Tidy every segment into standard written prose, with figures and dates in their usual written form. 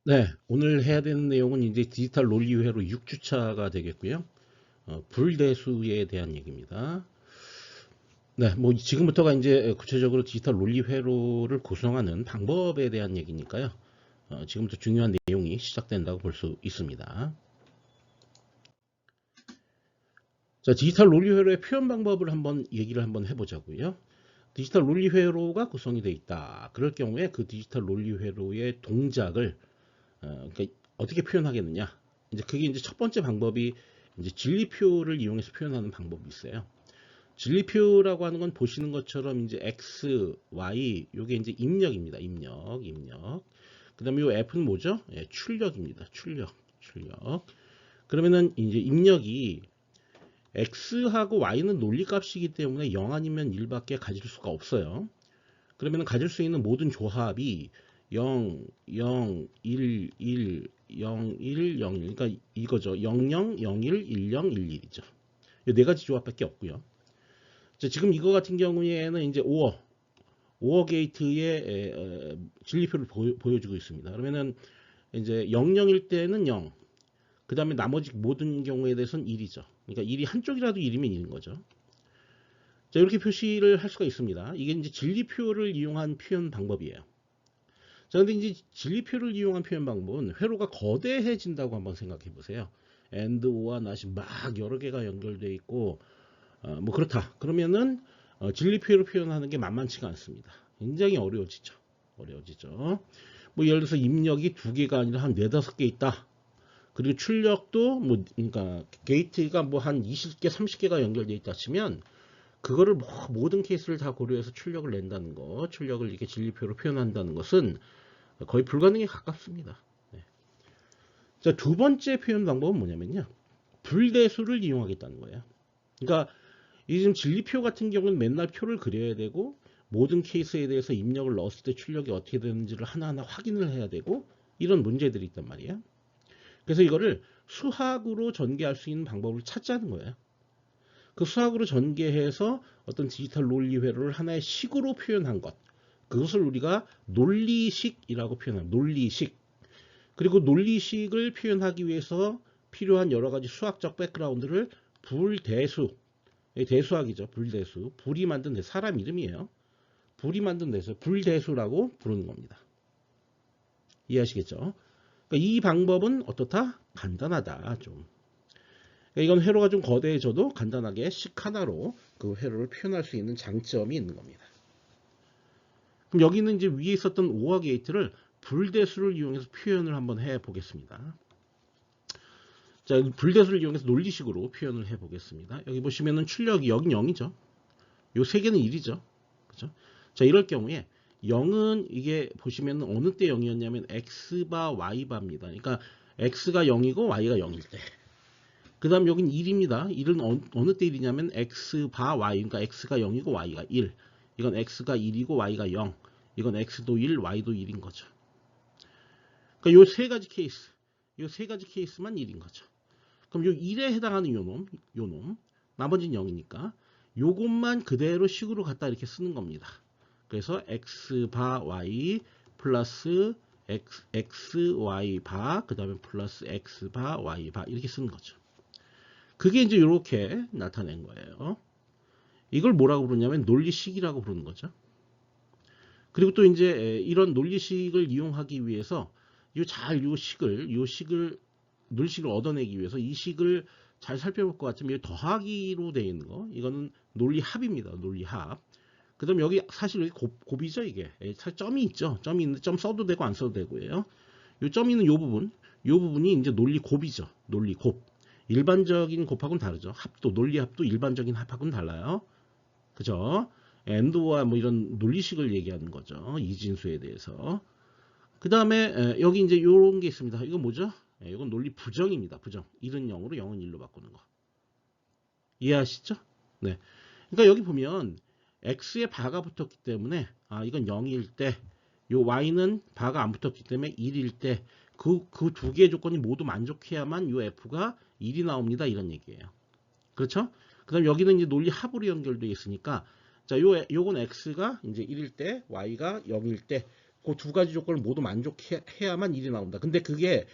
네, 오늘 해야 되는 내용은 이제 디지털 논리회로 6주차가 되겠고요. 불대수에 대한 얘기입니다. 네, 뭐 지금부터가 이제 구체적으로 디지털 논리회로를 구성하는 방법에 대한 얘기니까요. 지금부터 중요한 내용이 시작된다고 볼 수 있습니다. 자, 디지털 논리회로의 표현 방법을 한번 해보자고요. 디지털 논리회로가 구성이 되어 있다. 그럴 경우에 그 디지털 논리회로의 동작을 그러니까 어떻게 표현하겠느냐? 이제 그게 이제 첫 번째 방법이 이제 진리표를 이용해서 표현하는 방법이 있어요. 진리표라고 하는 건 보시는 것처럼 이제 x, y 요게 이제 입력입니다. 입력. 그다음에 요 f는 뭐죠? 예, 출력입니다. 출력. 그러면은 이제 입력이 x하고 y는 논리값이기 때문에 0 아니면 1밖에 가질 수가 없어요. 그러면 가질 수 있는 모든 조합이 0, 0, 1, 1, 0, 1, 0, 1. 그러니까 이거죠. 0, 0, 0, 1, 1, 0, 1, 1이죠. 이 네 가지 조합밖에 없고요. 자, 지금 이거 같은 경우에는 이제 오어 게이트의 진리표를 보여주고 있습니다. 그러면은 이제 0,0일 때는 0. 그 다음에 나머지 모든 경우에 대해서는 1이죠. 그러니까 1이 한쪽이라도 1이면 1인 거죠. 자, 이렇게 표시를 할 수가 있습니다. 이게 이제 진리표를 이용한 표현 방법이에요. 자, 근데 이제 진리표를 이용한 표현 방법은 회로가 거대해진다고 한번 생각해 보세요. and, or와 not이 막 여러 개가 연결되어 있고, 뭐 그렇다. 그러면은 진리표로 표현하는 게 만만치가 않습니다. 굉장히 어려워지죠. 뭐 예를 들어서 입력이 두 개가 아니라 한 네다섯 개 있다. 그리고 출력도 뭐 그러니까 게이트가 뭐 한 20개, 30개가 연결되어 있다 치면 그거를 뭐 모든 케이스를 다 고려해서 출력을 낸다는 거, 출력을 이렇게 진리표로 표현한다는 것은 거의 불가능에 가깝습니다. 네. 자, 두 번째 표현 방법은 뭐냐면요. 불대수를 이용하겠다는 거예요. 그러니까 이 지금 진리표 같은 경우는 맨날 표를 그려야 되고 모든 케이스에 대해서 입력을 넣었을 때 출력이 어떻게 되는지를 하나하나 확인을 해야 되고 이런 문제들이 있단 말이에요. 그래서 이거를 수학으로 전개할 수 있는 방법을 찾자는 거예요. 그 수학으로 전개해서 어떤 디지털 논리 회로를 하나의 식으로 표현한 것. 그것을 우리가 논리식이라고 표현합니다. 논리식. 그리고 논리식을 표현하기 위해서 필요한 여러 가지 수학적 백그라운드를 불대수, 대수학이죠. 불대수. 불이 만든 사람 이름이에요. 불이 만든 대수, 불대수라고 부르는 겁니다. 이해하시겠죠? 그러니까 이 방법은 어떻다? 간단하다. 좀. 그러니까 이건 회로가 좀 거대해져도 간단하게 식 하나로 그 회로를 표현할 수 있는 장점이 있는 겁니다. 그럼 여기는 이제 위에 있었던 오어 게이트를 불대수를 이용해서 표현을 한번 해 보겠습니다. 자, 불대수를 이용해서 논리식으로 표현을 해 보겠습니다. 여기 보시면은 출력이 여긴 0이죠. 요 세 개는 1이죠. 그죠? 자, 이럴 경우에 0은 이게 보시면 어느 때 0이었냐면 x바 y바입니다. 그러니까 x가 0이고 y가 0일 때. 그 다음 여긴 1입니다. 1은 어느 때 1이냐면 x바 y. 그러니까 x가 0이고 y가 1. 이건 x가 1이고 y가 0. 이건 x도 1, y도 1인 거죠. 그러니까 요 세 가지 케이스. 요 세 가지 케이스만 1인 거죠. 그럼 요 1에 해당하는 요 놈. 나머지는 0이니까 요것만 그대로 식으로 갖다 이렇게 쓰는 겁니다. 그래서 x 바 y 플러스 x y 바 그 다음에 플러스 x 바 y 바 이렇게 쓰는 거죠. 그게 이제 이렇게 나타낸 거예요. 이걸 뭐라고 부르냐면 논리식이라고 부르는 거죠. 그리고 또 이제 이런 논리식을 이용하기 위해서 요 식을 논리식을 얻어내기 위해서 이 식을 잘 살펴볼 것 같으면 더하기로 되어 있는 거 이거는 논리합입니다. 논리합. 그다음 여기 사실 곱이죠 이게. 점이 있죠. 점이 있는데 점 써도 되고 안 써도 되고요. 요 점 있는 요 부분이 이제 논리곱이죠. 논리곱. 일반적인 곱하고는 다르죠. 합도 논리합도 일반적인 합하고는 달라요. 그죠? 엔드와 뭐 이런 논리식을 얘기하는 거죠. 이진수에 대해서. 그 다음에 여기 이제 요런 게 있습니다. 이건 뭐죠? 이건 논리 부정입니다. 부정. 1은 0으로 0은 1로 바꾸는 거. 이해하시죠? 네. 그러니까 여기 보면 x에 바가 붙었기 때문에 이건 0일 때, 요 y는 바가 안 붙었기 때문에 1일 때, 그 두 개의 조건이 모두 만족해야만 요 f가 1이 나옵니다. 이런 얘기예요. 그렇죠? 그 다음 여기는 이제 논리 합으로 연결되어 있으니까, 자, 요건 x가 이제 1일 때, y가 0일 때, 그 두 가지 조건을 모두 만족해야만 1이 나온다. 근데 그게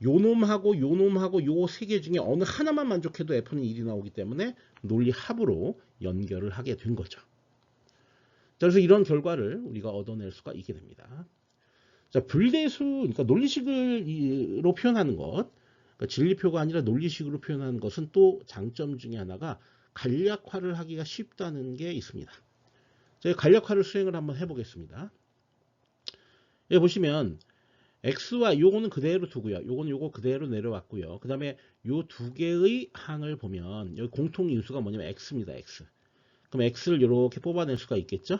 요 놈하고 요 놈하고 요 세 개 중에 어느 하나만 만족해도 F는 1이 나오기 때문에 논리 합으로 연결을 하게 된 거죠. 그래서 이런 결과를 우리가 얻어낼 수가 있게 됩니다. 자, 불대수, 그러니까 논리식으로 표현하는 것, 그러니까 진리표가 아니라 논리식으로 표현하는 것은 또 장점 중에 하나가 간략화를 하기가 쉽다는 게 있습니다. 제가 간략화를 수행을 한번 해보겠습니다. 여기 보시면 x와 요거는 그대로 두고요. 요거는 요거 그대로 내려왔고요. 그 다음에 요 두 개의 항을 보면 여기 공통인수가 뭐냐면 x입니다. x. 그럼 x를 이렇게 뽑아낼 수가 있겠죠?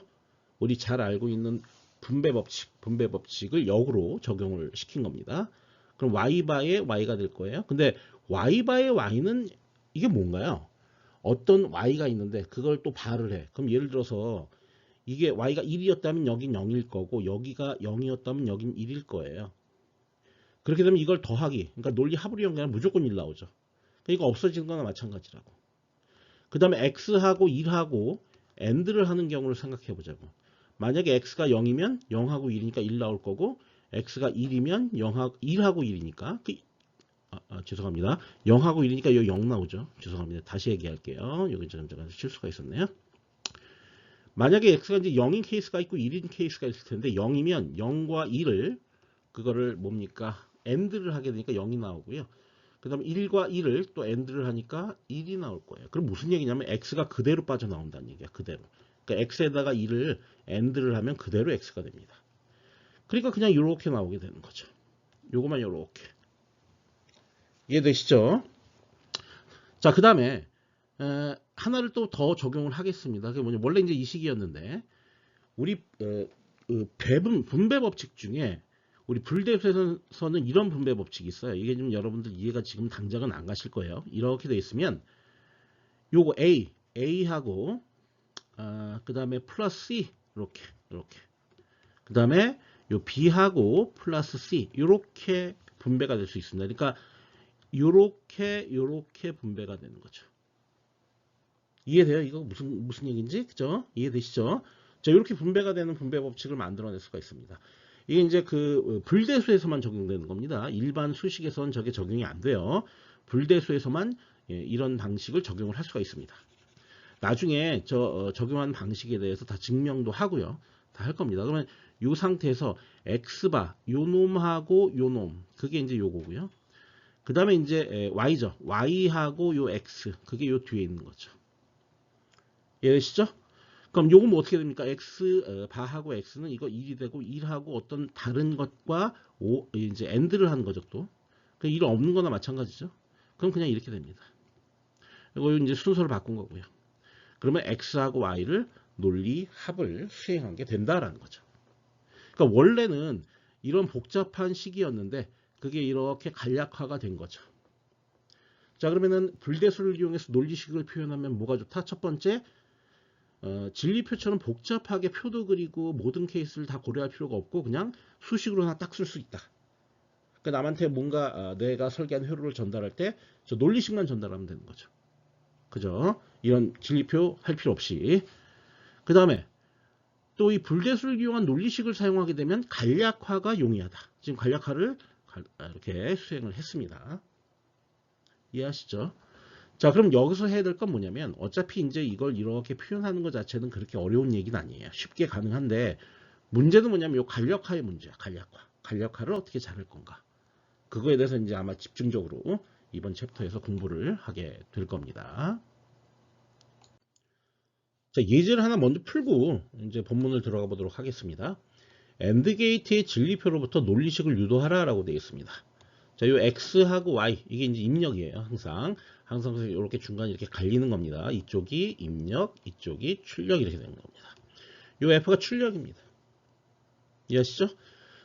우리 잘 알고 있는 분배 법칙을 역으로 적용을 시킨 겁니다. 그럼 y바의 y가 될 거예요. 근데 y바의 y는 이게 뭔가요? 어떤 y가 있는데 그걸 또 바를 해. 그럼 예를 들어서 이게 y가 1이었다면 여긴 0일 거고 여기가 0이었다면 여긴 1일 거예요. 그렇게 되면 이걸 더하기, 그러니까 논리 합으로 연결하면 무조건 1 나오죠. 그러니까 이거 없어지는 거나 마찬가지라고. 그 다음에 x하고 1하고 AND를 하는 경우를 생각해 보자고. 만약에 x가 0이면 0하고 1이니까 1 나올 거고 x가 1이면 1하고 1이니까 죄송합니다. 0하고 1이니까 여기 0 나오죠. 죄송합니다. 다시 얘기할게요. 여기 제가 실수가 있었네요. 만약에 x가 이제 0인 케이스가 있고 1인 케이스가 있을 텐데 0이면 0과 1을 그거를 뭡니까? AND를 하게 되니까 0이 나오고요. 그 다음에 1과 1을 또 AND를 하니까 1이 나올 거예요. 그럼 무슨 얘기냐면 x가 그대로 빠져나온다는 얘기야. 그대로. 그러니까 x에다가 1을 AND를 하면 그대로 x가 됩니다. 그러니까 그냥 이렇게 나오게 되는 거죠. 요거만 이렇게. 이해되시죠? 자, 그 다음에 하나를 또 더 적용을 하겠습니다. 그게 뭐냐, 원래 이제 이 식이었는데 우리 분배 법칙 중에 우리 불대수에서는 이런 분배 법칙이 있어요. 이게 좀 여러분들 이해가 지금 당장은 안 가실 거예요. 이렇게 돼 있으면 요거 A하고 그 다음에 플러스 C 이렇게 그 다음에 요 B하고 플러스 C 이렇게 분배가 될 수 있습니다. 그러니까 요렇게 분배가 되는 거죠. 이해돼요? 이거 무슨 얘기인지? 그죠? 이해되시죠? 자, 이렇게 분배가 되는 분배 법칙을 만들어낼 수가 있습니다. 이게 이제 그 불대수에서만 적용되는 겁니다. 일반 수식에서는 저게 적용이 안 돼요. 불대수에서만 이런 방식을 적용을 할 수가 있습니다. 나중에 적용한 방식에 대해서 다 증명도 하고요. 다 할 겁니다. 그러면 이 상태에서 x바 요 놈하고 요 놈 그게 이제 요거고요. 그 다음에 이제 y죠. y하고 요 x 그게 요 뒤에 있는 거죠. 이해되시죠? 그럼 요건 뭐 어떻게 됩니까? 바하고 x는 이거 1이 되고 1하고 어떤 다른 것과 이제 AND를 하는 거죠 또. 그 1 없는 거나 마찬가지죠. 그럼 그냥 이렇게 됩니다. 이거 이제 순서를 바꾼 거고요. 그러면 x하고 y를 논리 합을 수행한 게 된다라는 거죠. 그러니까 원래는 이런 복잡한 식이었는데 그게 이렇게 간략화가 된 거죠. 자, 그러면은 불대수를 이용해서 논리식을 표현하면 뭐가 좋다? 첫 번째, 진리표처럼 복잡하게 표도 그리고 모든 케이스를 다 고려할 필요가 없고 그냥 수식으로 하나 딱 쓸 수 있다. 그러니까 남한테 뭔가 내가 설계한 회로를 전달할 때 저 논리식만 전달하면 되는 거죠. 그죠? 이런 진리표 할 필요 없이. 그 다음에 또 이 불대수를 이용한 논리식을 사용하게 되면 간략화가 용이하다. 지금 간략화를 이렇게 수행을 했습니다. 이해하시죠? 자, 그럼 여기서 해야 될 건 뭐냐면 어차피 이제 이걸 이렇게 표현하는 것 자체는 그렇게 어려운 얘기는 아니에요. 쉽게 가능한데 문제는 뭐냐면 이 간략화의 문제야. 간략화를 어떻게 잘할 건가? 그거에 대해서 이제 아마 집중적으로 이번 챕터에서 공부를 하게 될 겁니다. 자, 예제를 하나 먼저 풀고 이제 본문을 들어가 보도록 하겠습니다. AND 게이트의 진리표로부터 논리식을 유도하라라고 되어 있습니다. 자, 요 x하고 y 이게 이제 입력이에요. 항상 이렇게 중간에 이렇게 갈리는 겁니다. 이쪽이 입력, 이쪽이 출력 이렇게 되는 겁니다. 요 f가 출력입니다. 이해하시죠?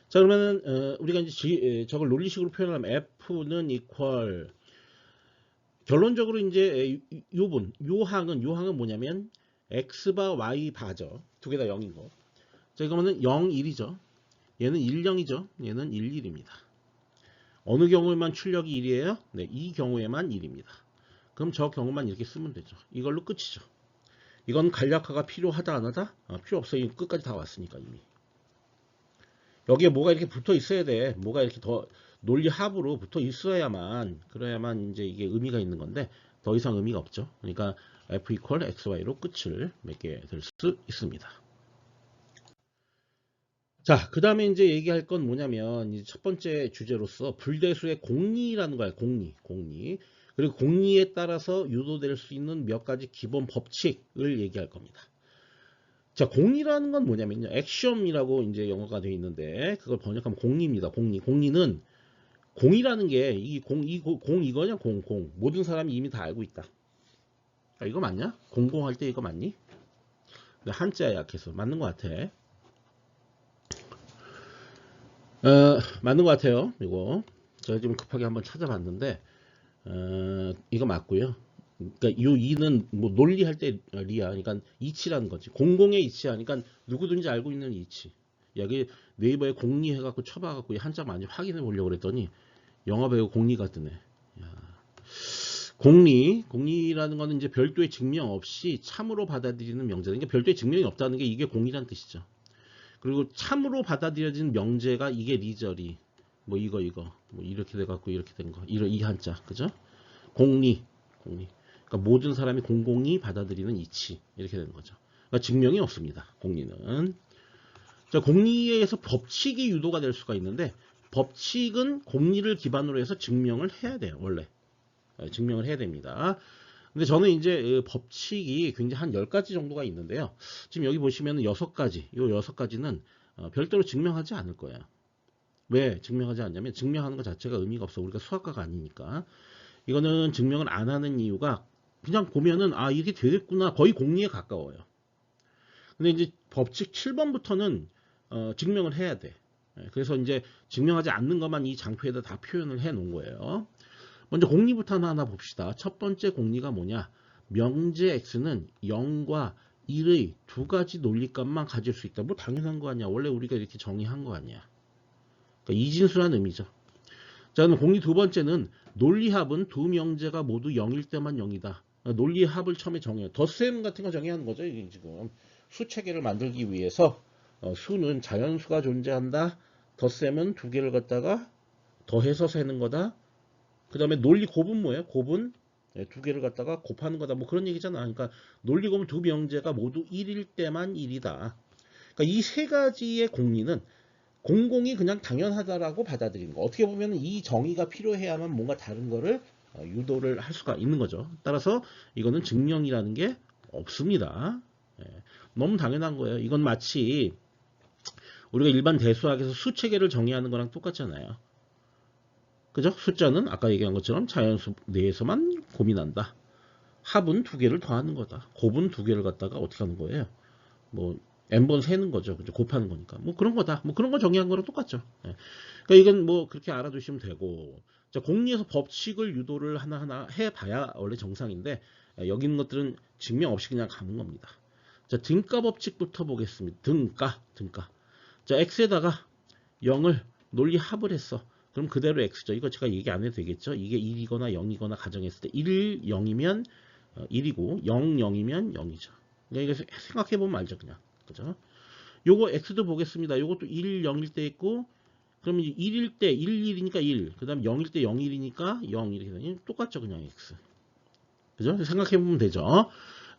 자, 그러면은 우리가 이제 저걸 논리식으로 표현하면 f는 equal 결론적으로 이제 요 항은 뭐냐면 x바 y 바죠. 두 개 다 0인 거. 자, 이거는 0, 1이죠. 얘는 1, 0이죠. 얘는 1, 1입니다. 어느 경우에만 출력이 1이에요? 네, 이 경우에만 1입니다. 그럼 저 경우만 이렇게 쓰면 되죠. 이걸로 끝이죠. 이건 간략화가 필요하다 안 하다? 필요 없어요. 끝까지 다 왔으니까 이미. 여기에 뭐가 이렇게 붙어 있어야 돼. 뭐가 이렇게 더 논리 합으로 붙어 있어야만, 그래야만 이제 이게 의미가 있는 건데, 더 이상 의미가 없죠. 그러니까 f equal xy로 끝을 맺게 될 수 있습니다. 자, 그 다음에 이제 얘기할 건 뭐냐면, 이제 첫 번째 주제로서 불대수의 공리라는 거야. 공리. 그리고 공리에 따라서 유도될 수 있는 몇 가지 기본 법칙을 얘기할 겁니다. 자, 공리라는 건 뭐냐면요. 액션이라고 이제 영어가 되어 있는데, 그걸 번역하면 공리입니다. 공리는, 공이라는 게, 이거냐, 공. 모든 사람이 이미 다 알고 있다. 아, 이거 맞냐? 공공할 때 이거 맞니? 한자 약해서 맞는 것 같아. 맞는 것 같아요. 이거 제가 지금 급하게 한번 찾아봤는데 이거 맞고요. 그러니까 이 이는 뭐 논리할 때 리야. 그러니까 이치라는 거지. 공공의 이치 하니까 누구든지 알고 있는 이치. 여기 네이버에 공리 해갖고 쳐봐갖고 한자 많이 확인해 보려고 그랬더니 영화배우 공리가 뜨네. 야. 공리라는 거는 이제 별도의 증명 없이 참으로 받아들이는 명제. 그러니까 별도의 증명이 없다는 게 이게 공리란 뜻이죠. 그리고 참으로 받아들여진 명제가 이게 리저리 뭐 이거 뭐 이렇게 돼갖고 이렇게 된 거 이 한자 그죠? 공리 그러니까 모든 사람이 공공이 받아들이는 이치 이렇게 되는 거죠. 그러니까 증명이 없습니다. 공리는. 자, 공리에 의해서 법칙이 유도가 될 수가 있는데 법칙은 공리를 기반으로 해서 증명을 해야 돼요. 원래 증명을 해야 됩니다. 근데 저는 이제 법칙이 굉장히 한 10가지 정도가 있는데요. 지금 여기 보시면 6가지, 이 6가지는 별도로 증명하지 않을 거예요. 왜 증명하지 않냐면 증명하는 것 자체가 의미가 없어. 우리가 수학과가 아니니까. 이거는 증명을 안 하는 이유가 그냥 보면은 아 이게 되겠구나. 거의 공리에 가까워요. 근데 이제 법칙 7번부터는 증명을 해야 돼. 그래서 이제 증명하지 않는 것만 이 장표에다 다 표현을 해 놓은 거예요. 먼저 공리부터 하나 봅시다. 첫 번째 공리가 뭐냐? 명제 x는 0과 1의 두 가지 논리값만 가질 수 있다. 뭐 당연한 거 아니야. 원래 우리가 이렇게 정의한 거 아니야. 그러니까 이진수란 의미죠. 자, 그럼 공리 두 번째는 논리합은 두 명제가 모두 0일 때만 0이다. 논리합을 처음에 정해요. 덧셈 같은 거 정의하는 거죠. 이게 지금 수체계를 만들기 위해서 수는 자연수가 존재한다. 덧셈은 두 개를 갖다가 더해서 세는 거다. 그 다음에 논리 곱은 뭐예요? 곱은 두 개를 갖다가 곱하는 거다. 뭐 그런 얘기잖아. 그러니까 논리 곱은 두 명제가 모두 1일 때만 1이다. 그러니까 이 세 가지의 공리는 공공이 그냥 당연하다라고 받아들이는 거. 어떻게 보면 이 정의가 필요해야만 뭔가 다른 거를 유도를 할 수가 있는 거죠. 따라서 이거는 증명이라는 게 없습니다. 너무 당연한 거예요. 이건 마치 우리가 일반 대수학에서 수체계를 정의하는 거랑 똑같잖아요. 그죠? 숫자는 아까 얘기한 것처럼 자연수 내에서만 고민한다. 합은 두 개를 더하는 거다. 곱은 두 개를 갖다가 어떻게 하는 거예요? 뭐 n번 세는 거죠. 그죠? 곱하는 거니까. 뭐 그런 거다. 뭐 그런 거 정의한 거랑 똑같죠. 그러니까 이건 뭐 그렇게 알아두시면 되고. 자, 공리에서 법칙을 유도를 하나하나 해봐야 원래 정상인데 여기 있는 것들은 증명 없이 그냥 가는 겁니다. 자, 등가 법칙부터 보겠습니다. 등가. 자, x에다가 0을 논리 합을 했어. 그럼 그대로 x죠. 이거 제가 얘기 안 해도 되겠죠. 이게 1이거나 0이거나 가정했을 때 1, 0이면 1이고 0, 0이면 0이죠. 그러니까 이거 생각해보면 알죠. 그냥. 그죠? 요거 x도 보겠습니다. 요것도 1, 0일 때 있고 그러면 1일 때 1, 1이니까 1. 그 다음 0일 때 0, 1이니까 0 이렇게 되니 똑같죠. 그냥 x. 그죠? 생각해보면 되죠.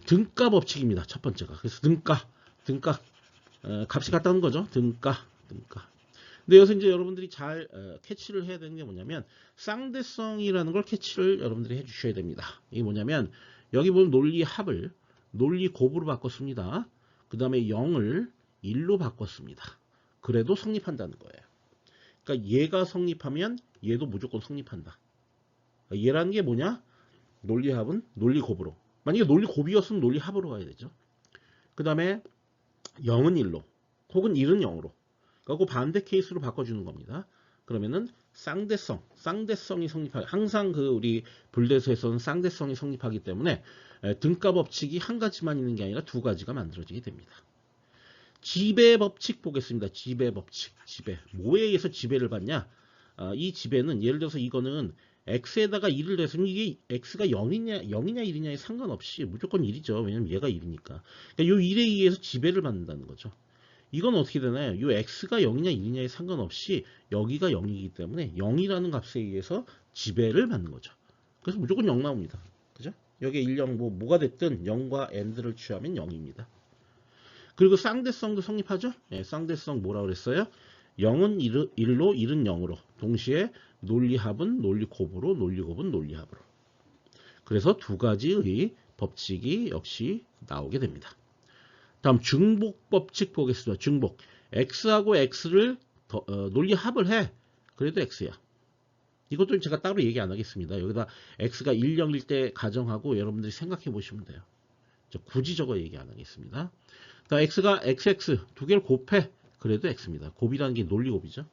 등가 법칙입니다. 첫 번째가. 그래서 등가 값이 같다는 거죠. 등가. 근데 여기서 이제 여러분들이 잘 캐치를 해야 되는 게 뭐냐면 쌍대성이라는 걸 캐치를 여러분들이 해주셔야 됩니다. 이게 뭐냐면 여기 보면 논리 합을 논리 곱으로 바꿨습니다. 그 다음에 0을 1로 바꿨습니다. 그래도 성립한다는 거예요. 그러니까 얘가 성립하면 얘도 무조건 성립한다. 그러니까 얘라는 게 뭐냐? 논리 합은 논리 곱으로. 만약에 논리 곱이었으면 논리 합으로 가야 되죠. 그 다음에 0은 1로 혹은 1은 0으로. 그리고 반대 케이스로 바꿔주는 겁니다. 그러면은 쌍대성이 성립하기 항상 그 우리 불대수에서는 쌍대성이 성립하기 때문에 등가 법칙이 한 가지만 있는 게 아니라 두 가지가 만들어지게 됩니다. 지배 법칙 보겠습니다. 지배 법칙. 뭐에 의해서 지배를 받냐? 이 지배는 예를 들어서 이거는 x에다가 1을 냈으면 이게 x가 0이냐 1이냐에 상관없이 무조건 1이죠. 왜냐면 얘가 1이니까. 그러니까 이 1에 의해서 지배를 받는다는 거죠. 이건 어떻게 되나요? 이 x가 0이냐 1이냐에 상관없이 여기가 0이기 때문에 0이라는 값에 의해서 지배를 받는 거죠. 그래서 무조건 0 나옵니다. 그죠? 여기에 1, 0 뭐가 됐든 0과 AND를 취하면 0입니다. 그리고 쌍대성도 성립하죠? 예, 쌍대성 뭐라 그랬어요? 0은 1로 1은 0으로 동시에 논리합은 논리곱으로 논리곱은 논리합으로. 그래서 두 가지의 법칙이 역시 나오게 됩니다. 다음 중복 법칙 보겠습니다. 중복. x하고 x를 논리합을 해. 그래도 x야. 이것도 제가 따로 얘기 안 하겠습니다. 여기다 x가 1, 0일 때 가정하고 여러분들이 생각해 보시면 돼요. 굳이 저거 얘기 안 하겠습니다. 그러니까 x가 xx 두 개를 곱해. 그래도 x입니다. 곱이라는 게 논리곱이죠.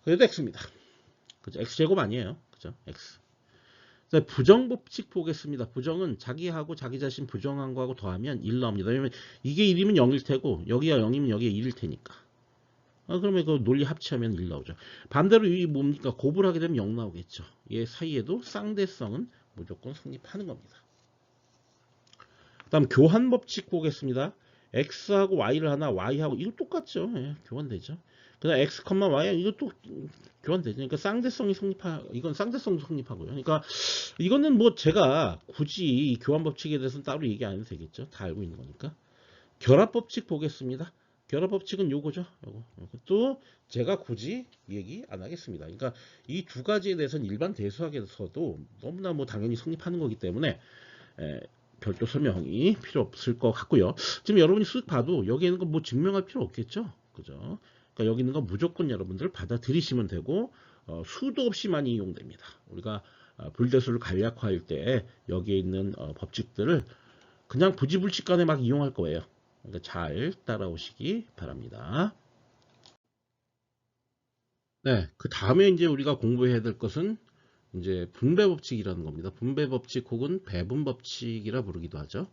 그래도 x입니다. 그죠? x제곱 아니에요. 그죠? x. 부정법칙 보겠습니다. 부정은 자기하고 자기 자신 부정한 거하고 더하면 1 나옵니다. 왜냐면 이게 1이면 0일 테고 여기가 0이면 여기가 1일 테니까. 그러면 그 논리 합치하면 1 나오죠. 반대로 이 뭡니까? 곱을 하게 되면 0 나오겠죠. 얘 사이에도 쌍대성은 무조건 성립하는 겁니다. 다음 교환법칙 보겠습니다. x하고 y를 하나 y하고 이거 똑같죠. 예, 교환되죠. 그다음 x, y 이것도 교환되죠. 그러니까 쌍대성이 이건 쌍대성도 성립하고요. 그러니까 이거는 뭐 제가 굳이 이 교환법칙에 대해서는 따로 얘기 안 해도 되겠죠. 다 알고 있는 거니까. 결합법칙 보겠습니다. 결합법칙은 요거죠. 또 제가 굳이 얘기 안 하겠습니다. 그러니까 이 두 가지에 대해서는 일반 대수학에서도 너무나 뭐 당연히 성립하는 거기 때문에 별도 설명이 필요 없을 것 같고요. 지금 여러분이 쓱 봐도 여기 있는 거 뭐 증명할 필요 없겠죠. 그죠? 그러니까 여기 있는 거 무조건 여러분들 받아들이시면 되고 수도 없이 많이 이용됩니다. 우리가 불대수를 간략화할 때 여기에 있는 법칙들을 그냥 부지불식간에 막 이용할 거예요. 그러니까 잘 따라오시기 바랍니다. 네, 그 다음에 이제 우리가 공부해야 될 것은 이제 분배법칙이라는 겁니다. 분배법칙 혹은 배분법칙이라 부르기도 하죠.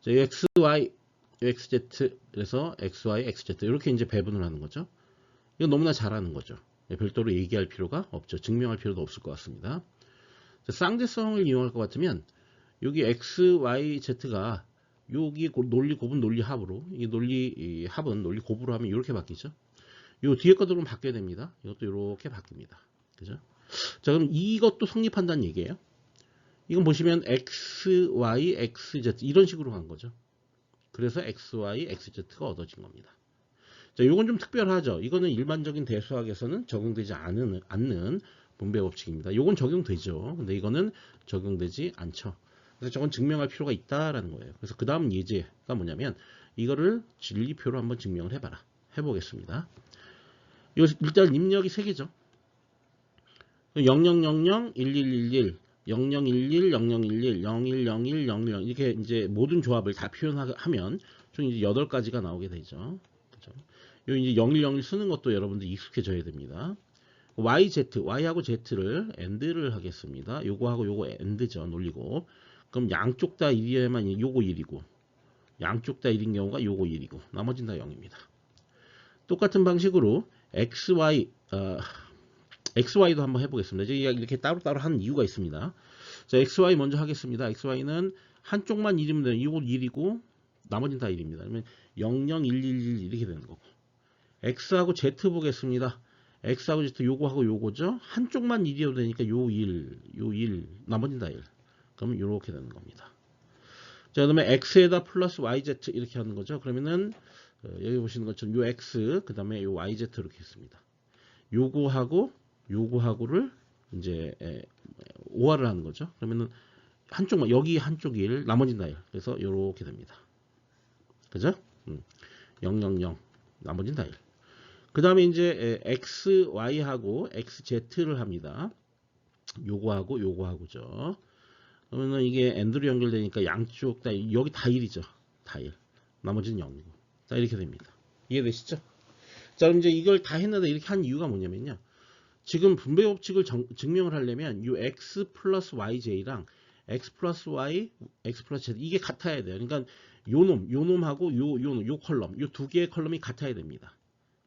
x, y, xz, 그래서 x, y, xz 이렇게 이제 배분을 하는 거죠. 이거 너무나 잘하는 거죠. 별도로 얘기할 필요가 없죠. 증명할 필요도 없을 것 같습니다. 쌍대성을 이용할 것 같으면 여기 x, y, z가 여기 논리 곱은 논리 합으로 이 논리 합은 논리 곱으로 하면 이렇게 바뀌죠. 요 뒤에 것들은 바뀌어야 됩니다. 이것도 이렇게 바뀝니다. 그죠? 자, 그럼 이것도 성립한다는 얘기예요. 이건 보시면 x, y, xz 이런 식으로 간 거죠. 그래서 x, y, xz가 얻어진 겁니다. 자, 요건 좀 특별하죠. 이거는 일반적인 대수학에서는 적용되지 않는 분배법칙입니다. 요건 적용되죠. 근데 이거는 적용되지 않죠. 그래서 저건 증명할 필요가 있다라는 거예요. 그래서 그 다음 예제가 뭐냐면 이거를 진리표로 한번 증명을 해봐라. 해보겠습니다. 요 일단 입력이 3개죠. 0000, 1111, 0011, 0011, 0101, 010 이렇게 이제 모든 조합을 다 표현하면 총 이제 8가지가 나오게 되죠. 그죠? 요 이제 0101 쓰는 것도 여러분들 익숙해져야 됩니다. YZ, Y하고 Z를 AND를 하겠습니다. 요거하고 요거 AND죠. 놀리고. 그럼 양쪽 다 1이어야만 요거 1이고 양쪽 다 1인 경우가 요거 1이고 나머지는 다 0입니다. 똑같은 방식으로 XY도 한번 해보겠습니다. 제가 이렇게 따로따로 하는 이유가 있습니다. 자, XY 먼저 하겠습니다. XY는 한쪽만 1이면 돼요. 이거 1이고 나머지는 다 1입니다. 그러면 00111 이렇게 되는 거고. X하고 Z 보겠습니다. X하고 Z 요거하고 요거죠. 한쪽만 1이어도 되니까 요 1, 나머지는 다 1. 그러면 이렇게 되는 겁니다. 자, 그다음에 X에다 플러스 YZ 이렇게 하는 거죠. 그러면은 여기 보시는 것처럼 요 X 그 다음에 요 YZ 이렇게 했습니다. 요거하고를 이제 오화를 하는 거죠. 그러면은 한쪽만 여기 한쪽 1, 나머지는 다 1. 그래서 이렇게 됩니다. 그죠? 000 나머지는 다 1. 그 다음에 이제 x, y하고 xz를 합니다. 요거하고 요거하고죠. 그러면 이게 AND로 연결되니까 양쪽 다 여기 다 1이죠. 다 1. 나머지는 0이고. 자, 이렇게 됩니다. 이해되시죠? 자, 그럼 이제 이걸 다 했는데 이렇게 한 이유가 뭐냐면요. 지금 분배 법칙을 증명을 하려면 요 x 플러스 yj랑 x 플러스 y, x 플러스 z 이게 같아야 돼요. 그러니까 요놈하고 요 컬럼, 요 두 개의 컬럼이 같아야 됩니다.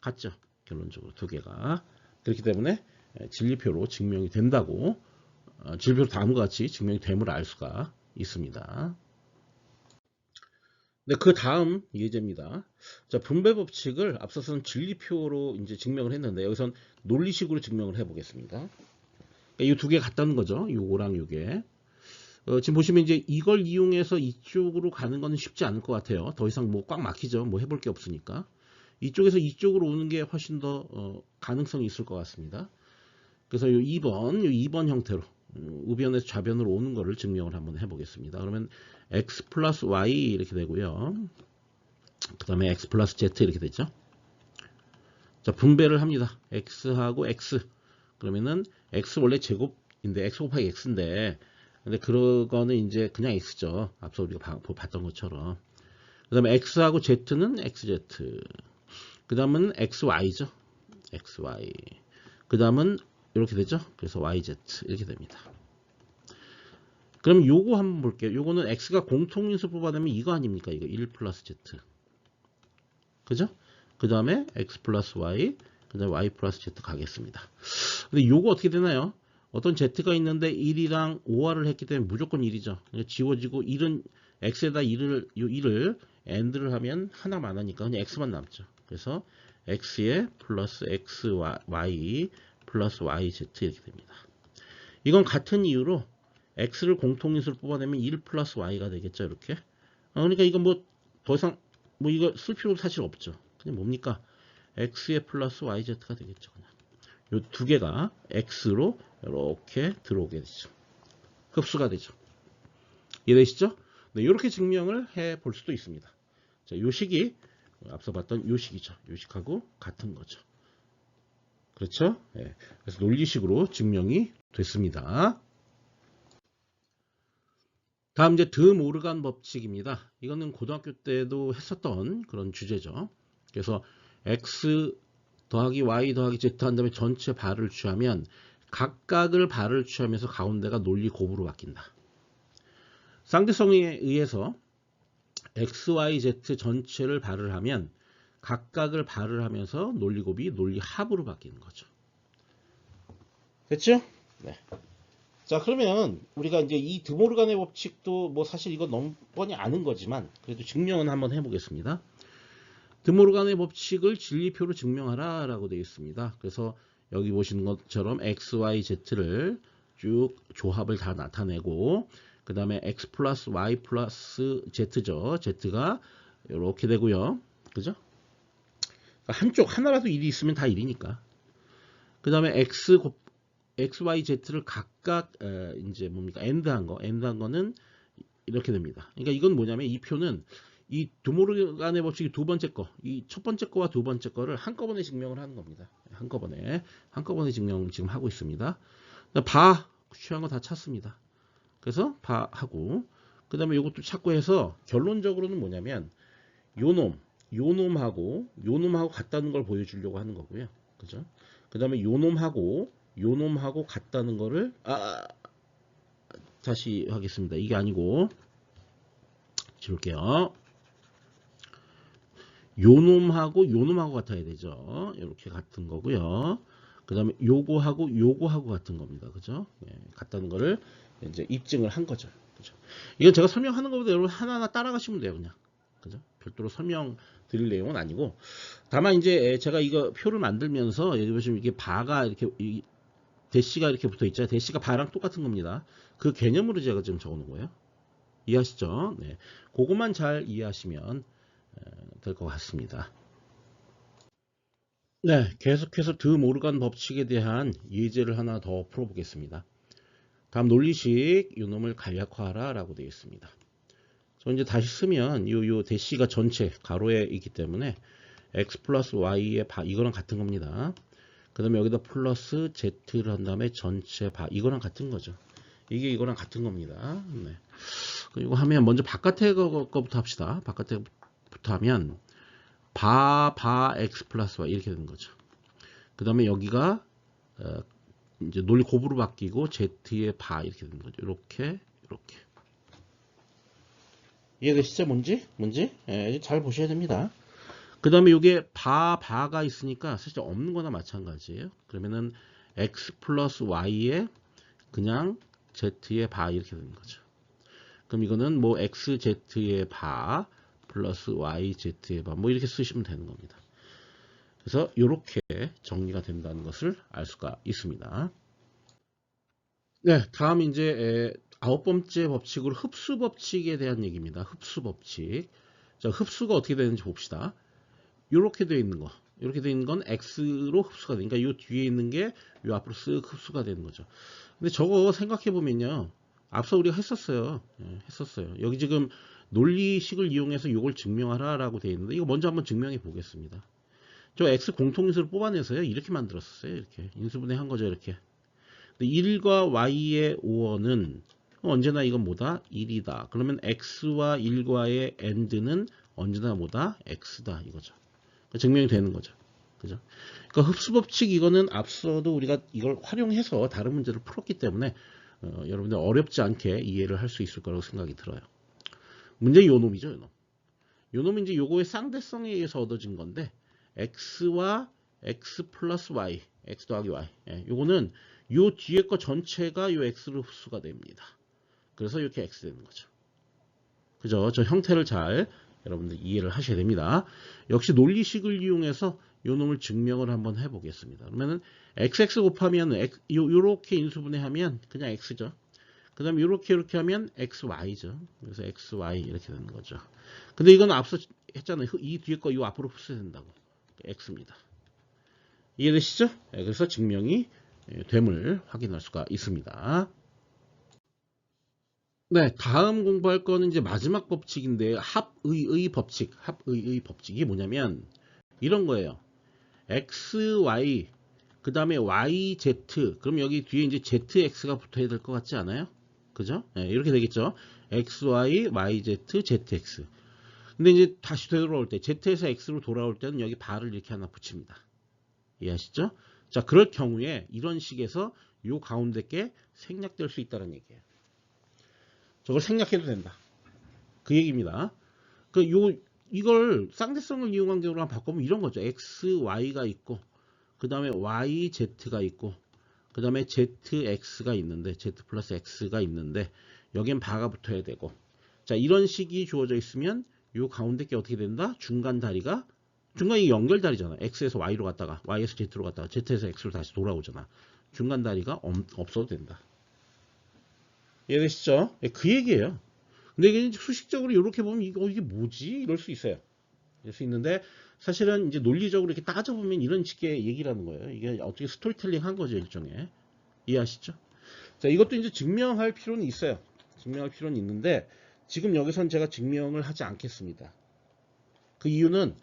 같죠? 결론적으로 두 개가. 그렇기 때문에 진리표로 증명이 된다고 진리표로 다음과 같이 증명이 됨을 알 수가 있습니다. 네, 그 다음 예제입니다. 자, 분배 법칙을 앞서서는 진리표로 이제 증명을 했는데 여기선 논리식으로 증명을 해 보겠습니다. 이 두 개 같다는 거죠. 요거랑 요게. 지금 보시면 이제 이걸 이용해서 이쪽으로 가는 거는 쉽지 않을 것 같아요. 더 이상 뭐 꽉 막히죠. 뭐 해볼 게 없으니까. 이쪽에서 이쪽으로 오는 게 훨씬 더 가능성이 있을 것 같습니다. 그래서 요 2번 형태로 우변에서 좌변으로 오는 거를 증명을 한번 해보겠습니다. 그러면 x 플러스 y 이렇게 되고요. 그 다음에 x 플러스 z 이렇게 되죠. 자, 분배를 합니다. x하고 x. 그러면은 x 원래 제곱인데 x 곱하기 x인데 근데 그거는 이제 그냥 x죠. 앞서 우리가 봤던 것처럼. 그 다음에 x하고 z는 xz. 그 다음은 xy죠. xy. 그 다음은 이렇게 되죠. 그래서 yz 이렇게 됩니다. 그럼 요거 한번 볼게요. 요거는 x가 공통인수 뽑아내면 이거 아닙니까? 이거 1 플러스 z. 그죠? 그 다음에 x 플러스 y, 그 다음에 y 플러스 z 가겠습니다. 근데 요거 어떻게 되나요? 어떤 z가 있는데 1이랑 5화를 했기 때문에 무조건 1이죠. 지워지고 1은 x에다 1을 and를 하면 하나만 하니까 그냥 x만 남죠. 그래서 x에 플러스 xy 플러스 yz 이렇게 됩니다. 이건 같은 이유로 x를 공통인수로 뽑아내면 1 플러스 y가 되겠죠. 이렇게. 그러니까 이건 뭐 더 이상 뭐 이거 쓸 필요도 사실 없죠. 그냥 뭡니까? x에 플러스 yz가 되겠죠. 그냥. 요 두 개가 x로 이렇게 들어오게 되죠. 흡수가 되죠. 이해되시죠? 네, 이렇게 증명을 해 볼 수도 있습니다. 자, 요 식이 앞서 봤던 요 식이죠. 요 식하고 같은 거죠. 그렇죠? 네, 그래서 논리식으로 증명이 됐습니다. 다음 이제 드모르간 법칙입니다. 이거는 고등학교 때도 했었던 그런 주제죠. 그래서 x 더하기 y 더하기 z 한 다음에 전체 발을 취하면 각각을 발을 취하면서 가운데가 논리 곱으로 바뀐다. 쌍대성에 의해서 x, y, z 전체를 발을 하면 각각을 발을 하면서 논리 곱이 논리 합으로 바뀌는 거죠. 됐죠? 네. 자, 그러면 우리가 이제 이 드모르간의 법칙도 뭐 사실 이거 너무 뻔히 아는 거지만 그래도 증명은 한번 해보겠습니다. 드모르간의 법칙을 진리표로 증명하라 라고 되어 있습니다. 그래서 여기 보시는 것처럼 x, y, z를 쭉 조합을 다 나타내고 그 다음에 x 플러스 y 플러스 z죠. z가 이렇게 되고요. 그죠? 한쪽 하나라도 1이 있으면 다 1이니까. 그 다음에 x, y, z를 각각 이제 뭡니까? AND한 거는 이렇게 됩니다. 그러니까 이건 뭐냐면 이 표는 이 드모르간의 법칙이 두 번째 거, 이 첫 번째 거와 두 번째 거를 한꺼번에 증명을 하는 겁니다. 한꺼번에 증명 지금 하고 있습니다. 바 취한 거 다 찾습니다. 그래서 바하고 그 다음에 이것도 찾고 해서 결론적으로는 뭐냐면 요놈하고 같다는 걸 보여주려고 하는 거고요. 그죠? 그 다음에 요놈하고 같다는 거를 다시 하겠습니다. 이게 아니고 지울게요. 요놈하고 같아야 되죠. 이렇게 같은 거고요. 그 다음에 요거하고 같은 겁니다. 그죠? 네, 같다는 거를 이제 입증을 한 거죠. 그죠? 이건 제가 설명하는 것보다 여러분 하나하나 따라가시면 돼요. 그냥. 그죠? 별도로 설명 드릴 내용은 아니고. 다만 이제 제가 이거 표를 만들면서 여기 보시면 이게 바가 이렇게 대시가 이렇게 붙어 있죠. 대시가 바랑 똑같은 겁니다. 그 개념으로 제가 지금 적어 놓은 거예요. 이해하시죠? 네. 그것만 잘 이해하시면 될 것 같습니다. 네, 계속해서 드모르간 법칙에 대한 예제를 하나 더 풀어보겠습니다. 다음 논리식 요놈을 간략화하라 라고 되어 있습니다. 저 이제 다시 쓰면 요 대시가 전체 가로에 있기 때문에 x 플러스 y의 바 이거랑 같은 겁니다. 그 다음에 여기다 플러스 z를 한 다음에 전체 바 이거랑 같은 거죠. 이게 이거랑 같은 겁니다. 네. 이거 하면 먼저 바깥에 거부터 합시다. 바깥에부터 하면 바 x 플러스 y 이렇게 되는 거죠. 그 다음에 여기가 이제 논리 곱으로 바뀌고 z의 바 이렇게 되는 거죠. 이렇게 이해되시죠? 뭔지? 예, 잘 보셔야 됩니다. 그 다음에 이게 바가 있으니까 사실 없는 거나 마찬가지예요. 그러면은 x 플러스 y에 그냥 z의 바 이렇게 되는 거죠. 그럼 이거는 뭐 xz의 바 플러스 y z의 반 뭐 이렇게 쓰시면 되는 겁니다. 그래서 이렇게 정리가 된다는 것을 알 수가 있습니다. 네, 다음 이제 9번째 법칙으로 흡수 법칙에 대한 얘기입니다. 흡수 법칙. 자, 흡수가 어떻게 되는지 봅시다. 이렇게 되어 있는 거. 이렇게 되어 있는 건 x로 흡수가 되니까 이 뒤에 있는 게 이 앞으로 쓱 흡수가 되는 거죠. 근데 저거 생각해 보면요. 앞서 우리가 했었어요. 했었어요. 여기 지금 논리식을 이용해서 이걸 증명하라라고 되어 있는데 이거 먼저 한번 증명해 보겠습니다. 저 x 공통인수를 뽑아내서요. 이렇게 만들었어요. 이렇게 인수분해 한 거죠. 이렇게. 1과 y의 5원은 언제나 이건 뭐다? 1이다. 그러면 x와 1과의 and는 언제나 뭐다? x다. 이거죠. 증명이 되는 거죠. 그죠? 그러니까 흡수법칙 이거는 앞서도 우리가 이걸 활용해서 다른 문제를 풀었기 때문에 여러분들 어렵지 않게 이해를 할 수 있을 거라고 생각이 들어요. 문제는 요 놈이죠. 요 놈. 요 놈이 이제 요거의 쌍대성에 의해서 얻어진 건데 x와 x 플러스 y, x 더하기 y. 요거는 요 뒤에 거 전체가 요 x로 흡수가 됩니다. 그래서 이렇게 x 되는 거죠. 그죠? 저 형태를 잘 여러분들 이해를 하셔야 됩니다. 역시 논리식을 이용해서 요 놈을 증명을 한번 해보겠습니다. 그러면은 xx 곱하면 요렇게 인수분해하면 그냥 x죠. 그 다음에 이렇게 하면 xy죠. 그래서 xy 이렇게 되는 거죠. 근데 이건 앞서 했잖아요. 이 뒤에 거 이 앞으로 흡수된다고. x입니다. 이해되시죠? 그래서 증명이 됨을 확인할 수가 있습니다. 네, 다음 공부할 거는 이제 마지막 법칙인데 합의의 법칙. 합의의 법칙이 뭐냐면 이런 거예요. x, y, 그 다음에 y, z. 그럼 여기 뒤에 이제 zx가 붙어야 될 것 같지 않아요? 그죠? 네, 이렇게 되겠죠. x, y, y, z, zx. 근데 이제 다시 되돌아올 때 z에서 x로 돌아올 때는 여기 발을 이렇게 하나 붙입니다. 이해하시죠? 자, 그럴 경우에 이런 식에서 요 가운데 게 생략될 수 있다는 얘기예요. 저걸 생략해도 된다. 그 얘기입니다. 이걸 쌍대성을 이용한 경우로 바꾸면 이런 거죠. x, y가 있고, 그 다음에 y, z가 있고, 그 다음에 zx가 있는데, z 플러스 x가 있는데, 여기엔 바가 붙어야 되고. 자, 이런 식이 주어져 있으면 요 가운데 게 어떻게 된다? 중간 다리가, 중간이 연결 다리잖아. x에서 y로 갔다가, y에서 z로 갔다가, z에서 x로 다시 돌아오잖아. 중간 다리가 없어도 된다. 이해되시죠? 그 얘기예요. 근데 이게 수식적으로 이렇게 보면 이게 뭐지? 이럴 수 있어요. 이럴 수 있는데 사실은 이제 논리적으로 이렇게 따져보면 이런 식의 얘기라는 거예요. 이게 어떻게 스토리텔링 한 거죠, 일종의. 이해하시죠? 자, 이것도 이제 증명할 필요는 있어요. 증명할 필요는 있는데 지금 여기선 제가 증명을 하지 않겠습니다. 그 이유는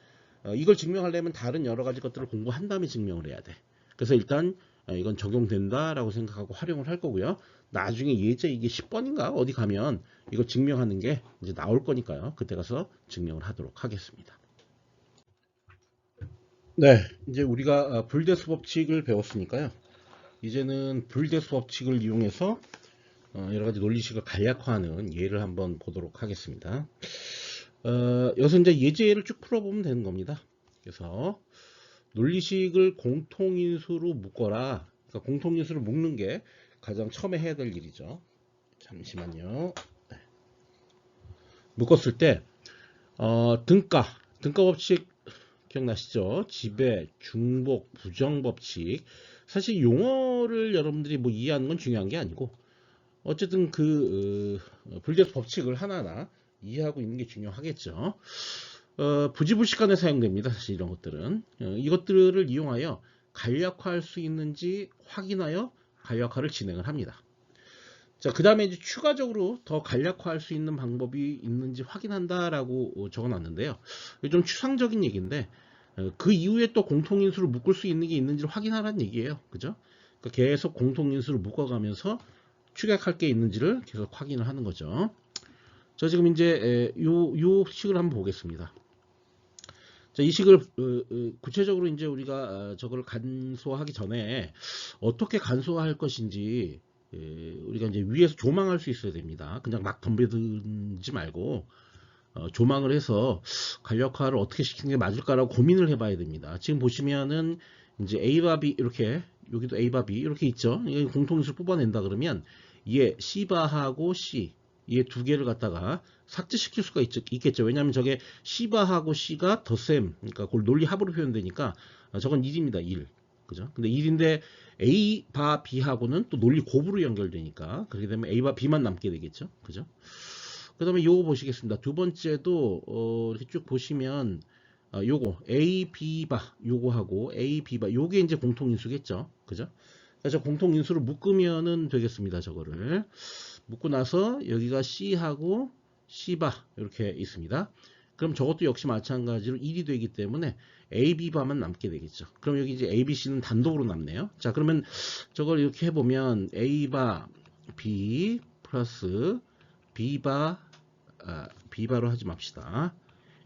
이걸 증명하려면 다른 여러 가지 것들을 공부한 다음에 증명을 해야 돼. 그래서 일단 이건 적용된다라고 생각하고 활용을 할 거고요. 나중에 예제 이게 10번인가 어디 가면 이거 증명하는 게 이제 나올 거니까요. 그때 가서 증명을 하도록 하겠습니다. 네, 이제 우리가 불대수 법칙을 배웠으니까요. 이제는 불대수 법칙을 이용해서 여러 가지 논리식을 간략화하는 예를 한번 보도록 하겠습니다. 여기서 이제 예제를 쭉 풀어보면 되는 겁니다. 그래서 논리식을 공통인수로 묶어라. 그러니까 공통인수를 묶는 게 가장 처음에 해야 될 일이죠. 잠시만요. 네. 묶었을 때 등가 법칙 기억나시죠? 지배, 중복, 부정 법칙. 사실 용어를 여러분들이 뭐 이해하는 건 중요한 게 아니고 어쨌든 그 불대수 법칙을 하나하나 이해하고 있는 게 중요하겠죠. 부지불식간에 사용됩니다. 사실 이런 것들은 이것들을 이용하여 간략화할 수 있는지 확인하여 간략화를 진행을 합니다. 자, 그 다음에 이제 추가적으로 더 간략화할 수 있는 방법이 있는지 확인한다라고 적어놨는데요. 좀 추상적인 얘기인데 그 이후에 또 공통인수를 묶을 수 있는 게 있는지를 확인하라는 얘기예요. 그죠? 그러니까 계속 공통인수를 묶어가면서 추격할 게 있는지를 계속 확인을 하는 거죠. 자, 지금 이제 요 식을 한번 보겠습니다. 자, 이 식을 구체적으로 이제 우리가 저걸 간소화하기 전에 어떻게 간소화할 것인지 우리가 이제 위에서 조망할 수 있어야 됩니다. 그냥 막 덤벼들지 말고 조망을 해서 간략화를 어떻게 시키는 게 맞을까라고 고민을 해봐야 됩니다. 지금 보시면은 이제 A와 B 이렇게 여기도 A와 B 이렇게 있죠. 공통인수를 뽑아낸다 그러면 얘 C바하고 C 얘 두 개를 갖다가 삭제시킬 수가 있겠죠. 왜냐하면 저게 C바하고 C가 더셈, 그러니까 그걸 논리 합으로 표현되니까 저건 1입니다. 1. 그죠? 근데 1인데 A 바 B하고는 또 논리 곱으로 연결되니까 그렇게 되면 A 바 B만 남게 되겠죠. 그죠? 그 다음에 요거 보시겠습니다. 두 번째도 이렇게 쭉 보시면 요거 A, B 바 요거하고 A, B 바 요게 이제 공통인수겠죠. 그죠? 그래서 공통인수를 묶으면은 되겠습니다. 저거를 묶고 나서 여기가 C하고 C바 이렇게 있습니다. 그럼 저것도 역시 마찬가지로 1이 되기 때문에 A, B 바만 남게 되겠죠. 그럼 여기 이제 A, B, C는 단독으로 남네요. 자, 그러면 저걸 이렇게 해보면 A 바 B 플러스 B 바 B 바로 하지 맙시다.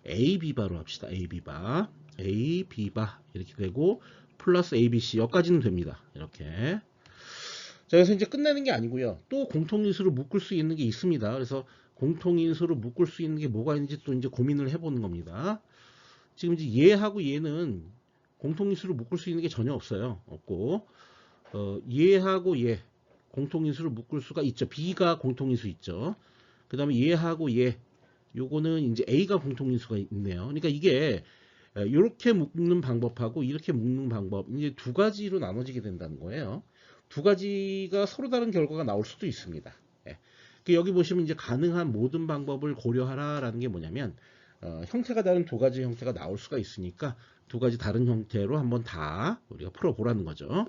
A, B 바로 합시다. A, B 바 A, B 바 이렇게 되고 플러스 A, B, C 여기까지는 됩니다. 이렇게. 자, 그래서 이제 끝내는 게 아니고요. 또 공통인수로 묶을 수 있는 게 있습니다. 그래서 공통인수로 묶을 수 있는 게 뭐가 있는지 또 이제 고민을 해보는 겁니다. 지금 이제 얘하고 얘는 공통인수로 묶을 수 있는 게 전혀 없어요. 없고, 얘하고 얘 공통인수로 묶을 수가 있죠. B가 공통인수 있죠. 그 다음에 얘하고 얘, 요거는 이제 A가 공통인수가 있네요. 그러니까 이게 이렇게 묶는 방법하고 이렇게 묶는 방법, 이제 두 가지로 나눠지게 된다는 거예요. 두 가지가 서로 다른 결과가 나올 수도 있습니다. 예. 여기 보시면 이제 가능한 모든 방법을 고려하라라는 게 뭐냐면 형태가 다른 두 가지 형태가 나올 수가 있으니까 두 가지 다른 형태로 한번 다 우리가 풀어보라는 거죠.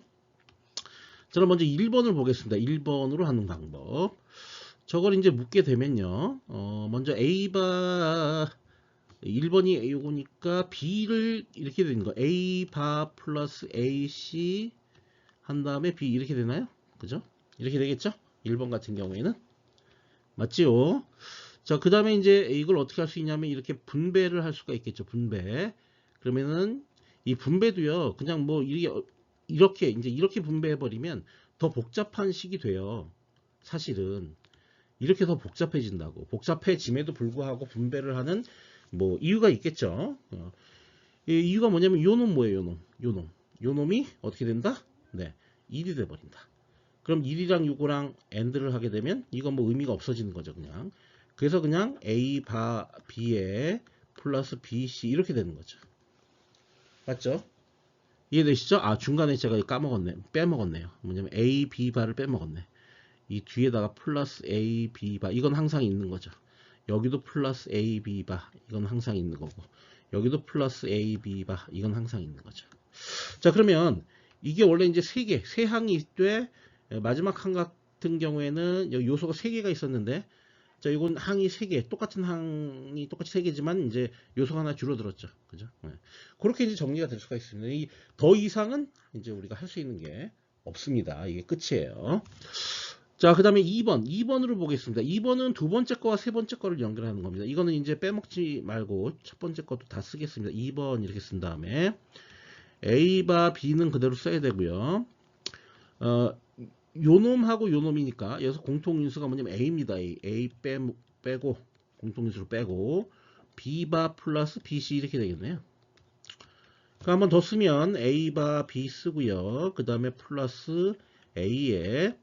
저는 먼저 1번을 보겠습니다. 1번으로 하는 방법. 저걸 이제 묶게 되면요. 먼저 A바 1번이 요거니까 B를 이렇게 되는 거. A바 플러스 AC 한 다음에 B 이렇게 되나요? 그죠? 이렇게 되겠죠? 1번 같은 경우에는. 맞지요? 자, 그 다음에 이제 이걸 어떻게 할 수 있냐면 이렇게 분배를 할 수가 있겠죠. 분배. 그러면은 이 분배도요. 그냥 뭐 이렇게 이제 이렇게 분배해버리면 더 복잡한 식이 돼요. 사실은. 이렇게 더 복잡해진다고. 복잡해짐에도 불구하고 분배를 하는 뭐 이유가 있겠죠. 이 이유가 뭐냐면 요놈 뭐예요? 요놈이 어떻게 된다? 네, 1이 돼버린다. 그럼 1이랑 요거랑 AND를 하게 되면 이건 뭐 의미가 없어지는 거죠. 그냥. 그래서 그냥 A 바 B에 플러스 BC 이렇게 되는 거죠. 맞죠? 이해되시죠? 아, 중간에 제가 빼먹었네요. 뭐냐면 A, B 바를 빼먹었네. 이 뒤에다가 플러스 A, B 바 이건 항상 있는 거죠. 여기도 플러스 A, B 바 이건 항상 있는 거고 여기도 플러스 A, B 바 이건 항상 있는 거죠. 자, 그러면 이게 원래 이제 세 항이 있되 마지막 항 같은 경우에는 여기 요소가 3개가 있었는데 자, 이건 항이 3개, 똑같은 항이 똑같이 3개지만 이제 요소가 하나 줄어들었죠. 그죠? 네. 그렇게 이제 정리가 될 수가 있습니다. 더 이상은 이제 우리가 할 수 있는 게 없습니다. 이게 끝이에요. 자, 그 다음에 2번으로 보겠습니다. 2번은 두 번째 거와 세 번째 거를 연결하는 겁니다. 이거는 이제 빼먹지 말고 첫 번째 것도 다 쓰겠습니다. 2번 이렇게 쓴 다음에 A바 B는 그대로 써야 되고요. 요놈하고 요놈이니까 여기서 공통인수가 뭐냐면 A입니다. A 빼고 공통인수로 빼고 B바 플러스 BC 이렇게 되겠네요. 그 한 번 더 쓰면 A바 B 쓰고요. 그 다음에 플러스 A에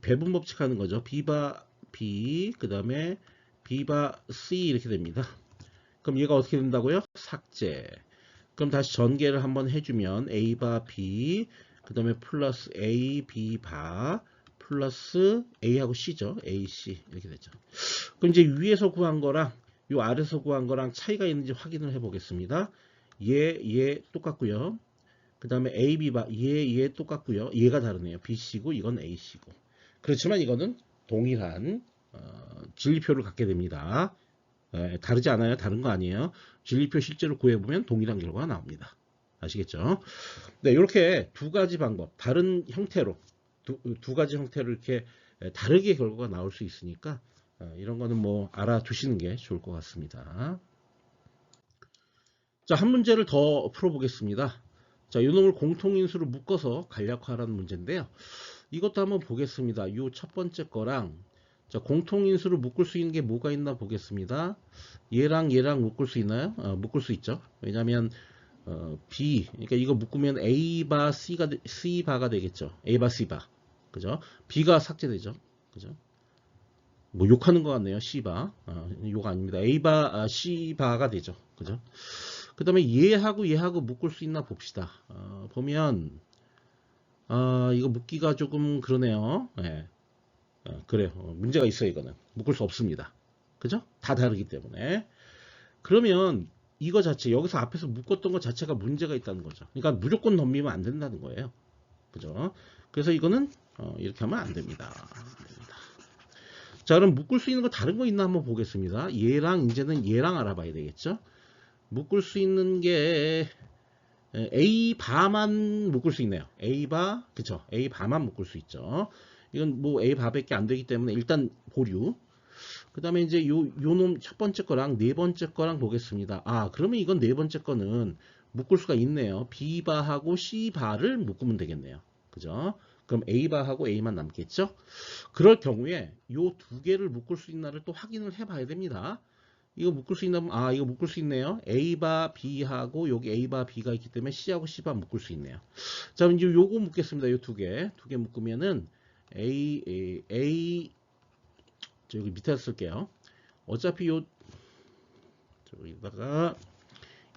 배분 법칙 하는 거죠. B바 B 그 다음에 B바 C 이렇게 됩니다. 그럼 얘가 어떻게 된다고요? 삭제. 그럼 다시 전개를 한번 해주면 A바 B 그 다음에 플러스 A, B 바 플러스 A하고 C죠. A, C 이렇게 되죠. 그럼 이제 위에서 구한 거랑 요 아래에서 구한 거랑 차이가 있는지 확인을 해 보겠습니다. 얘 똑같고요. 그 다음에 A, B 바 얘 똑같고요. 얘가 다르네요. B, C고 이건 A, C고. 그렇지만 이거는 동일한 진리표를 갖게 됩니다. 다르지 않아요? 다른 거 아니에요? 진리표 실제로 구해보면 동일한 결과가 나옵니다. 아시겠죠? 네, 이렇게 두 가지 방법, 다른 형태로, 두 가지 형태로 이렇게 다르게 결과가 나올 수 있으니까 이런 거는 뭐 알아두시는 게 좋을 것 같습니다. 자, 한 문제를 더 풀어보겠습니다. 자, 이놈을 공통인수로 묶어서 간략화하라는 문제인데요. 이것도 한번 보겠습니다. 이 첫 번째 거랑 자, 공통인수로 묶을 수 있는 게 뭐가 있나 보겠습니다. 얘랑 묶을 수 있나요? 묶을 수 있죠. 왜냐하면 B, 그러니까 이거 묶으면 A바 C바가 되겠죠. A바 C바, 그죠? B가 삭제되죠, 그죠? 뭐 욕하는 것 같네요. C바. 욕 아닙니다. A바, C바가 되죠. 그죠? 그 다음에 얘하고 묶을 수 있나 봅시다. 보면, 이거 묶기가 조금 그러네요. 예. 그래요. 문제가 있어요, 이거는. 묶을 수 없습니다. 그죠? 다 다르기 때문에. 그러면 이거 자체, 여기서 앞에서 묶었던 것 자체가 문제가 있다는 거죠. 그러니까 무조건 덤비면 안 된다는 거예요. 그죠? 그래서 이거는, 이렇게 하면 안 됩니다. 자, 그럼 묶을 수 있는 거 다른 거 있나 한번 보겠습니다. 이제는 얘랑 알아봐야 되겠죠? 묶을 수 있는 게, A 바만 묶을 수 있네요. A 바, 그쵸? A 바만 묶을 수 있죠. 이건 뭐 A 바밖에 안 되기 때문에 일단 보류. 그 다음에 이제 요 놈 첫 번째 거랑 네 번째 거랑 보겠습니다. 그러면 이건 네 번째 거는 묶을 수가 있네요. B 바하고 C 바를 묶으면 되겠네요. 그죠? 그럼 A 바하고 A만 남겠죠? 그럴 경우에 요 두 개를 묶을 수 있나를 또 확인을 해 봐야 됩니다. 이거 묶을 수 있나? 이거 묶을 수 있네요. A바 B하고 여기 A바 B가 있기 때문에 C하고 C바 묶을 수 있네요. 자, 이제 요거 묶겠습니다. 요 두 개. 두 개 묶으면은 A, 여기 밑에 쓸게요. 어차피 저기다가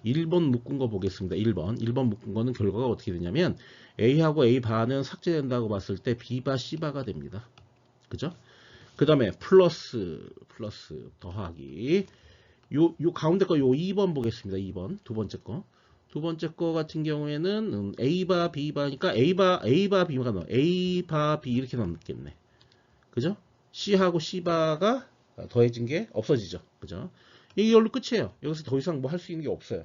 1번 묶은 거 보겠습니다. 1번 묶은 거는 결과가 어떻게 되냐면 A하고 A 바는 삭제된다고 봤을 때 B바 C바가 됩니다. 그죠? 그 다음에 플러스 더하기 요 가운데 거 요 2번 보겠습니다. 2번 두 번째 거. 두 번째 거 같은 경우에는 A바 B바니까 A바 B가 넣어. A바 B 이렇게 넣겠네. 그죠? C하고 C바가 더해진 게 없어지죠. 그죠? 이걸로 끝이에요. 여기서 더 이상 뭐 할 수 있는 게 없어요.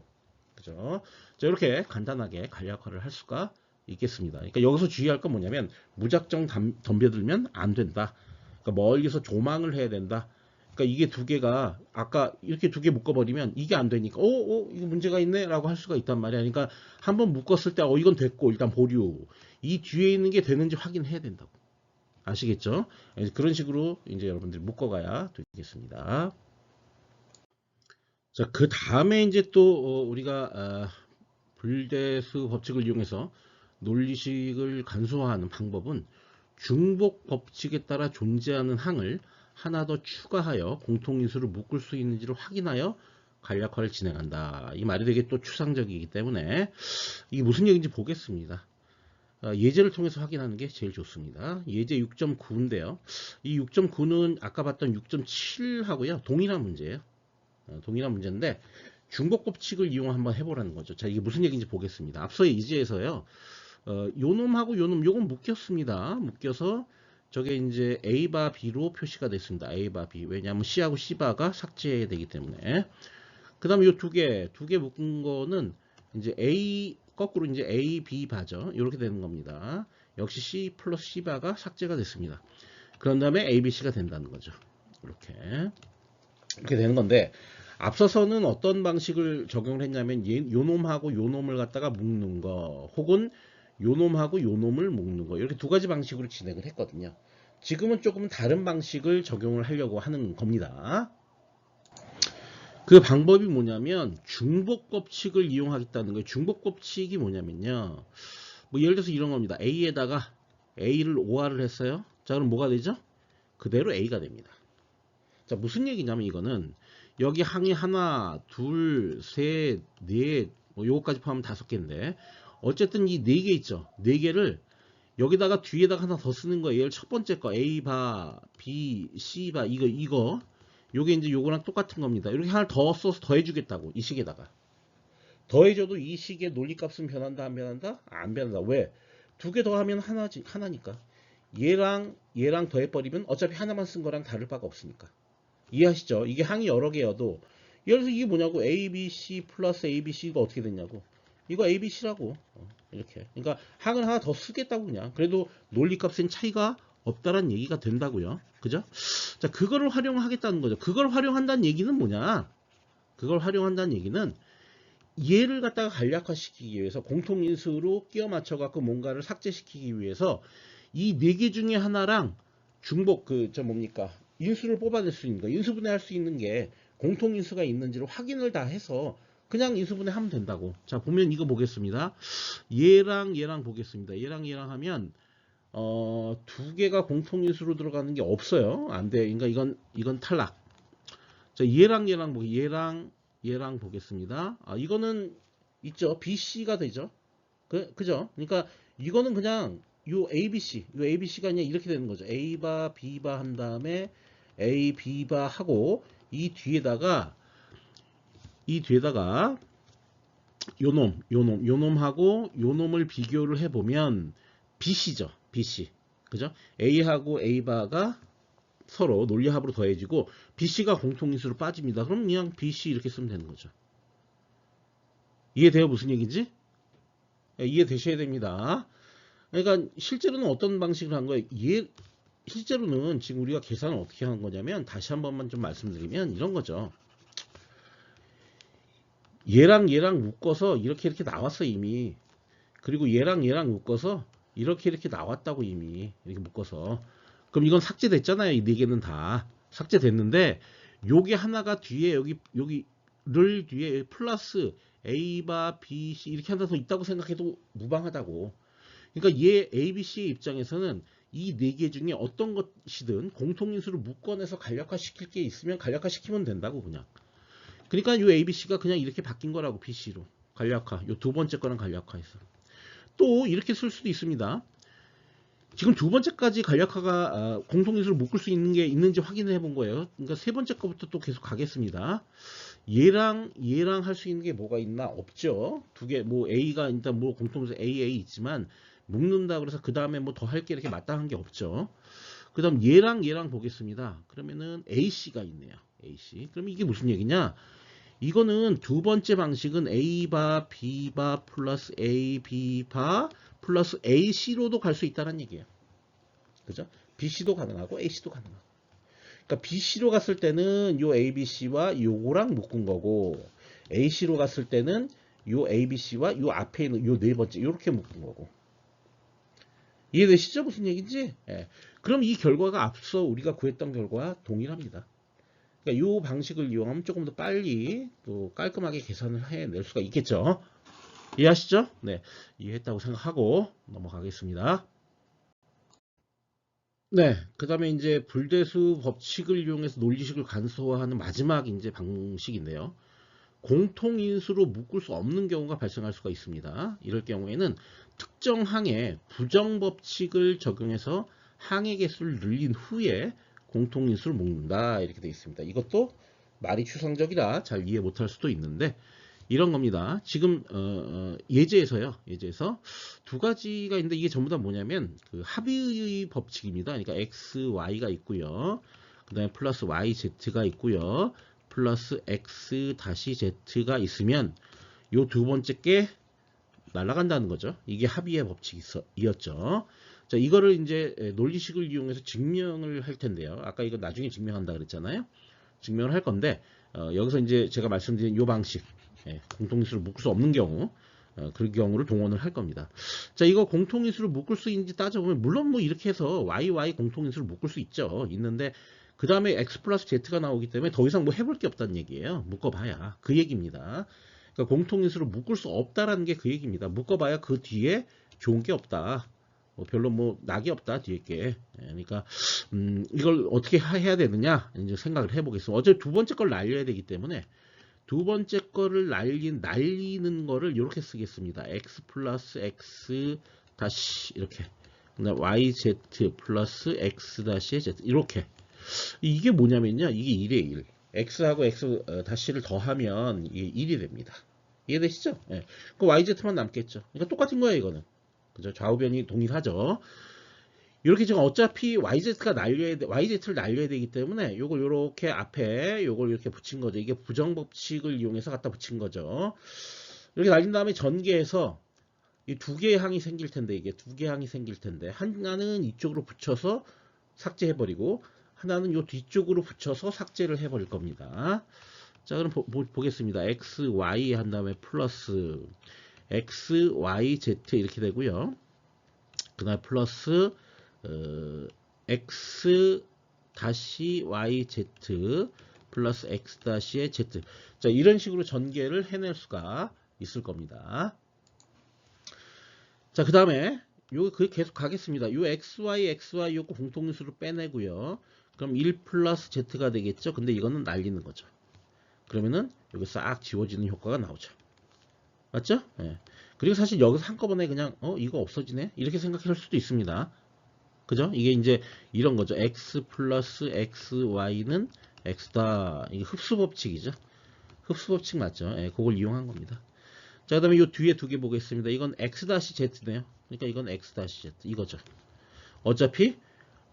그죠? 자, 이렇게 간단하게 간략화를 할 수가 있겠습니다. 그러니까 여기서 주의할 건 뭐냐면 무작정 덤벼들면 안 된다. 그러니까 멀리서 조망을 해야 된다. 그러니까 이게 두 개가 아까 이렇게 두 개 묶어버리면 이게 안 되니까 이거 문제가 있네 라고 할 수가 있단 말이야. 그러니까 한번 묶었을 때 이건 됐고 일단 보류. 이 뒤에 있는 게 되는지 확인해야 된다고. 아시겠죠? 그런 식으로 이제 여러분들이 묶어가야 되겠습니다. 자, 그 다음에 이제 또 우리가 불대수 법칙을 이용해서 논리식을 간소화하는 방법은 중복 법칙에 따라 존재하는 항을 하나 더 추가하여 공통인수를 묶을 수 있는지를 확인하여 간략화를 진행한다. 이 말이 되게 또 추상적이기 때문에 이게 무슨 얘기인지 보겠습니다. 예제를 통해서 확인하는 게 제일 좋습니다. 예제 6.9인데요. 이 6.9는 아까 봤던 6.7하고요. 동일한 문제예요. 동일한 문제인데 중복 법칙을 이용 한번 해보라는 거죠. 자, 이게 무슨 얘기인지 보겠습니다. 앞서의 예제에서요. 요놈하고 요놈 요건 묶였습니다. 묶여서 저게 이제 A바 B로 표시가 됐습니다. A바 B. 왜냐하면 C하고 C바가 삭제되기 때문에. 그 다음에 요 두 개 묶은 거는 이제 거꾸로 이제 A, B 바죠. 이렇게 되는 겁니다. 역시 C 플러스 C바가 삭제가 됐습니다. 그런 다음에 A, B, C가 된다는 거죠. 이렇게 되는 건데, 앞서서는 어떤 방식을 적용을 했냐면, 요놈하고 요놈을 갖다가 묶는 거, 혹은 요놈하고 요놈을 묶는 거, 이렇게 두 가지 방식으로 진행을 했거든요. 지금은 조금 다른 방식을 적용을 하려고 하는 겁니다. 그 방법이 뭐냐면 중복 법칙을 이용하겠다는 거예요. 중복 법칙이 뭐냐면요. 뭐 예를 들어서 이런 겁니다. A에다가 A를 OR을 했어요. 자, 그럼 뭐가 되죠? 그대로 A가 됩니다. 자, 무슨 얘기냐면 이거는 여기 항이 하나, 둘, 셋, 넷, 뭐 요거까지 포함하면 5개인데 어쨌든 이 4개 있죠. 4개를 여기다가 뒤에다가 하나 더 쓰는 거예요. 얘를 첫 번째 거 A바, B, C바 이거 요게 이제 요거랑 똑같은 겁니다. 이렇게 하나 더 써서 더해주겠다고 이 식에다가 더해줘도 이 식의 논리값은 변한다 안 변한다? 안 변한다. 왜? 두 개 더하면 하나니까. 얘랑 더해버리면 어차피 하나만 쓴 거랑 다를 바가 없으니까. 이해하시죠? 이게 항이 여러 개여도 예를 들어서 이게 뭐냐고 ABC 플러스 ABC가 어떻게 됐냐고 이거 ABC라고 이렇게. 그러니까 항을 하나 더 쓰겠다고 그냥. 그래도 논리값엔 차이가 없다란 얘기가 된다고요. 그죠? 자, 그거를 활용하겠다는 거죠. 그걸 활용한다는 얘기는 뭐냐? 그걸 활용한다는 얘기는 얘를 갖다가 간략화시키기 위해서 공통인수로 끼워 맞춰 갖고 뭔가를 삭제시키기 위해서 이 4개 중에 하나랑 중복 뭡니까? 인수를 뽑아낼 수 있는 거, 인수분해할 수 있는 게 공통인수가 있는지를 확인을 다 해서 그냥 인수분해하면 된다고. 자, 보면 이거 보겠습니다. 얘랑 얘랑 보겠습니다. 얘랑 하면 두 개가 공통인수로 들어가는 게 없어요. 안 돼. 그러니까 이건 탈락. 자, 얘랑 보겠습니다. 이거는 있죠. BC가 되죠. 그죠? 그러니까 이거는 그냥 요 ABC가 그냥 이렇게 되는 거죠. A바 B바 한 다음에 A B바 하고 이 뒤에다가 요놈하고 요놈을 비교를 해보면 BC죠. BC. 그죠? A하고 A바가 서로 논리합으로 더해지고 BC가 공통인수로 빠집니다. 그럼 그냥 BC 이렇게 쓰면 되는 거죠. 이해돼요? 무슨 얘기인지? 이해되셔야 됩니다. 그러니까 실제로는 어떤 방식을 한 거예요? 실제로는 지금 우리가 계산을 어떻게 한 거냐면 다시 한 번만 좀 말씀드리면 이런 거죠. 얘랑 묶어서 이렇게 나왔어 이미. 그리고 얘랑 묶어서 이렇게 나왔다고 이미. 이렇게 묶어서. 그럼 이건 삭제됐잖아요. 이 네 개는 다 삭제됐는데 요게 하나가 뒤에 여기를 뒤에 플러스 A바 BC 이렇게 하나 더 있다고 생각해도 무방하다고. 그러니까 얘 ABC의 입장에서는 이 네 개 중에 어떤 것이든 공통인수를 묶어내서 간략화시킬 게 있으면 간략화시키면 된다고 그냥. 그러니까 이 ABC가 그냥 이렇게 바뀐 거라고 BC로 간략화. 요 두 번째 거랑 간략화해서. 또 이렇게 쓸 수도 있습니다. 지금 두 번째까지 간략화가 공통인수를 묶을 수 있는 게 있는지 확인을 해본 거예요. 그러니까 세 번째 거부터 또 계속 가겠습니다. 얘랑 할 수 있는 게 뭐가 있나? 없죠. 두 개, 뭐 A가 일단 뭐 공통인수 AA 있지만 묶는다 그래서 그 다음에 뭐 더 할 게 이렇게 마땅한 게 없죠. 그 다음 얘랑 보겠습니다. 그러면은 AC가 있네요. AC. 그러면 이게 무슨 얘기냐? 이거는 두 번째 방식은 A바 B바 플러스 A B바 플러스 AC로도 갈 수 있다는 얘기예요. 그죠? BC도 가능하고 AC도 가능하고. 그러니까 BC로 갔을 때는 요 ABC와 요거랑 묶은 거고 AC로 갔을 때는 요 ABC와 요 앞에 있는 요 네 번째 요렇게 묶은 거고. 이해되시죠? 무슨 얘기인지? 예. 그럼 이 결과가 앞서 우리가 구했던 결과와 동일합니다. 그러니까 이 방식을 이용하면 조금 더 빨리 또 깔끔하게 계산을 해낼 수가 있겠죠. 이해하시죠? 네, 이해했다고 생각하고 넘어가겠습니다. 네, 그 다음에 이제 불대수 법칙을 이용해서 논리식을 간소화하는 마지막 이제 방식인데요. 공통인수로 묶을 수 없는 경우가 발생할 수가 있습니다. 이럴 경우에는 특정 항에 부정법칙을 적용해서 항의 개수를 늘린 후에 공통인수를 묶는다 이렇게 되어 있습니다. 이것도 말이 추상적이라 잘 이해 못할 수도 있는데 이런 겁니다. 지금 예제에서 두 가지가 있는데 이게 전부 다 뭐냐면 그 합의의 법칙입니다. 그러니까 x, y가 있고요. 그 다음에 플러스 yz가 있고요. 플러스 x 다시 z가 있으면 요 두 번째 게 날아간다는 거죠. 이게 합의의 법칙이었죠. 자, 이거를 이제 논리식을 이용해서 증명을 할 텐데요. 아까 이거 나중에 증명한다 그랬잖아요. 증명을 할 건데 여기서 이제 제가 말씀드린 요 방식 공통인수를 묶을 수 없는 경우 그 경우를 동원을 할 겁니다. 자, 이거 공통인수를 묶을 수 있는지 따져보면 물론 뭐 이렇게 해서 YY 공통인수를 묶을 수 있는데 그 다음에 X 플러스 Z가 나오기 때문에 더 이상 뭐 해볼 게 없다는 얘기예요. 묶어봐야 그 얘기입니다. 그러니까 공통인수를 묶을 수 없다라는 게 그 얘기입니다. 묶어봐야 그 뒤에 좋은 게 없다. 별로 뭐 낙이 없다 뒤에 게. 그러니까 이걸 어떻게 해야 되느냐 이제 생각을 해보겠습니다. 어차피 두 번째 걸 날려야 되기 때문에 두 번째 거를 날리는 거를 이렇게 쓰겠습니다. x 플러스 x 다시 이렇게 yz 플러스 x 다시 z 이렇게. 이게 뭐냐면요. 이게 1에 1. x하고 x 다시를 더하면 이게 1이 됩니다. 이해되시죠? 예. 그 yz만 남겠죠. 그러니까 똑같은 거예요, 이거는. 그죠? 좌우변이 동일하죠. 이렇게 지금 어차피 yz를 날려야 되기 때문에 요걸 요렇게 앞에 요걸 이렇게 붙인 거죠. 이게 부정법칙을 이용해서 갖다 붙인 거죠. 이렇게 날린 다음에 전개해서 이 두 개의 항이 생길 텐데 이게 두 개의 항이 생길 텐데 하나는 이쪽으로 붙여서 삭제해 버리고 하나는 요 뒤쪽으로 붙여서 삭제를 해 버릴 겁니다. 자, 그럼 보겠습니다. x, y 한 다음에 플러스 x, y, z 이렇게 되고요. 그 다음에 플러스 x 다시 y z 플러스 x 다시의 z. 자, 이런 식으로 전개를 해낼 수가 있을 겁니다. 자, 그 다음에 요 그 계속 가겠습니다. 요 xy 요거 공통인수로 빼내고요. 그럼 1 플러스 z가 되겠죠. 근데 이거는 날리는 거죠. 그러면은 여기 싹 지워지는 효과가 나오죠. 맞죠? 예. 그리고 사실 여기서 한꺼번에 그냥 이거 없어지네 이렇게 생각할 수도 있습니다. 그죠? 이게 이제 이런 거죠. x 플러스 xy는 x다. 이게 흡수 법칙이죠. 흡수 법칙 맞죠? 예, 그걸 이용한 겁니다. 자, 그 다음에 이 뒤에 두 개 보겠습니다. 이건 x-z네요. 그러니까 이건 x-z 이거죠. 어차피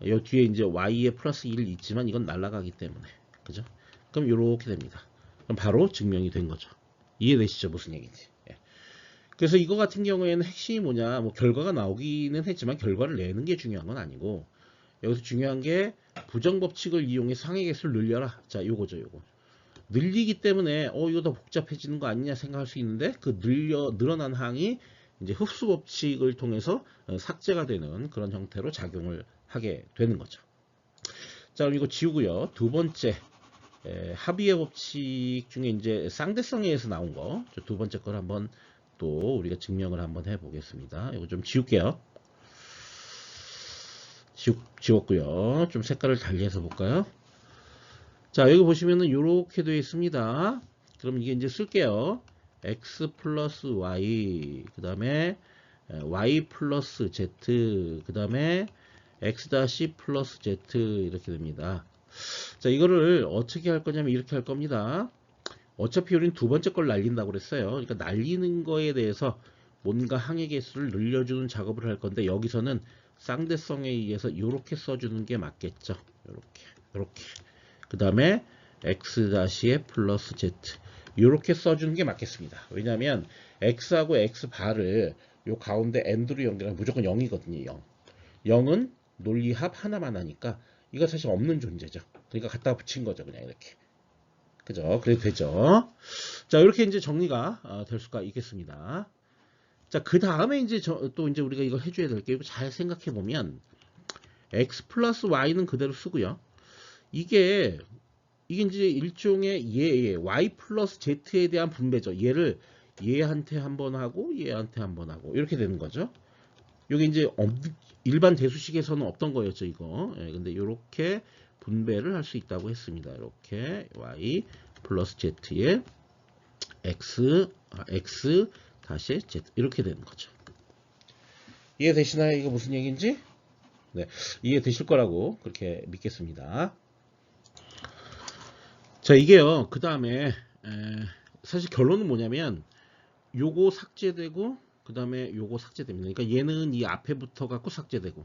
이 뒤에 이제 y에 플러스 1 있지만 이건 날아가기 때문에 그죠? 그럼 이렇게 됩니다. 그럼 바로 증명이 된 거죠. 이해되시죠? 무슨 얘기인지. 예. 그래서 이거 같은 경우에는 핵심이 뭐냐, 뭐 결과가 나오기는 했지만 결과를 내는 게 중요한 건 아니고 여기서 중요한 게 부정법칙을 이용해 상해계수를 늘려라. 자, 요거죠, 요거. 늘리기 때문에 이거 더 복잡해지는 거 아니냐 생각할 수 있는데 그 늘어난 항이 이제 흡수 법칙을 통해서 삭제가 되는 그런 형태로 작용을 하게 되는 거죠. 자, 그럼 이거 지우고요. 두 번째 합의의 법칙 중에 이제 쌍대성에 의해서 나온 거, 두 번째 걸 한번 또 우리가 증명을 한번 해보겠습니다. 이거 좀 지울게요. 지웠고요. 좀 색깔을 달리해서 볼까요? 자, 여기 보시면은 이렇게 되어 있습니다. 그럼 이게 이제 쓸게요. x 플러스 y, 그 다음에 y 플러스 z, 그 다음에 x 다시 플러스 z 이렇게 됩니다. 자, 이거를 어떻게 할 거냐면 이렇게 할 겁니다. 어차피 우리는 두 번째 걸 날린다고 그랬어요. 그러니까 날리는 거에 대해서 뭔가 항의 개수를 늘려주는 작업을 할 건데 여기서는 쌍대성에 의해서 이렇게 써주는 게 맞겠죠. 이렇게. 그 다음에 x-에 플러스 z 이렇게 써주는 게 맞겠습니다. 왜냐하면 x하고 x바를 요 가운데 end로 연결하면 무조건 0이거든요. 0. 0은 논리합 하나만 하니까 이거 사실 없는 존재죠. 그러니까 갖다 붙인 거죠. 그냥 이렇게. 그죠? 그래도 되죠. 자, 이렇게 이제 정리가 될 수가 있겠습니다. 자, 그 다음에 이제 또 이제 우리가 이걸 해줘야 될 게 잘 생각해 보면 x 플러스 y는 그대로 쓰고요. 이게 이제 일종의 y 플러스 z에 대한 분배죠. 얘를 얘한테 한 번 하고 얘한테 한 번 하고 이렇게 되는 거죠. 이게 이제 일반 대수식에서는 없던 거였죠, 이거. 예, 근데 이렇게 분배를 할 수 있다고 했습니다. 이렇게 y 플러스 z에 x 다시 z 이렇게 되는 거죠. 이해되시나요? 이거 무슨 얘기인지? 네, 이해되실 거라고 그렇게 믿겠습니다. 자, 이게요. 그 다음에 사실 결론은 뭐냐면 요거 삭제되고 그 다음에 요거 삭제됩니다. 그러니까 얘는 이 앞에 붙어 갖고 삭제되고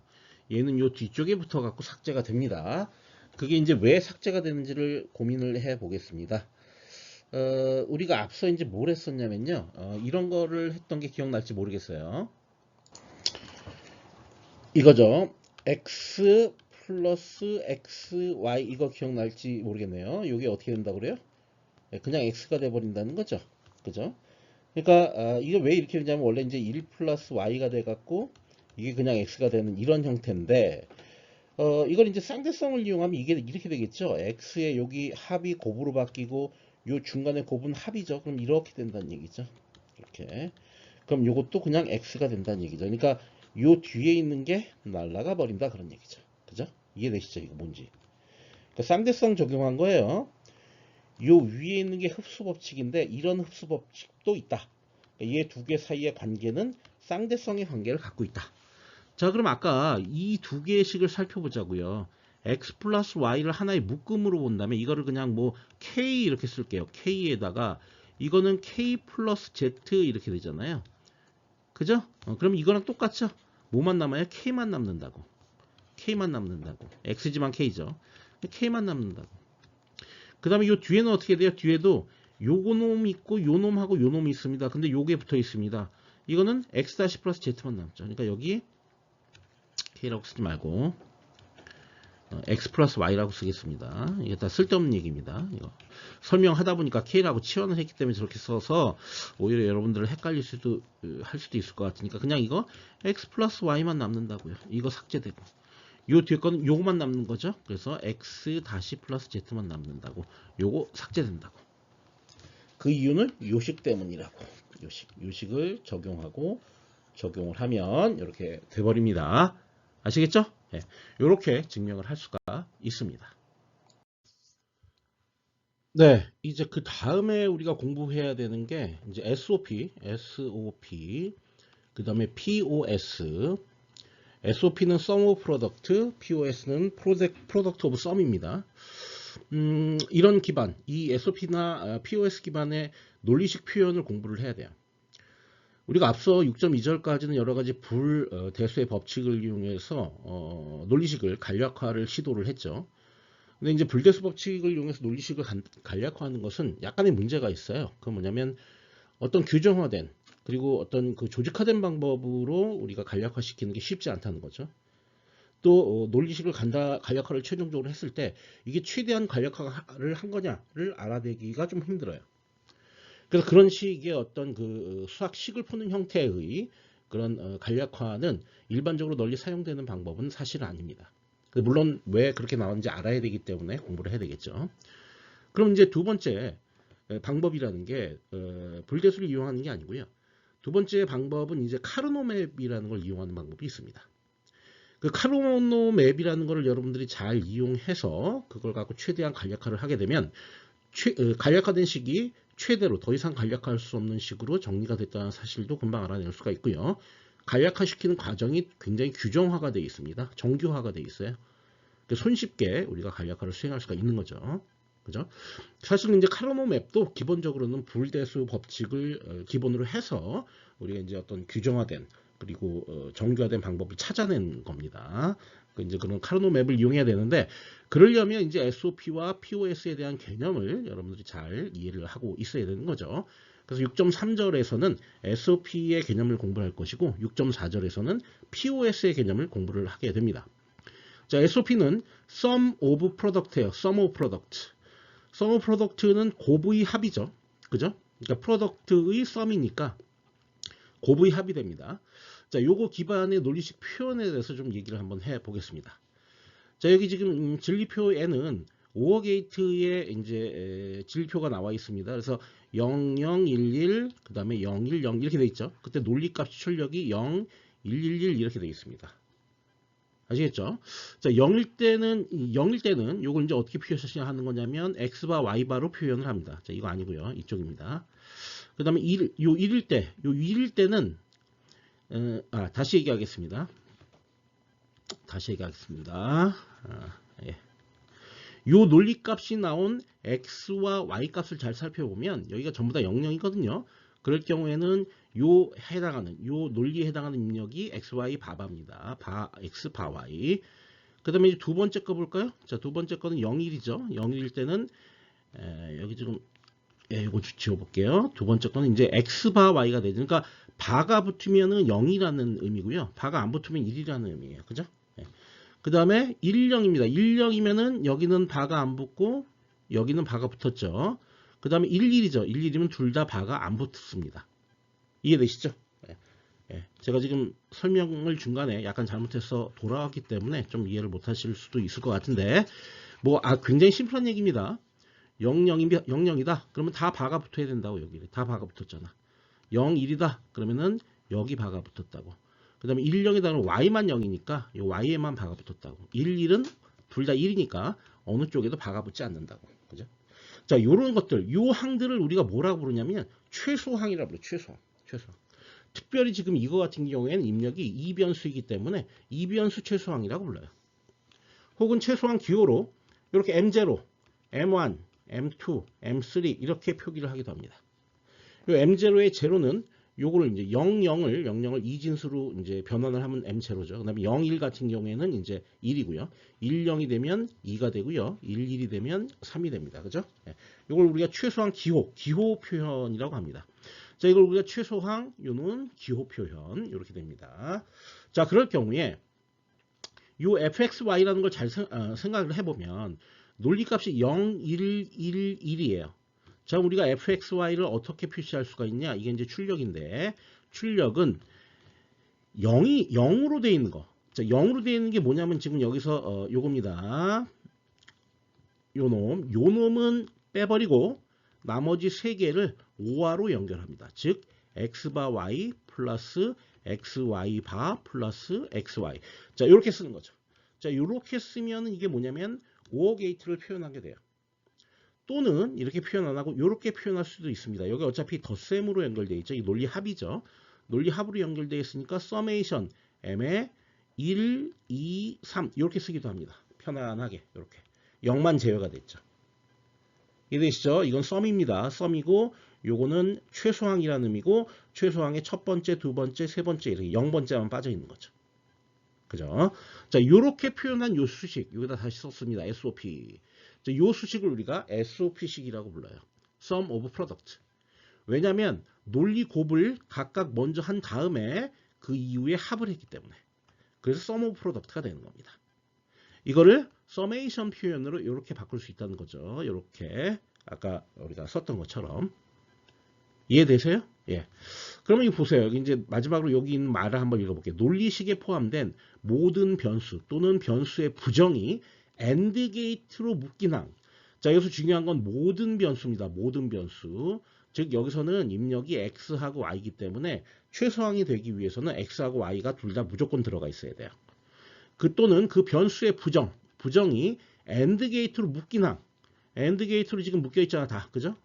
얘는 요 뒤쪽에 붙어 갖고 삭제가 됩니다. 그게 이제 왜 삭제가 되는지를 고민을 해 보겠습니다. 우리가 앞서 이제 뭘 했었냐면요. 이런 거를 했던 게 기억날지 모르겠어요. 이거죠. x 플러스 xy 이거 기억날지 모르겠네요. 이게 어떻게 된다고 그래요? 그냥 x가 돼버린다는 거죠. 그죠? 그러니까 이게 왜 이렇게 되냐면 원래 이제 1 플러스 y가 돼갖고 이게 그냥 x가 되는 이런 형태인데 이걸 이제 쌍대성을 이용하면 이게 이렇게 되겠죠. x의 여기 합이 곱으로 바뀌고 요 중간에 곱은 합이죠. 그럼 이렇게 된다는 얘기죠. 이렇게. 그럼 요것도 그냥 x가 된다는 얘기죠. 그러니까 요 뒤에 있는 게 날아가 버린다 그런 얘기죠. 그죠? 이해되시죠? 이거 뭔지. 그러니까 쌍대성 적용한 거예요. 요 위에 있는 게 흡수 법칙인데 이런 흡수 법칙도 있다. 얘 두 개 사이의 관계는 쌍대성의 관계를 갖고 있다. 자, 그럼 아까 이 두 개의 식을 살펴보자고요. x 플러스 y를 하나의 묶음으로 본다면 이거를 그냥 뭐 k 이렇게 쓸게요. k에다가 이거는 k 플러스 z 이렇게 되잖아요. 그죠? 그럼 이거랑 똑같죠? 뭐만 남아요? k만 남는다고. k만 남는다고. x지만 k죠. k만 남는다고. 그 다음에 요 뒤에는 어떻게 돼요? 뒤에도 요거 놈 있고 요 놈하고 요 놈이 있습니다. 근데 요게 붙어 있습니다. 이거는 x 다시 플러스 z만 남죠. 그러니까 여기 k라고 쓰지 말고 x 플러스 y라고 쓰겠습니다. 이게 다 쓸데없는 얘기입니다. 이거 설명하다 보니까 k라고 치환을 했기 때문에 저렇게 써서 오히려 여러분들을 헷갈릴 수도 할 수도 있을 것 같으니까 그냥 이거 x 플러스 y만 남는다고요. 이거 삭제되고 요 뒤에 거는 요거만 남는 거죠. 그래서 x 다시 플러스 z만 남는다고. 요거 삭제된다고. 그 이유는 요식 때문이라고. 요식을 적용하고 적용을 하면 이렇게 돼버립니다. 아시겠죠? 네, 이렇게 증명을 할 수가 있습니다. 네, 이제 그 다음에 우리가 공부해야 되는 게 이제 SOP, 그 다음에 POS. SOP는 Sum of Product, POS는 Product of Sum입니다. 이런 기반, 이 SOP나 POS 기반의 논리식 표현을 공부를 해야 돼요. 우리가 앞서 6.2절까지는 여러 가지 불대수의 법칙을 이용해서 논리식을 간략화를 시도를 했죠. 근데 이제 불대수 법칙을 이용해서 논리식을 간략화하는 것은 약간의 문제가 있어요. 그건 뭐냐면 어떤 규정화된 그리고 어떤 그 조직화된 방법으로 우리가 간략화시키는 게 쉽지 않다는 거죠. 또 논리식을 간략화를 최종적으로 했을 때 이게 최대한 간략화를 한 거냐를 알아내기가 좀 힘들어요. 그래서 그런 식의 어떤 그 수학식을 푸는 형태의 그런 간략화는 일반적으로 널리 사용되는 방법은 사실은 아닙니다. 물론 왜 그렇게 나왔는지 알아야 되기 때문에 공부를 해야 되겠죠. 그럼 이제 두 번째 방법이라는 게 불대수를 이용하는 게 아니고요. 두 번째 방법은 이제 카르노 맵이라는 걸 이용하는 방법이 있습니다. 그 카르노 맵이라는 걸 여러분들이 잘 이용해서 그걸 갖고 최대한 간략화를 하게 되면 간략화된 식이 최대로 더 이상 간략화할 수 없는 식으로 정리가 됐다는 사실도 금방 알아낼 수가 있고요. 간략화시키는 과정이 굉장히 규정화가 되어 있습니다. 정교화가 되어 있어요. 손쉽게 우리가 간략화를 수행할 수가 있는 거죠. 그죠? 사실 이제 카르노 맵도 기본적으로는 불대수 법칙을 기본으로 해서 우리가 이제 어떤 규정화된 그리고 정교화된 방법을 찾아낸 겁니다. 이제 그런 카르노 맵을 이용해야 되는데 그러려면 이제 SOP와 POS에 대한 개념을 여러분들이 잘 이해를 하고 있어야 되는 거죠. 그래서 6.3절에서는 SOP의 개념을 공부할 것이고 6.4절에서는 POS의 개념을 공부를 하게 됩니다. 자, SOP는 Sum of Product예요. Sum of Product. Sum of Product는 곱의 합이죠. 그죠? 그러니까 프로덕트의 썸이니까 곱의 합이 됩니다. 자, 요거 기반의 논리식 표현에 대해서 좀 얘기를 한번 해 보겠습니다. 자, 여기 지금 진리표에는 오어 게이트의 이제 진리표가 나와 있습니다. 그래서 0011 그다음에 0101 이렇게 돼 있죠. 그때 논리값 출력이 0111 이렇게 돼 있습니다. 아시겠죠? 자, 0일 때는 요걸 이제 어떻게 표시하는 거냐면 x바 y바로 표현을 합니다. 자, 이거 아니고요. 이쪽입니다. 그다음에 1일 때는 다시 얘기하겠습니다. 예. 요 논리값이 나온 x와 y 값을 잘 살펴보면 여기가 전부 다 00이거든요. 그럴 경우에는 요 논리에 해당하는 입력이 xy 바바입니다. x 바 y. 그다음에 이제 두 번째 거 볼까요? 자, 두 번째 거는 01이죠. 0일일 때는 여기 지금 이거 지워 볼게요. 두 번째 거는 이제 x 바 y가 되죠. 그러니까 바가 붙으면은 0이라는 의미고요. 바가 안 붙으면 1이라는 의미예요. 그죠? 그 다음에 10입니다. 10이면은 여기는 바가 안 붙고 여기는 바가 붙었죠. 그 다음에 11이죠. 11이면 둘 다 바가 안 붙습니다. 이해되시죠? 제가 지금 설명을 중간에 약간 잘못해서 돌아왔기 때문에 좀 이해를 못 하실 수도 있을 것 같은데 굉장히 심플한 얘기입니다. 00이다. 그러면 다 바가 붙어야 된다고 여기. 다 바가 붙었잖아. 01이다. 그러면은 여기 바가 붙었다고. 그 다음에 10이다. 그러면 y만 0이니까 이 y에만 바가 붙었다고. 11은 둘 다 1이니까 어느 쪽에도 바가 붙지 않는다고. 그죠? 자, 요런 것들, 요 항들을 우리가 뭐라고 부르냐면 최소항이라고 부르죠. 최소항. 특별히 지금 이거 같은 경우에는 입력이 이변수이기 때문에 이변수 최소항이라고 불러요. 혹은 최소항 기호로 이렇게 M0, M1, M2, M3 이렇게 표기를 하기도 합니다. 요 M0의 제로는 요거를 이제 00을 이진수로 이제 변환을 하면 M0죠. 그다음에 01 같은 경우에는 이제 1이고요. 10이 되면 2가 되고요. 11이 되면 3이 됩니다. 그죠? 요걸 우리가 최소한 기호 표현이라고 합니다. 자, 이걸 우리가 최소항, 요는 기호 표현 이렇게 됩니다. 자, 그럴 경우에 요 fxy라는 걸 잘 생각을 해보면 논리값이 0, 1, 1, 1이에요. 자, 우리가 fxy를 어떻게 표시할 수가 있냐? 이게 이제 출력인데 출력은 0으로 되어 있는 거. 자, 0으로 되어 있는 게 뭐냐면 지금 여기서 요겁니다. 요 놈은 빼버리고 나머지 세 개를 5화로 연결합니다. 즉 x바 y 플러스 xy 바 플러스 xy. 자, 이렇게 쓰는 거죠. 자, 이렇게 쓰면 이게 뭐냐면 오어 게이트를 표현하게 돼요. 또는 이렇게 표현 안 하고 이렇게 표현할 수도 있습니다. 여기 어차피 덧셈으로 연결되어 있죠. 이 논리 합이죠. 논리 합으로 연결되어 있으니까 서메이션 m에 1, 2, 3 이렇게 쓰기도 합니다. 편안하게 이렇게 0만 제외가 됐죠. 이해되시죠? 이건 썸입니다. 썸이고 요거는 최소항이라는 의미고 최소항의 첫 번째, 두 번째, 세 번째 이렇게 0번째만 빠져 있는 거죠. 그죠? 자, 요렇게 표현한 요 수식 여기다 다시 썼습니다. SOP. 자, 요 수식을 우리가 SOP식이라고 불러요. Sum of Product. 왜냐하면 논리 곱을 각각 먼저 한 다음에 그 이후에 합을 했기 때문에. 그래서 Sum of Product가 되는 겁니다. 이거를 서메이션 표현으로 이렇게 바꿀 수 있다는 거죠. 이렇게 아까 우리가 썼던 것처럼. 이해되세요? 예. 그러면 이거 보세요. 여기 이제 마지막으로 여기 있는 말을 한번 읽어볼게요. 논리식에 포함된 모든 변수 또는 변수의 부정이 AND 게이트로 묶인 항. 자, 여기서 중요한 건 모든 변수입니다. 모든 변수. 즉 여기서는 입력이 x하고 y이기 때문에 최소항이 되기 위해서는 x하고 y가 둘 다 무조건 들어가 있어야 돼요. 그 또는 그 변수의 부정이 AND 게이트로 묶인 항. AND 게이트로 지금 묶여 있잖아, 다. 그죠?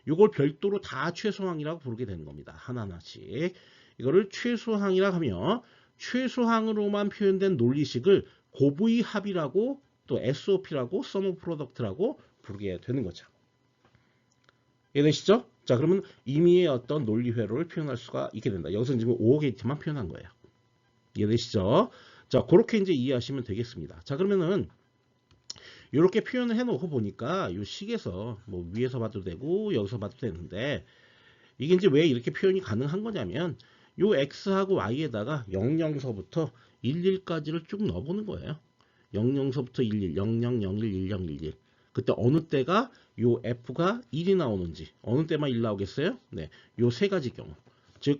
요걸 별도로 다 최소항이라고 부르게 되는 겁니다. 하나하나씩. 이거를 최소항이라 하며 최소항으로만 표현된 논리식을 곱의 합이라고 또 SOP라고 Sum of Product라고 부르게 되는 거죠. 이해되시죠? 자, 그러면 임의의 어떤 논리 회로를 표현할 수가 있게 된다. 여기서 지금 OR 게이트만 표현한 거예요. 이해되시죠? 자, 그렇게 이제 이해하시면 되겠습니다. 자, 그러면은 이렇게 표현을 해놓고 보니까 이 식에서 뭐 위에서 봐도 되고 여기서 봐도 되는데 이게 이제 왜 이렇게 표현이 가능한 거냐면 요 x하고 y에다가 00서부터 11까지를 쭉 넣어보는 거예요. 00서부터 11, 00, 01, 10, 11. 그때 어느 때가 요 f가 1이 나오는지 어느 때만 1 나오겠어요? 네, 요 세 가지 경우. 즉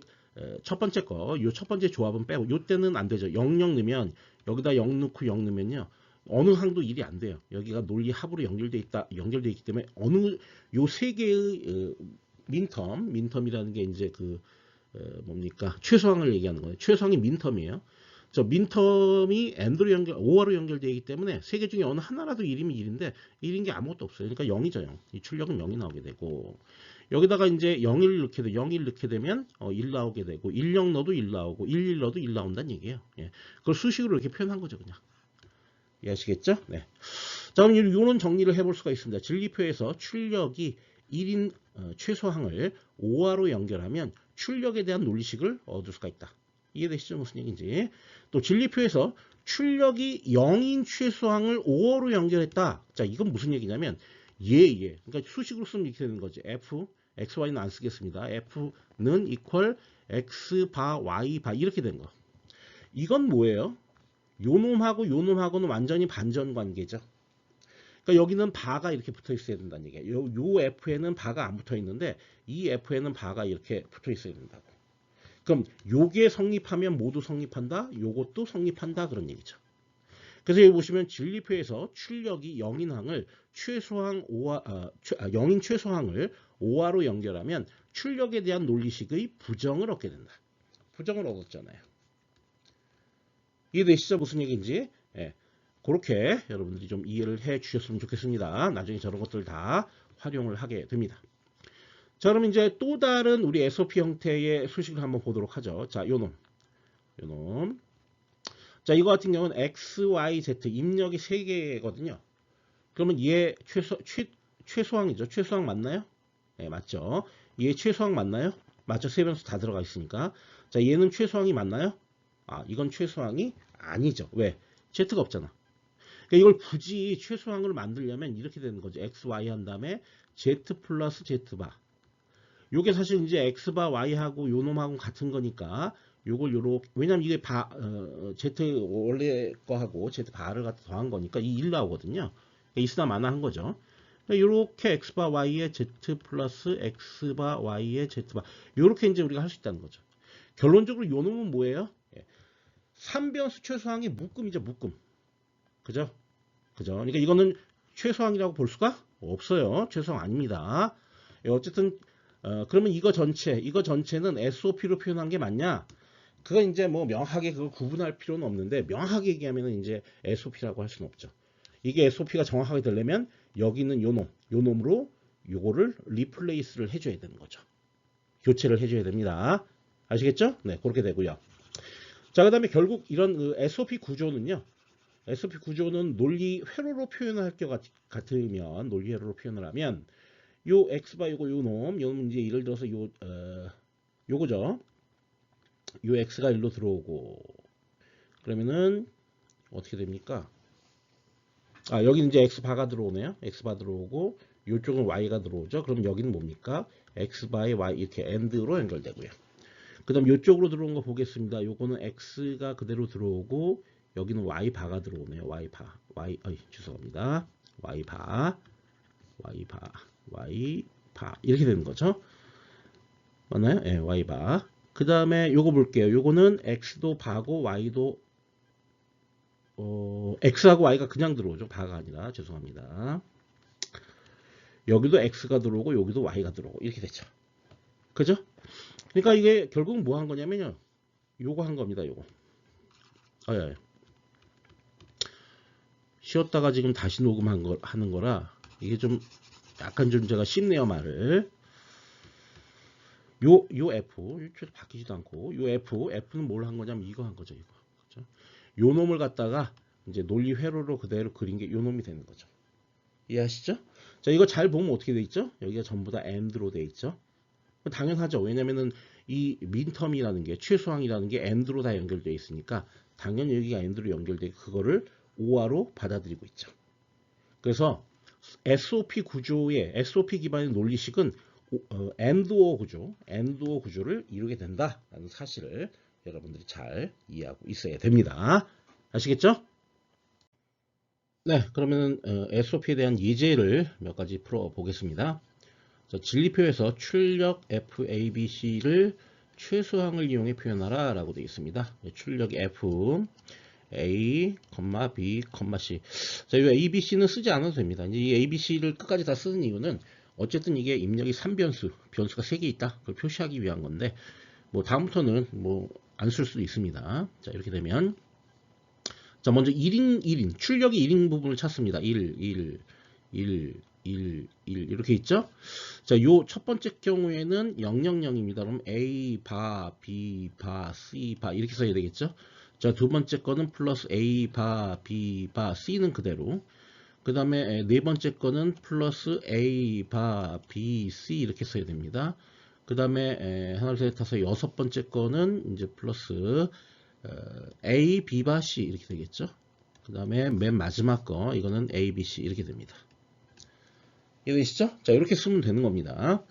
첫 번째 거, 요 첫 번째 조합은 빼고 요 때는 안 되죠. 00 넣으면 여기다 0 넣고 0 넣으면요. 어느 항도 일이 안 돼요. 여기가 논리 합으로 연결되어 있기 때문에 어느 요 세 개의 민텀이라는 게 이제 그 뭡니까? 최소항을 얘기하는 거예요. 최소항이 민텀이에요. 저 민텀이 AND로 OR로 연결되어 있기 때문에 세 개 중에 어느 하나라도 1이면 1인데 1인 게 아무것도 없어요. 그러니까 0이죠, 0. 이 출력은 0이 나오게 되고 여기다가 이제 0을 넣게 돼 0을 넣게 되면 1 나오게 되고 10 넣어도 1 나오고 11 넣어도 1 나온다는 얘기예요. 예. 그걸 수식으로 이렇게 표현한 거죠, 그냥. 이해하시겠죠? 네. 자, 그럼 이런 정리를 해볼 수가 있습니다. 진리표에서 출력이 1인 최소항을 5화로 연결하면 출력에 대한 논리식을 얻을 수가 있다. 이해되시죠? 무슨 얘기인지. 또 진리표에서 출력이 0인 최소항을 5화로 연결했다. 자, 이건 무슨 얘기냐면 그러니까 수식으로 쓰면 이렇게 되는 거지. f, xy는 안 쓰겠습니다. f는 equal x 바 y 바 이렇게 된 거. 이건 뭐예요? 요 놈하고 요 놈하고는 완전히 반전 관계죠. 그러니까 여기는 바가 이렇게 붙어 있어야 된다는 얘기예요. 요 f에는 바가 안 붙어 있는데 이 f에는 바가 이렇게 붙어 있어야 된다고. 그럼 요게 성립하면 모두 성립한다. 요것도 성립한다 그런 얘기죠. 그래서 여기 보시면 진리표에서 출력이 0인 항을 최소항 0인 최소항을 5화로 연결하면 출력에 대한 논리식의 부정을 얻게 된다. 부정을 얻었잖아요. 이해되시죠? 무슨 얘기인지. 예. 그렇게 여러분들이 좀 이해를 해 주셨으면 좋겠습니다. 나중에 저런 것들 다 활용을 하게 됩니다. 자, 그럼 이제 또 다른 우리 SOP 형태의 수식을 한번 보도록 하죠. 자, 요놈. 자, 이거 같은 경우는 X, Y, Z 입력이 3개거든요. 그러면 얘 최소항이죠. 최소항 맞나요? 네, 맞죠. 얘 최소항 맞나요? 맞죠. 세 변수 다 들어가 있으니까. 자, 얘는 최소항이 맞나요? 아, 이건 최소항이 아니죠. 왜? Z가 없잖아. 그러니까 이걸 굳이 최소항을 만들려면 이렇게 되는 거죠. X, Y 한 다음에 Z 플러스 Z바. 요게 사실 이제 X바 Y하고 요 놈하고 같은 거니까 요걸 요렇게, 왜냐면 이게 Z 원래 거하고 Z 바를 갖다 더한 거니까 이 1 나오거든요. 있으나 마나 한 거죠. 요렇게 X바 Y의 Z 플러스 X바 Y의 Z바. 요렇게 이제 우리가 할 수 있다는 거죠. 결론적으로 요 놈은 뭐예요? 3변수 최소항이 묶음이죠, 묶음. 그죠? 그러니까 이거는 최소항이라고 볼 수가 없어요. 최소항 아닙니다. 어쨌든, 그러면 이거 전체는 SOP로 표현한 게 맞냐? 그건 이제 뭐 명확하게 그걸 구분할 필요는 없는데 명확하게 얘기하면은 이제 SOP라고 할 수는 없죠. 이게 SOP가 정확하게 되려면 여기 있는 요 놈으로 요거를 리플레이스를 해줘야 되는 거죠. 교체를 해줘야 됩니다. 아시겠죠? 네, 그렇게 되고요. 자, 그 다음에 결국 이런 그 SOP 구조는요. SOP 구조는 논리 회로로 표현할 것 같으면 논리 회로로 표현을 하면 요 x바 요놈 이제 예를 들어서 요거죠. 요 x가 1로 들어오고 그러면은 어떻게 됩니까? 아, 여기는 이제 x바가 들어오네요. x바 들어오고 요쪽은 y가 들어오죠. 그럼 여기는 뭡니까? x바의 y 이렇게 and로 연결되고요. 그 다음 요쪽으로 들어온 거 보겠습니다. 요거는 x가 그대로 들어오고 여기는 y바가 들어오네요. 죄송합니다. y바 이렇게 되는 거죠. 맞나요? 예, y바. 그 다음에 요거 볼게요. 요거는 x도 바고 y도 x하고 y가 그냥 들어오죠. 바가 아니라 죄송합니다. 여기도 x가 들어오고 여기도 y가 들어오고 이렇게 되죠. 그죠? 그러니까 이게 결국 뭐 한 거냐면요. 요거 한 겁니다. 요거. 예. 쉬었다가 지금 다시 하는 거라 이게 좀 약간 좀 제가 쉽네요 말을. 요 F 바뀌지도 않고 요 F는 뭘 한 거냐면 이거 한 거죠. 이거. 그렇죠? 요 놈을 갖다가 이제 논리 회로로 그대로 그린 게 요 놈이 되는 거죠. 이해하시죠? 자, 이거 잘 보면 어떻게 돼 있죠? 여기가 전부 다 AND로 돼 있죠. 당연하죠. 왜냐면은 이 민텀이라는 게 최소항이라는 게 AND로 다 연결되어 있으니까 당연히 여기가 AND로 연결돼 그거를 OR로 받아들이고 있죠. 그래서 SOP 구조의 SOP 기반의 논리식은 AND-OR 구조를 이루게 된다라는 사실을 여러분들이 잘 이해하고 있어야 됩니다. 아시겠죠? 네, 그러면 SOP에 대한 예제를 몇 가지 풀어 보겠습니다. 진리표에서 출력 FABC를 최소항을 이용해 표현하라 라고 되어 있습니다. 출력 F A, B, C. 자, 이 ABC는 쓰지 않아도 됩니다. 이제 이 ABC를 끝까지 다 쓰는 이유는 어쨌든 이게 입력이 3변수, 변수가 3개 있다. 그걸 표시하기 위한 건데, 뭐 다음부터는 뭐 안 쓸 수도 있습니다. 자, 이렇게 되면 자, 먼저 1인, 출력이 1인 부분을 찾습니다. 1 이렇게 있죠? 자, 요 첫 번째 경우에는 000입니다. 그럼 A 바, B 바, C 바 이렇게 써야 되겠죠? 자, 두 번째 거는 플러스 A 바, B 바, C는 그대로. 그 다음에 네 번째 거는 플러스 A 바, B, C 이렇게 써야 됩니다. 그 다음에 하나, 둘, 셋, 다섯, 여섯 번째 거는 이제 플러스 A, B 바, C 이렇게 되겠죠? 그 다음에 맨 마지막 거 이거는 A, B, C 이렇게 됩니다. 이해되시죠? 자, 이렇게 쓰면 되는 겁니다.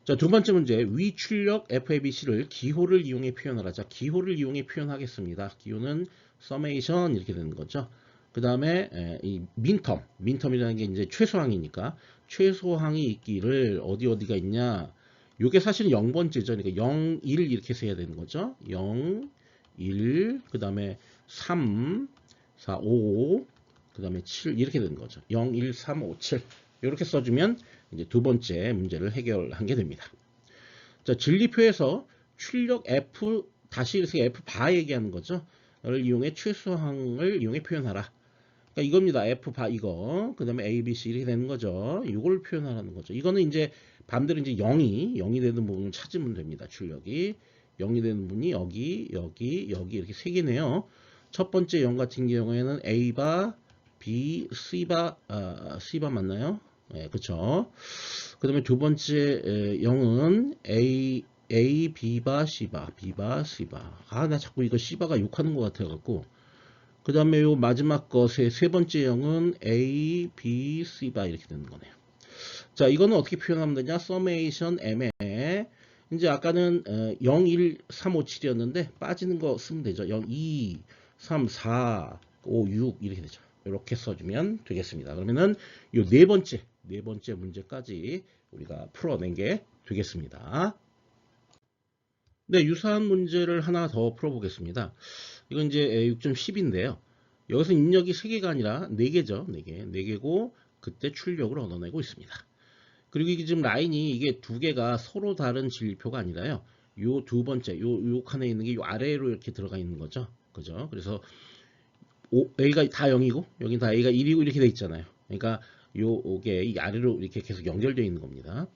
자, 두 번째 문제. 위 출력 FABC를 기호를 이용해 표현하라. 자, 기호를 이용해 표현하겠습니다. 기호는 서메이션 이렇게 되는 거죠. 그 다음에 이 민텀이라는 게 이제 최소항이니까 최소항이 있기를 어디가 있냐. 요게 사실은 0번째죠. 그러니까 0, 1 이렇게 써야 되는 거죠. 0, 1, 그 다음에 3, 4, 5, 그 다음에 7 이렇게 되는 거죠. 0, 1, 3, 5, 7 이렇게 써주면 이제 두 번째 문제를 해결한 게 됩니다. 자, 진리표에서 출력 F 다시 이렇게 F 바 얘기하는 거죠. 를 이용해 최소항을 이용해 표현하라. 그러니까 이겁니다. F 바 이거. 그 다음에 A, B, C 이렇게 되는 거죠. 이걸 표현하라는 거죠. 이거는 이제 반대로 이제 0이 되는 부분을 찾으면 됩니다. 출력이 0이 되는 부분이 여기 이렇게 세 개네요. 첫 번째 0 같은 경우에는 A 바, B, C 바 맞나요? 네, 그쵸. 그 다음에 두 번째 0은 A, B바, C바, B바, C바. 아, 나 자꾸 이거 C바가 욕하는 것 같아갖고. 그 다음에 요 마지막 것의 세 번째 0은 A, B, C바 이렇게 되는 거네요. 자, 이거는 어떻게 표현하면 되냐? summation M에 이제 아까는 0, 1, 3, 5, 7이었는데 빠지는 거 쓰면 되죠. 0, 2, 3, 4, 5, 6 이렇게 되죠. 이렇게 써주면 되겠습니다. 그러면은 요 네 번째 문제까지 우리가 풀어낸 게 되겠습니다. 네, 유사한 문제를 하나 더 풀어보겠습니다. 이건 이제 6.10인데요. 여기서 입력이 3개가 아니라 4개죠. 4개고 그때 출력을 얻어내고 있습니다. 그리고 이게 지금 라인이 이게 2개가 서로 다른 진리표가 아니라요. 요 두 번째 요 칸에 있는 게 요 아래로 이렇게 들어가 있는 거죠. 그죠? 그래서 A가 다 0이고 여기 다 A가 1이고 이렇게 돼 있잖아요. 그러니까 요게 이 아래로 이렇게 계속 연결되어 있는 겁니다.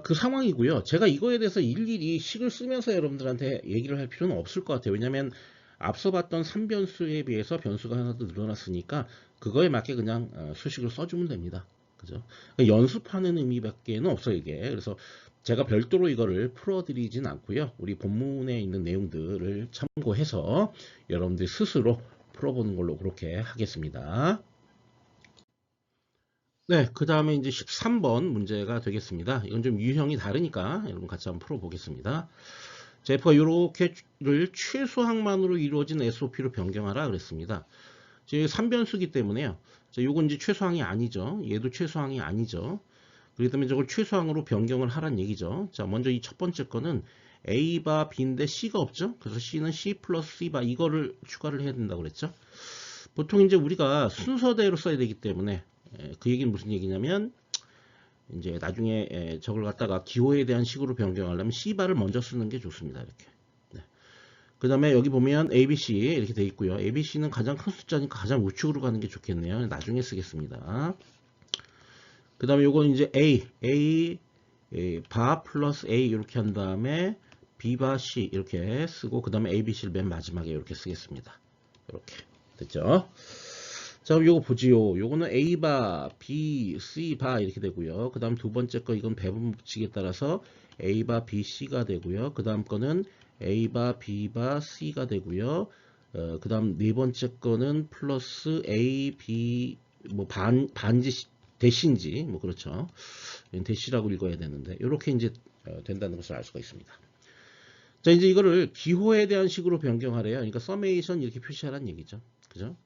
그 상황이고요. 제가 이거에 대해서 일일이 식을 쓰면서 여러분들한테 얘기를 할 필요는 없을 것 같아요. 왜냐하면 앞서 봤던 3변수에 비해서 변수가 하나 더 늘어났으니까 그거에 맞게 그냥 수식을 써주면 됩니다. 그죠? 그러니까 연습하는 의미밖에는 없어요, 이게. 그래서 제가 별도로 이거를 풀어드리진 않고요. 우리 본문에 있는 내용들을 참고해서 여러분들이 스스로 풀어보는 걸로 그렇게 하겠습니다. 네, 그 다음에 이제 13번 문제가 되겠습니다. 이건 좀 유형이 다르니까 여러분 같이 한번 풀어보겠습니다. 자, F가 이렇게를 최소항만으로 이루어진 SOP로 변경하라 그랬습니다. 지금 3변수기 때문에요. 자, 요건 이제 최소항이 아니죠. 얘도 최소항이 아니죠. 그렇기 때문에 저걸 최소항으로 변경을 하란 얘기죠. 자, 먼저 이 첫 번째 거는 A바 B인데 C가 없죠. 그래서 C는 C 플러스 C바 이거를 추가를 해야 된다고 그랬죠. 보통 이제 우리가 순서대로 써야 되기 때문에 그 얘기는 무슨 얘기냐면 이제 나중에 저걸 갖다가 기호에 대한 식으로 변경하려면 C바를 먼저 쓰는 게 좋습니다. 이렇게. 네. 그 다음에 여기 보면 ABC 이렇게 돼 있고요. ABC는 가장 큰 숫자니까 가장 우측으로 가는 게 좋겠네요. 나중에 쓰겠습니다. 그 다음에 요건 이제 A 바 플러스 A 이렇게 한 다음에 B바 C 이렇게 쓰고 그 다음에 ABC를 맨 마지막에 이렇게 쓰겠습니다. 이렇게 됐죠? 자, 그럼 요거 보지요. 요거는 A바, B, C바 이렇게 되고요. 그 다음 두 번째 거 이건 배분 법칙에 따라서 A바, B, C가 되고요. 그 다음 거는 A바, B바, C가 되고요. 그 다음 네 번째 거는 플러스 A, B, 뭐 반지 대신지, 뭐 그렇죠. 대시라고 읽어야 되는데, 이렇게 이제 된다는 것을 알 수가 있습니다. 자, 이제 이거를 기호에 대한 식으로 변경하래요. 그러니까 서메이션 이렇게 표시하라는 얘기죠. 그죠?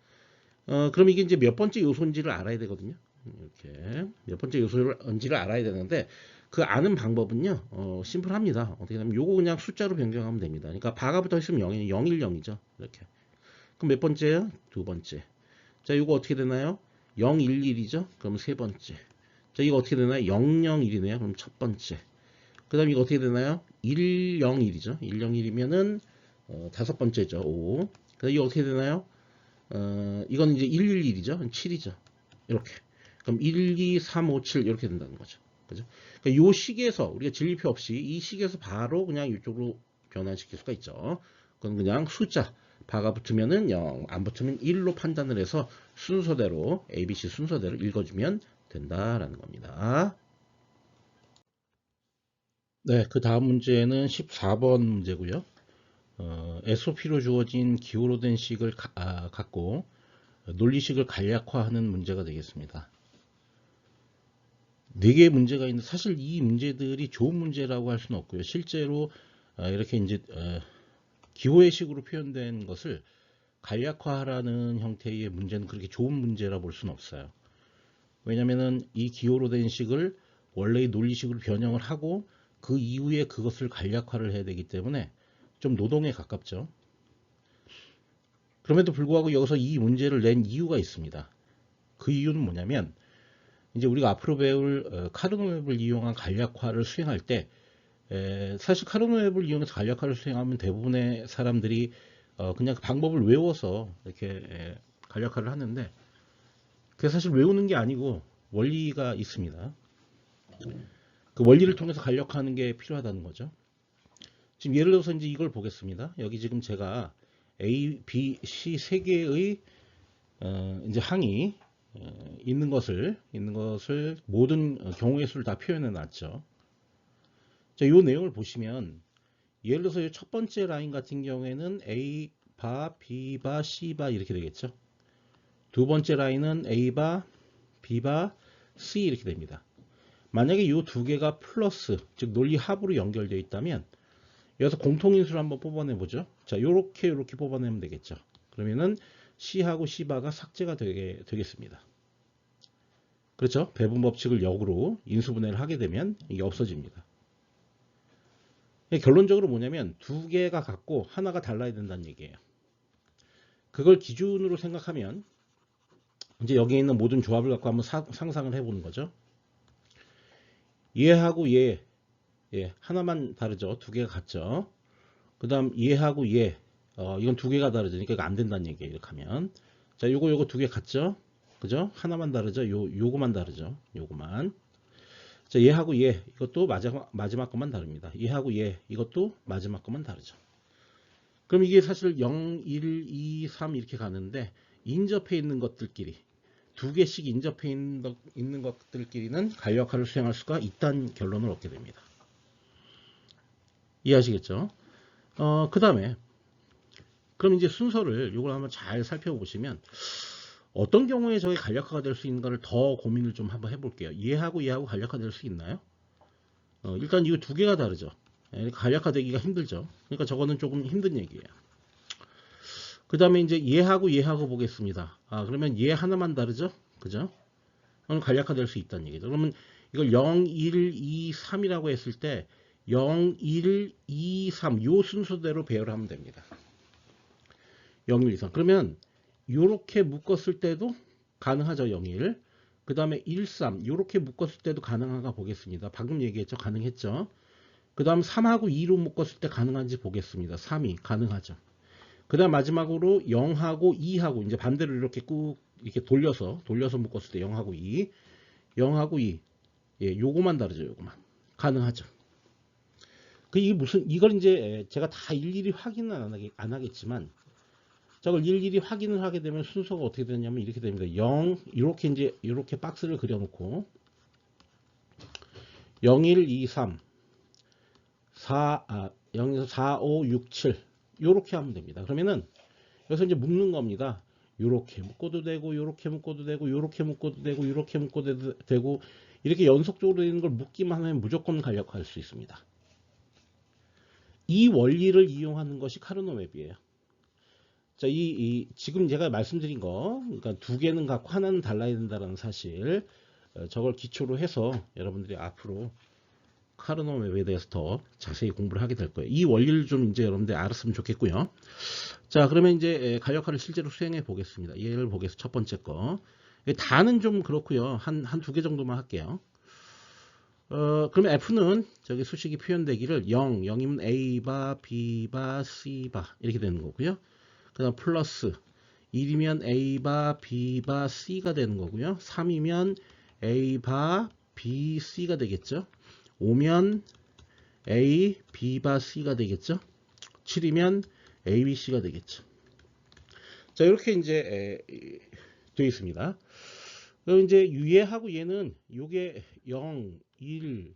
그럼 이게 이제 몇 번째 요소인지를 알아야 되거든요. 이렇게 몇 번째 요소인지를 알아야 되는데 그 아는 방법은요. 심플합니다. 어떻게 하면 요거 그냥 숫자로 변경하면 됩니다. 그러니까 바가 붙어 있으면 0이 0일 0이죠. 이렇게. 그럼 몇 번째예요? 두 번째. 자, 요거 어떻게 되나요? 0, 1, 1이죠. 그럼 세 번째. 자, 이거 어떻게 되나요? 0, 0, 1이네요. 그럼 첫 번째. 그 다음 이거 어떻게 되나요? 1, 0, 1이죠. 1, 0, 1이면은 다섯 번째죠. 5. 그 다음 이거 어떻게 되나요? 이건 이제 111이죠. 7이죠. 이렇게. 그럼 1, 2, 3, 5, 7 이렇게 된다는 거죠. 그죠? 그러니까 요 식에서 우리가 진리표 없이 이 식에서 바로 그냥 이쪽으로 변환시킬 수가 있죠. 그건 그냥 숫자 바가 붙으면은 0, 안 붙으면 1로 판단을 해서 순서대로 ABC 순서대로 읽어주면 된다라는 겁니다. 네, 그 다음 문제는 14번 문제고요. SOP로 주어진 기호로 된 식을 갖고 논리식을 간략화하는 문제가 되겠습니다. 4개의 문제가 있는데 사실 이 문제들이 좋은 문제라고 할 수는 없고요. 실제로 이렇게 이제 기호의 식으로 표현된 것을 간략화하라는 형태의 문제는 그렇게 좋은 문제라 볼 수는 없어요. 왜냐면은 이 기호로 된 식을 원래의 논리식으로 변형을 하고 그 이후에 그것을 간략화를 해야 되기 때문에 좀 노동에 가깝죠. 그럼에도 불구하고 여기서 이 문제를 낸 이유가 있습니다. 그 이유는 뭐냐면 이제 우리가 앞으로 배울 카르노 웹을 이용한 간략화를 수행할 때 사실 카르노 웹을 이용해서 간략화를 수행하면 대부분의 사람들이 그냥 그 방법을 외워서 이렇게 간략화를 하는데 그게 사실 외우는 게 아니고 원리가 있습니다. 그 원리를 통해서 간략화하는 게 필요하다는 거죠. 지금 예를 들어서 이제 이걸 보겠습니다. 여기 지금 제가 A, B, C 세 개의 이제 항이 있는 것을 모든 경우의 수를 다 표현해 놨죠. 자, 이 내용을 보시면 예를 들어서 첫 번째 라인 같은 경우에는 A 바, B 바, C 바 이렇게 되겠죠. 두 번째 라인은 A 바, B 바, C 이렇게 됩니다. 만약에 이 두 개가 플러스, 즉 논리 합으로 연결되어 있다면 여기서 공통인수를 한번 뽑아내 보죠. 자, 요렇게 뽑아내면 되겠죠. 그러면은 C하고 C바가 삭제가 되겠습니다. 그렇죠? 배분 법칙을 역으로 인수분해를 하게 되면 이게 없어집니다. 결론적으로 뭐냐면 두 개가 같고 하나가 달라야 된다는 얘기예요. 그걸 기준으로 생각하면 이제 여기에 있는 모든 조합을 갖고 한번 상상을 해보는 거죠. 얘하고 얘 예, 하나만 다르죠. 두 개가 같죠. 그 다음 얘하고 얘, 이건 두 개가 다르니까 이거 안 된다는 얘기예요. 이렇게 하면. 자, 요거 두 개 같죠? 그죠? 하나만 다르죠? 요거만 다르죠? 요거만. 자, 얘하고 얘, 이것도 마지막 것만 다릅니다. 얘하고 얘, 이것도 마지막 것만 다르죠. 그럼 이게 사실 0, 1, 2, 3 이렇게 가는데 인접해 있는 것들끼리 두 개씩 인접해 있는 것들끼리는 간력화를 수행할 수가 있다는 결론을 얻게 됩니다. 이해하시겠죠? 그 다음에 그럼 이제 순서를 이걸 한번 잘 살펴보시면 어떤 경우에 저게 간력화가 될 수 있는가를 더 고민을 좀 한번 해볼게요. 얘하고 간력화 될 수 있나요? 일단 이거 두 개가 다르죠. 간력화 되기가 힘들죠. 그러니까 저거는 조금 힘든 얘기예요. 그 다음에 이제 얘하고 보겠습니다. 그러면 얘 하나만 다르죠? 그죠? 그럼 간략화 될 수 있다는 얘기죠. 그러면 이걸 0, 1, 2, 3이라고 했을 때 0, 1, 2, 3 요 순서대로 배열하면 됩니다. 0, 1, 2, 3. 그러면 요렇게 묶었을 때도 가능하죠. 0, 1. 그 다음에 1, 3 요렇게 묶었을 때도 가능한가 보겠습니다. 방금 얘기했죠. 가능했죠. 그 다음 3하고 2로 묶었을 때 가능한지 보겠습니다. 3이 가능하죠. 그 다음 마지막으로 0하고 2하고 이제 반대로 이렇게 꾹 이렇게 돌려서 묶었을 때 0하고 2 0하고 2 예, 요거만 다르죠. 요거만 가능하죠. 이걸 이제 제가 다 일일이 확인은 안 하겠지만 저걸 일일이 확인을 하게 되면 순서가 어떻게 되냐면 이렇게 됩니다. 0 이렇게 이제 이렇게 박스를 그려놓고 0, 1, 2, 3 0에서 4, 5, 6, 7 요렇게 하면 됩니다. 그러면은 여기서 이제 묶는 겁니다. 요렇게 묶어도 되고 요렇게 묶어도 되고 요렇게 묶어도 되고 요렇게 묶어도 되고 이렇게 연속적으로 되는 걸 묶기만 하면 무조건 간략화할 수 있습니다. 이 원리를 이용하는 것이 카르노 맵이에요. 자, 지금 제가 말씀드린 거, 그러니까 두 개는 같고 하나는 달라야 된다는 사실, 저걸 기초로 해서 여러분들이 앞으로 카르노 맵에 대해서 더 자세히 공부를 하게 될 거예요. 이 원리를 좀 이제 여러분들 알았으면 좋겠고요. 자, 그러면 이제 간력화를 실제로 수행해 보겠습니다. 예를 보겠습니다. 첫 번째 거. 다는 좀 그렇고요. 한 두 개 정도만 할게요. 그러면 F는 저기 수식이 표현되기를 0, 0이면 A바, B바, C바 이렇게 되는 거고요. 그 다음 플러스 1이면 A바, B바, C가 되는 거고요. 3이면 A바, B, C가 되겠죠. 5면 A, B바, C가 되겠죠. 7이면 A, B, C가 되겠죠. 자, 이렇게 이제 되어 있습니다. 그럼 이제 얘하고 얘는 요게 0, 1,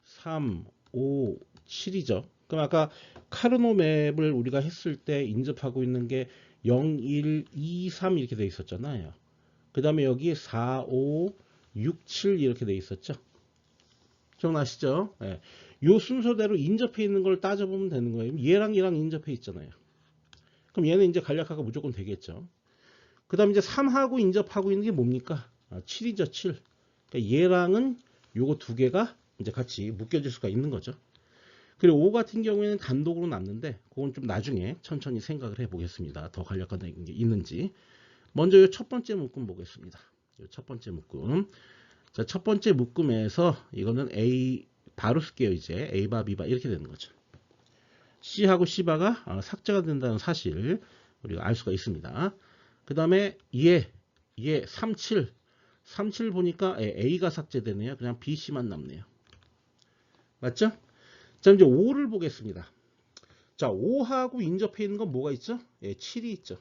3, 5, 7이죠. 그럼 아까 카르노 맵을 우리가 했을 때 인접하고 있는 게 0, 1, 2, 3 이렇게 되어 있었잖아요. 그 다음에 여기 4, 5, 6, 7 이렇게 되어 있었죠. 기억나시죠? 예. 요 순서대로 인접해 있는 걸 따져보면 되는 거예요. 얘랑 인접해 있잖아요. 그럼 얘는 이제 간략화가 무조건 되겠죠. 그 다음에 이제 3하고 인접하고 있는 게 뭡니까? 7이죠, 7. 그러니까 얘랑은 요거 두 개가 이제 같이 묶여질 수가 있는 거죠. 그리고 5 같은 경우에는 단독으로 남는데 그건 좀 나중에 천천히 생각을 해 보겠습니다. 더 간략한 게 있는지. 먼저 이 첫 번째 묶음 보겠습니다. 첫 번째 묶음. 자, 첫 번째 묶음에서 이거는 A 바로 쓸게요. 이제 A바 B바 이렇게 되는 거죠. C하고 C바가 삭제가 된다는 사실 우리가 알 수가 있습니다. 그 다음에 얘 37 보니까 A가 삭제되네요. 그냥 B, C만 남네요. 맞죠? 자, 이제 5를 보겠습니다. 자, 5하고 인접해 있는 건 뭐가 있죠? 7이 있죠.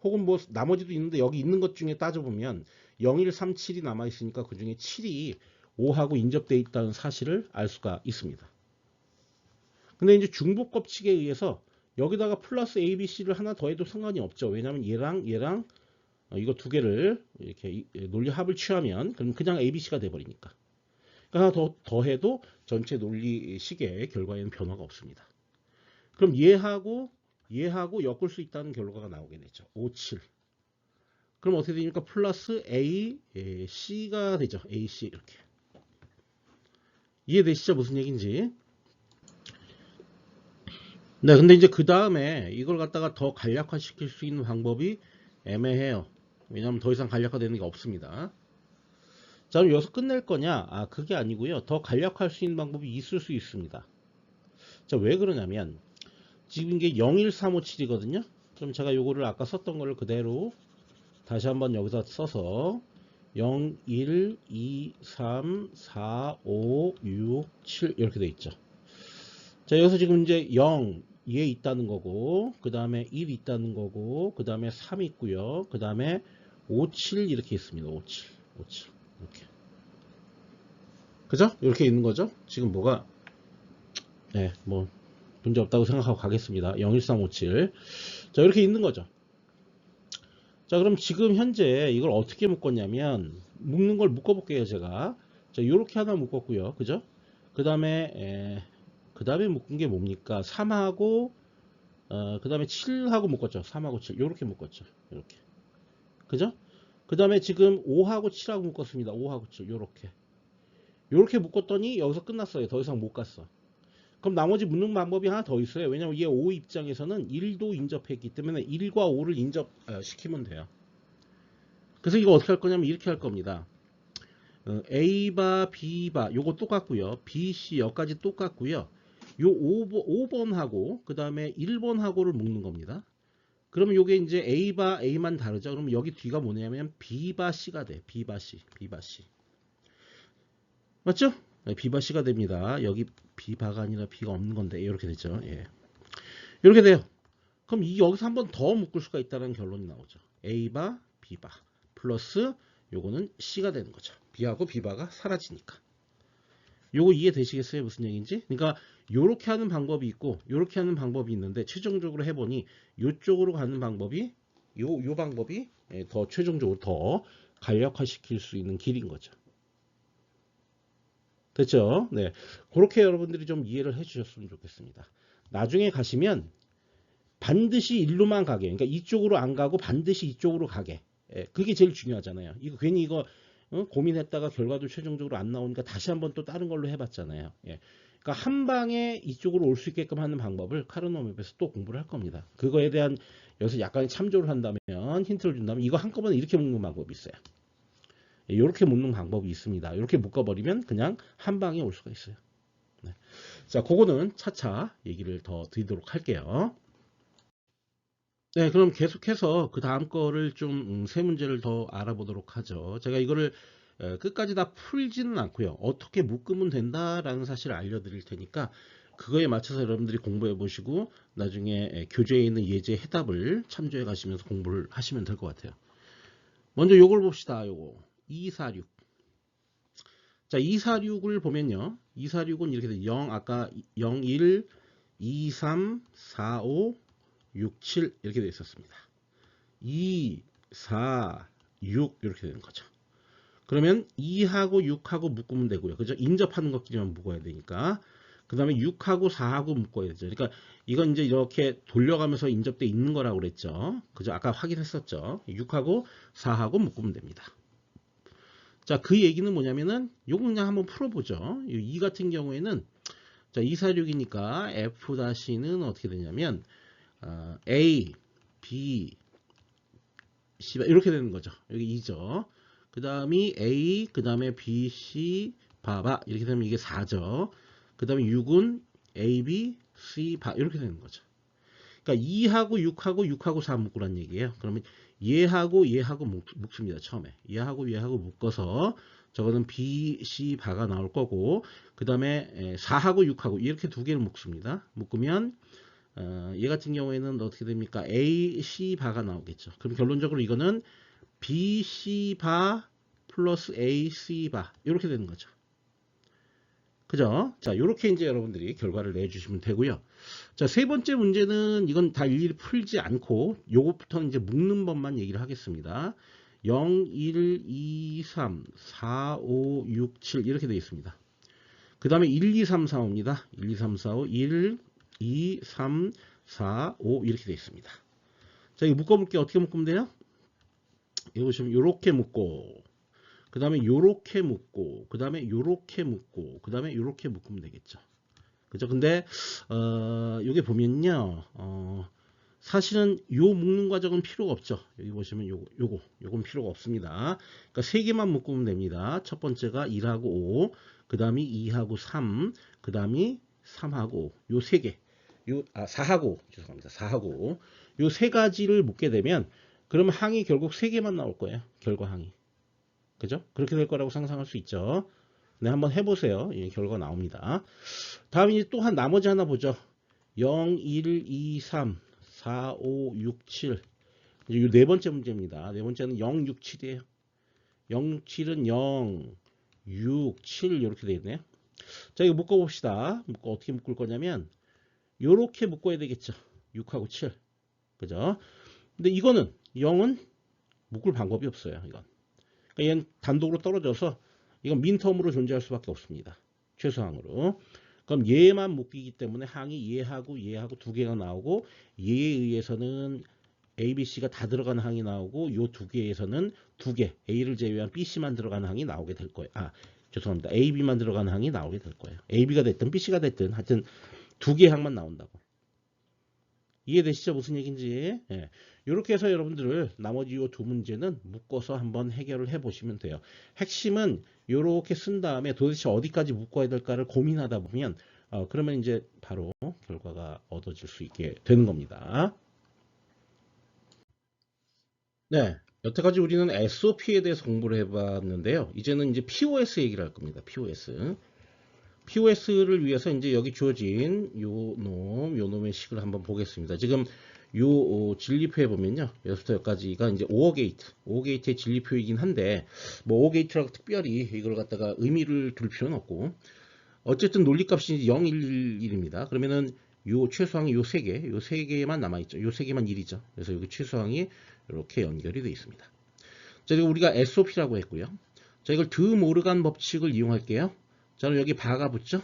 혹은 뭐 나머지도 있는데 여기 있는 것 중에 따져보면 0, 1, 3, 7이 남아있으니까 그 중에 7이 5하고 인접되어 있다는 사실을 알 수가 있습니다. 근데 이제 중복법칙에 의해서 여기다가 플러스 A, B, C를 하나 더해도 상관이 없죠. 왜냐하면 얘랑 이거 두 개를 이렇게 논리 합을 취하면 그럼 그냥 A, B, C가 돼버리니까. 그러니까 하나 더해도 전체 논리식의 결과에는 변화가 없습니다. 그럼 얘하고 엮을 수 있다는 결과가 나오게 되죠. 5, 7. 그럼 어떻게 됩니까? 플러스 A, C가 되죠. A, C 이렇게. 이해되시죠? 무슨 얘기인지. 네, 근데 이제 그 다음에 이걸 갖다가 더 간략화 시킬 수 있는 방법이 애매해요. 왜냐하면 더 이상 간략화되는 게 없습니다. 자, 그럼 여기서 끝낼 거냐? 아, 그게 아니고요. 더 간략할 수 있는 방법이 있을 수 있습니다. 자, 왜 그러냐면 지금 이게 01357이거든요. 그럼 제가 요거를 아까 썼던 거를 그대로 다시 한번 여기다 써서 0, 1, 2, 3, 4, 5, 6, 7 이렇게 돼 있죠. 자, 여기서 지금 이제 0 얘 있다는 거고, 그 다음에 1 있다는 거고, 그 다음에 3 있고요. 그 다음에 5, 7 이렇게 있습니다. 5, 7, 5, 7 이렇게. 그죠? 이렇게 있는 거죠. 지금 뭐가 네, 뭐 문제 없다고 생각하고 가겠습니다. 01357. 자, 이렇게 있는 거죠. 자, 그럼 지금 현재 이걸 어떻게 묶었냐면 묶는 걸 묶어 볼게요, 제가. 자, 요렇게 하나 묶었고요. 그죠? 그다음에 묶은 게 뭡니까? 3하고 그다음에 7하고 묶었죠. 3하고 7. 요렇게 묶었죠. 요렇게. 그죠? 그다음에 지금 5하고 7하고 묶었습니다. 5하고 7. 요렇게. 요렇게 묶었더니 여기서 끝났어요. 더 이상 못 갔어. 그럼 나머지 묶는 방법이 하나 더 있어요. 왜냐면 얘 5 입장에서는 1도 인접했기 때문에 1과 5를 인접시키면 돼요. 그래서 이거 어떻게 할 거냐면 이렇게 할 겁니다. A바, B바 요거 똑같고요. B, C 여기까지 똑같고요. 요 5번하고 그 다음에 1번하고를 묶는 겁니다. 그러면 요게 이제 A바, A만 다르죠. 그럼 여기 뒤가 뭐냐면 B바, C가 돼. B바, C, B바, C. 맞죠? 네, B바, C가 됩니다. 여기 B바가 아니라 B가 없는 건데 이렇게 되죠. 예. 이렇게 돼요. 그럼 여기서 한 번 더 묶을 수가 있다는 결론이 나오죠. A바, B바 플러스 요거는 C가 되는 거죠. B하고 B바가 사라지니까. 요거 이해되시겠어요? 무슨 얘기인지? 그러니까 요렇게 하는 방법이 있고 요렇게 하는 방법이 있는데 최종적으로 해보니 요쪽으로 가는 방법이 요 방법이 더 최종적으로 더 간략화시킬 수 있는 길인 거죠. 됐죠? 네. 그렇게 여러분들이 좀 이해를 해 주셨으면 좋겠습니다. 나중에 가시면 반드시 일로만 가게. 그러니까 이쪽으로 안 가고 반드시 이쪽으로 가게. 예, 그게 제일 중요하잖아요. 이거 괜히 이거 고민했다가 결과도 최종적으로 안 나오니까 다시 한번 또 다른 걸로 해봤잖아요. 예. 그러니까 한 방에 이쪽으로 올 수 있게끔 하는 방법을 카르노맵에서 또 공부를 할 겁니다. 그거에 대한 여기서 약간의 참조를 한다면 힌트를 준다면 이거 한꺼번에 이렇게 묶는 방법이 있어요. 이렇게 묶는 방법이 있습니다. 이렇게 묶어버리면 그냥 한 방에 올 수가 있어요. 네. 자, 그거는 차차 얘기를 더 드리도록 할게요. 네, 그럼 계속해서 그 다음 거를 좀 세 문제를 더 알아보도록 하죠. 제가 이거를 끝까지 다 풀지는 않고요. 어떻게 묶으면 된다라는 사실을 알려드릴 테니까 그거에 맞춰서 여러분들이 공부해 보시고 나중에 교재에 있는 예제 해답을 참조해 가시면서 공부를 하시면 될 것 같아요. 먼저 요걸 봅시다. 요거 246. 자, 246을 보면요. 246은 이렇게 돼. 0 아까 0, 1, 2, 3, 4, 5, 6, 7 이렇게 되어 있었습니다. 2, 4, 6 이렇게 되는 거죠. 그러면 2하고 6하고 묶으면 되고요. 그죠? 인접하는 것끼리만 묶어야 되니까. 그 다음에 6하고 4하고 묶어야 되죠. 그러니까 이건 이제 이렇게 돌려가면서 인접돼 있는 거라고 그랬죠. 그죠? 아까 확인했었죠. 6하고 4하고 묶으면 됩니다. 자, 그 얘기는 뭐냐면은 요거 그냥 한번 풀어보죠. 이 같은 경우에는 자, 246이니까 F-는 어떻게 되냐면 A, B, C 이렇게 되는 거죠. 여기 2죠. 그 다음이 A, 그 다음에 B, C, 바바 이렇게 되면 이게 4죠. 그 다음에 6은 A, B, C, 바 이렇게 되는 거죠. 그러니까 2하고 6하고 6하고 4 묶으란 얘기예요. 그러면 얘하고 얘하고 묶습니다. 처음에 얘하고 얘하고 묶어서 저거는 B, C, 바가 나올 거고 그 다음에 4하고 6하고 이렇게 두 개를 묶습니다. 묶으면 얘 같은 경우에는 어떻게 됩니까? A, C 바가 나오겠죠. 그럼 결론적으로 이거는 B, C 바 플러스 A, C 바 이렇게 되는 거죠. 그죠? 자, 이렇게 이제 여러분들이 결과를 내주시면 되고요. 자, 세 번째 문제는 이건 다 일일이 풀지 않고 요것부터는 이제 묶는 법만 얘기를 하겠습니다. 0, 1, 2, 3, 4, 5, 6, 7 이렇게 되어 있습니다. 그 다음에 1, 2, 3, 4, 5입니다. 1, 2, 3, 4, 5, 1, 2, 3, 4, 5 이렇게 되어 있습니다. 자, 이거 묶어볼게요. 어떻게 묶으면 돼요? 이거 보시면 요렇게 묶고 그 다음에 요렇게 묶고 그 다음에 요렇게 묶고 그 다음에 요렇게 묶으면 되겠죠. 그죠? 근데 요게 보면요 사실은 요 묶는 과정은 필요가 없죠. 여기 보시면 요건 필요가 없습니다. 그러니까 세 개만 묶으면 됩니다. 첫 번째가 1하고 5, 그 다음이 2하고 3, 그 다음이 3하고 5. 요 세 개. 4하고, 죄송합니다. 4하고. 요 세 가지를 묶게 되면, 그러면 항이 결국 세 개만 나올 거예요. 결과 항이. 그죠? 그렇게 될 거라고 상상할 수 있죠. 네, 한번 해보세요. 예, 결과 나옵니다. 다음 이제 또 나머지 하나 보죠. 0, 1, 2, 3, 4, 5, 6, 7. 이 네 번째 문제입니다. 네 번째는 0, 6, 7이에요. 0, 6, 7은 0, 6, 7 이렇게 되어 있네요. 자, 이거 묶어봅시다. 어떻게 묶을 거냐면 요렇게 묶어야 되겠죠. 6하고 7. 그죠? 근데 이거는 0은 묶을 방법이 없어요. 이건. 그러니까 얘는 단독으로 떨어져서 이건 민텀으로 존재할 수밖에 없습니다. 최소항으로. 그럼 얘만 묶이기 때문에 항이 얘하고 두 개가 나오고 얘에 의해서는 A, B, C가 다 들어가는 항이 나오고 요 두 개에서는 두 개, A를 제외한 B, C만 들어가는 항이 나오게 될 거예요. 죄송합니다. A, B만 들어가는 항이 나오게 될 거예요. A, B가 됐든 B, C가 됐든 하여튼 두 개 항만 나온다고. 이해되시죠? 무슨 얘기인지. 예. 이렇게 해서 여러분들 나머지 이 두 문제는 묶어서 한번 해결을 해 보시면 돼요. 핵심은 이렇게 쓴 다음에 도대체 어디까지 묶어야 될까를 고민하다 보면 그러면 이제 바로 결과가 얻어질 수 있게 되는 겁니다. 네. 여태까지 우리는 SOP에 대해서 공부를 해봤는데요. 이제는 이제 POS 얘기를 할 겁니다. POS. POS를 위해서 이제 여기 주어진 요 놈의 식을 한번 보겠습니다. 지금 요 진리표에 보면요. 여기서부터 여기까지가 이제 오어 게이트의 진리표이긴 한데, 뭐 오어 게이트라고 특별히 이걸 갖다가 의미를 둘 필요는 없고, 어쨌든 논리값이 0, 1, 1입니다. 그러면은 요 최소항이 요 세 개만 남아있죠. 요 세 개만 1이죠. 그래서 여기 최소항이 이렇게 연결이 되어 있습니다. 자, 그리고 우리가 SOP라고 했고요. 자, 이걸 드 모르간 법칙을 이용할게요. 자, 여기 바가 붙죠?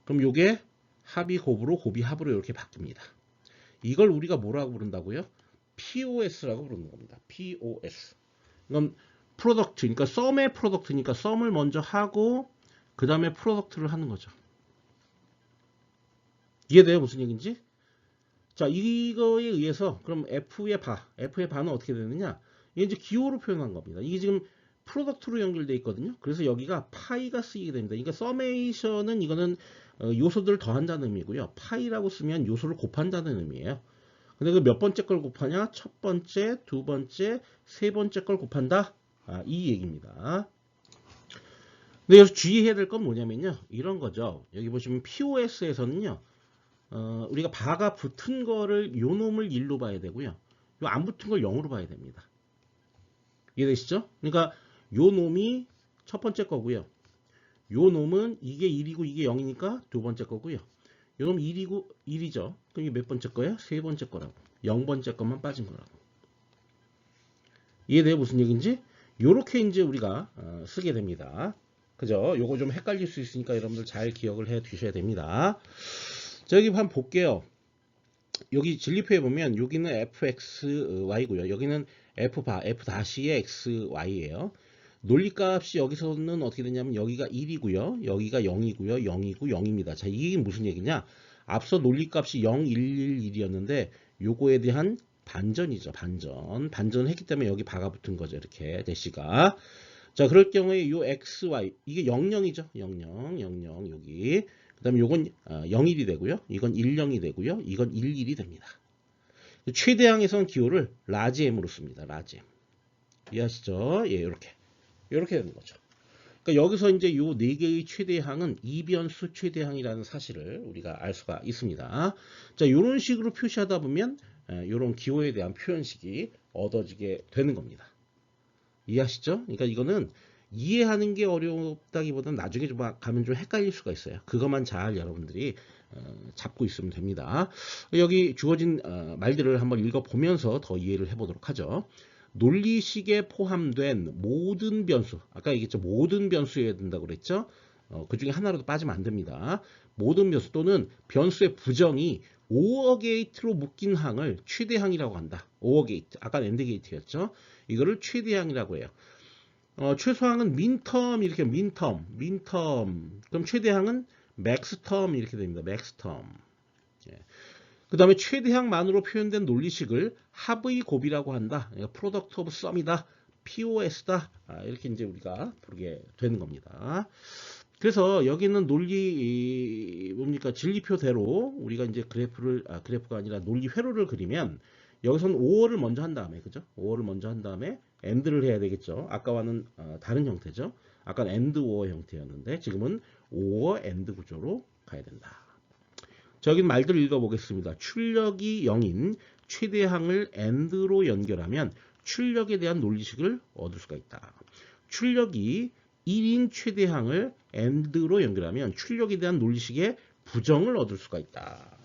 그럼 요게 합이 곱으로 곱이 합으로 이렇게 바뀝니다. 이걸 우리가 뭐라고 부른다고요? POS라고 부르는 겁니다. POS. 이건 프로덕트, 그러니까 썸의 프로덕트니까 썸을 먼저 하고 그 다음에 프로덕트를 하는 거죠. 이해돼요? 무슨 얘기인지? 자, 이거에 의해서 그럼 F의 바는 어떻게 되느냐? 이게 이제 기호로 표현한 겁니다. 이게 지금 프로덕트로 연결되어 있거든요. 그래서 여기가 파이가 쓰이게 됩니다. 그러니까 서메이션은 이거는 요소들을 더한다는 의미고요. 파이라고 쓰면 요소를 곱한다는 의미예요. 근데 그 몇 번째 걸 곱하냐? 첫 번째, 두 번째, 세 번째 걸 곱한다. 이 얘기입니다. 근데 여기서 주의해야 될 건 뭐냐면요. 이런 거죠. 여기 보시면 POS에서는요. 우리가 바가 붙은 거를 요 놈을 1로 봐야 되고요. 요 안 붙은 걸 0으로 봐야 됩니다. 이해되시죠? 그러니까 요 놈이 첫 번째 거고요. 요 놈은 이게 1이고 이게 0이니까 두 번째 거고요. 요 놈 1이죠. 그럼 이게 몇 번째 거야? 세 번째 거라고. 0번째 것만 빠진 거라고. 이해돼요? 무슨 얘기인지? 요렇게 이제 우리가 쓰게 됩니다. 그죠? 요거 좀 헷갈릴 수 있으니까 여러분들 잘 기억을 해 두셔야 됩니다. 자, 여기 한번 볼게요. 여기 진리표에 보면 여기는 fxy고요. 여기는 f-의 xy예요. 논리값이 여기서는 어떻게 되냐면 여기가 1이고요. 여기가 0이고요. 0이고 0입니다. 자, 이게 무슨 얘기냐? 앞서 논리값이 0, 1, 1, 1이었는데 요거에 대한 반전이죠. 반전을 했기 때문에 여기 바가 붙은 거죠. 이렇게 대시가. 자, 그럴 경우에 요 xy 이게 00이죠. 00 여기. 그 다음에 요건 01이 되고요. 이건 10이 되고요. 이건 11이 됩니다. 최대항에서는 기호를 라지 M으로 씁니다. 라지 M. 이해하시죠? 예, 이렇게 되는 거죠. 그러니까 여기서 이제 요 네 개의 최대항은 이변수 최대항이라는 사실을 우리가 알 수가 있습니다. 자, 이런 식으로 표시하다 보면 이런 기호에 대한 표현식이 얻어지게 되는 겁니다. 이해하시죠? 그러니까 이거는 이해하는 게 어렵다기보다는 나중에 좀 가면 좀 헷갈릴 수가 있어요. 그것만 잘 여러분들이 잡고 있으면 됩니다. 여기 주어진 말들을 한번 읽어보면서 더 이해를 해보도록 하죠. 논리식에 포함된 모든 변수, 아까 얘기했죠. 모든 변수여야 된다고 그랬죠. 그 중에 하나라도 빠지면 안 됩니다. 모든 변수 또는 변수의 부정이 오어 게이트로 묶인 항을 최대항이라고 한다. 오어 게이트, 아까 엔드 게이트였죠. 이거를 최대항이라고 해요. 최소항은 민텀 이렇게 민텀. 그럼 최대항은 맥스텀 이렇게 됩니다. 맥스텀. 예. 그 다음에 최대항만으로 표현된 논리식을 합의 곱이라고 한다. 그러니까 프로덕트 오브 썸이다. POS다. 이렇게 이제 우리가 부르게 되는 겁니다. 그래서 여기 있는 논리 뭡니까 진리표대로 우리가 이제 그래프가 아니라 논리 회로를 그리면 여기서는 5어를 먼저 한 다음에 그죠? 5어를 먼저 한 다음에 AND를 해야 되겠죠. 아까와는 다른 형태죠. 아까는 AND 5어 형태였는데 지금은 5어 AND 구조로 가야 된다. 자, 여기 말들 읽어보겠습니다. 출력이 0인 최대항을 AND로 연결하면 출력에 대한 논리식을 얻을 수가 있다. 출력이 1인 최대항을 AND로 연결하면 출력에 대한 논리식의 부정을 얻을 수가 있다.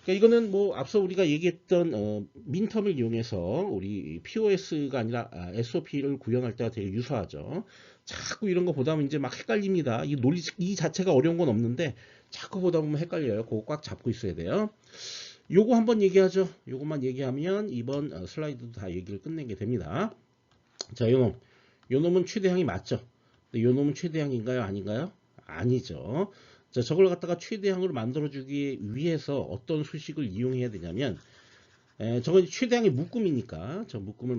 그러니까 이거는 뭐 앞서 우리가 얘기했던 민텀을 이용해서 우리 POS가 아니라 SOP를 구현할 때가 되게 유사하죠. 자꾸 이런 거 보다 보면 이제 막 헷갈립니다. 이 논리식 이 자체가 어려운 건 없는데 자꾸 보다 보면 헷갈려요. 그거 꽉 잡고 있어야 돼요. 요거 한번 얘기하죠. 요것만 얘기하면 이번 슬라이드도 다 얘기를 끝내게 됩니다. 자, 요놈은 최대항이 맞죠? 요놈은 최대항인가요? 아닌가요? 아니죠. 자, 저걸 갖다가 최대항으로 만들어주기 위해서 어떤 수식을 이용해야 되냐면, 저건 최대항의 묶음이니까, 저 묶음을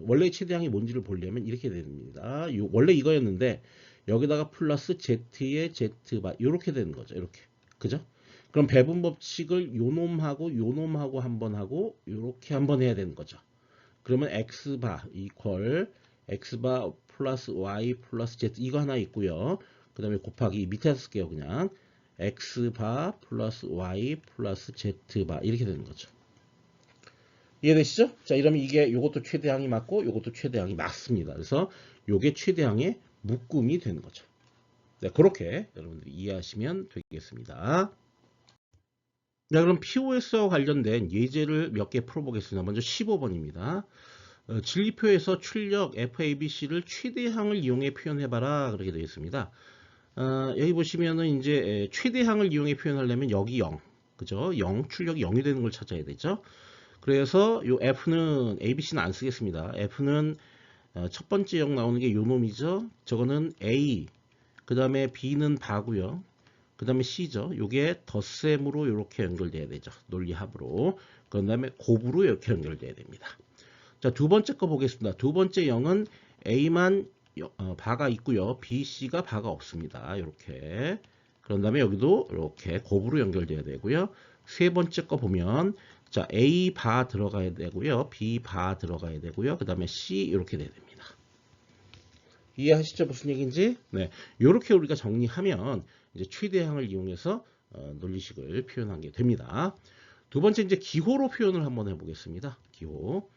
원래 최대항이 뭔지를 보려면 이렇게 됩니다. 원래 이거였는데, 여기다가 플러스 Z의 Z바, 이렇게 되는 거죠. 이렇게. 그죠? 그럼 배분 법칙을 요놈하고 한번 하고, 이렇게 한번 해야 되는 거죠. 그러면 X바 이퀄 X바 플러스 Y 플러스 Z 이거 하나 있고요. 그 다음에 곱하기 밑에서 쓸게요. 그냥 X바 플러스 Y 플러스 Z바 이렇게 되는 거죠. 이해되시죠? 자, 이러면 이게 요것도 최대항이 맞고 요것도 최대항이 맞습니다. 그래서 요게 최대항의 묶음이 되는 거죠. 네, 그렇게 여러분들이 이해하시면 되겠습니다. 자, 그럼 POS와 관련된 예제를 몇 개 풀어보겠습니다. 먼저 15번입니다. 진리표에서 출력 FABC를 최대항을 이용해 표현해봐라. 그렇게 되어 있습니다. 여기 보시면은 이제 최대항을 이용해 표현하려면 여기 0. 그죠? 0, 출력이 0이 되는 걸 찾아야 되죠. 그래서 요 F는, ABC는 안 쓰겠습니다. F는 첫 번째 0 나오는 게 요 놈이죠. 저거는 A, 그 다음에 B는 바고요. 그 다음에 C죠. 요게 덧셈으로 이렇게 연결돼야 되죠. 논리합으로. 그 다음에 곱으로 이렇게 연결돼야 됩니다. 자, 두 번째 거 보겠습니다. 두 번째 0은 A만 바가 있고요. B, C가 바가 없습니다. 이렇게. 그런 다음에 여기도 이렇게 곱으로 연결돼야 되고요. 세 번째 거 보면 자, A 바 들어가야 되고요. B 바 들어가야 되고요. 그 다음에 C 이렇게 돼야 됩니다. 이해하시죠? 무슨 얘기인지? 네. 이렇게 우리가 정리하면 이제 최대항을 이용해서 논리식을 표현하게 됩니다. 두 번째 이제 기호로 표현을 한번 해보겠습니다. 기호.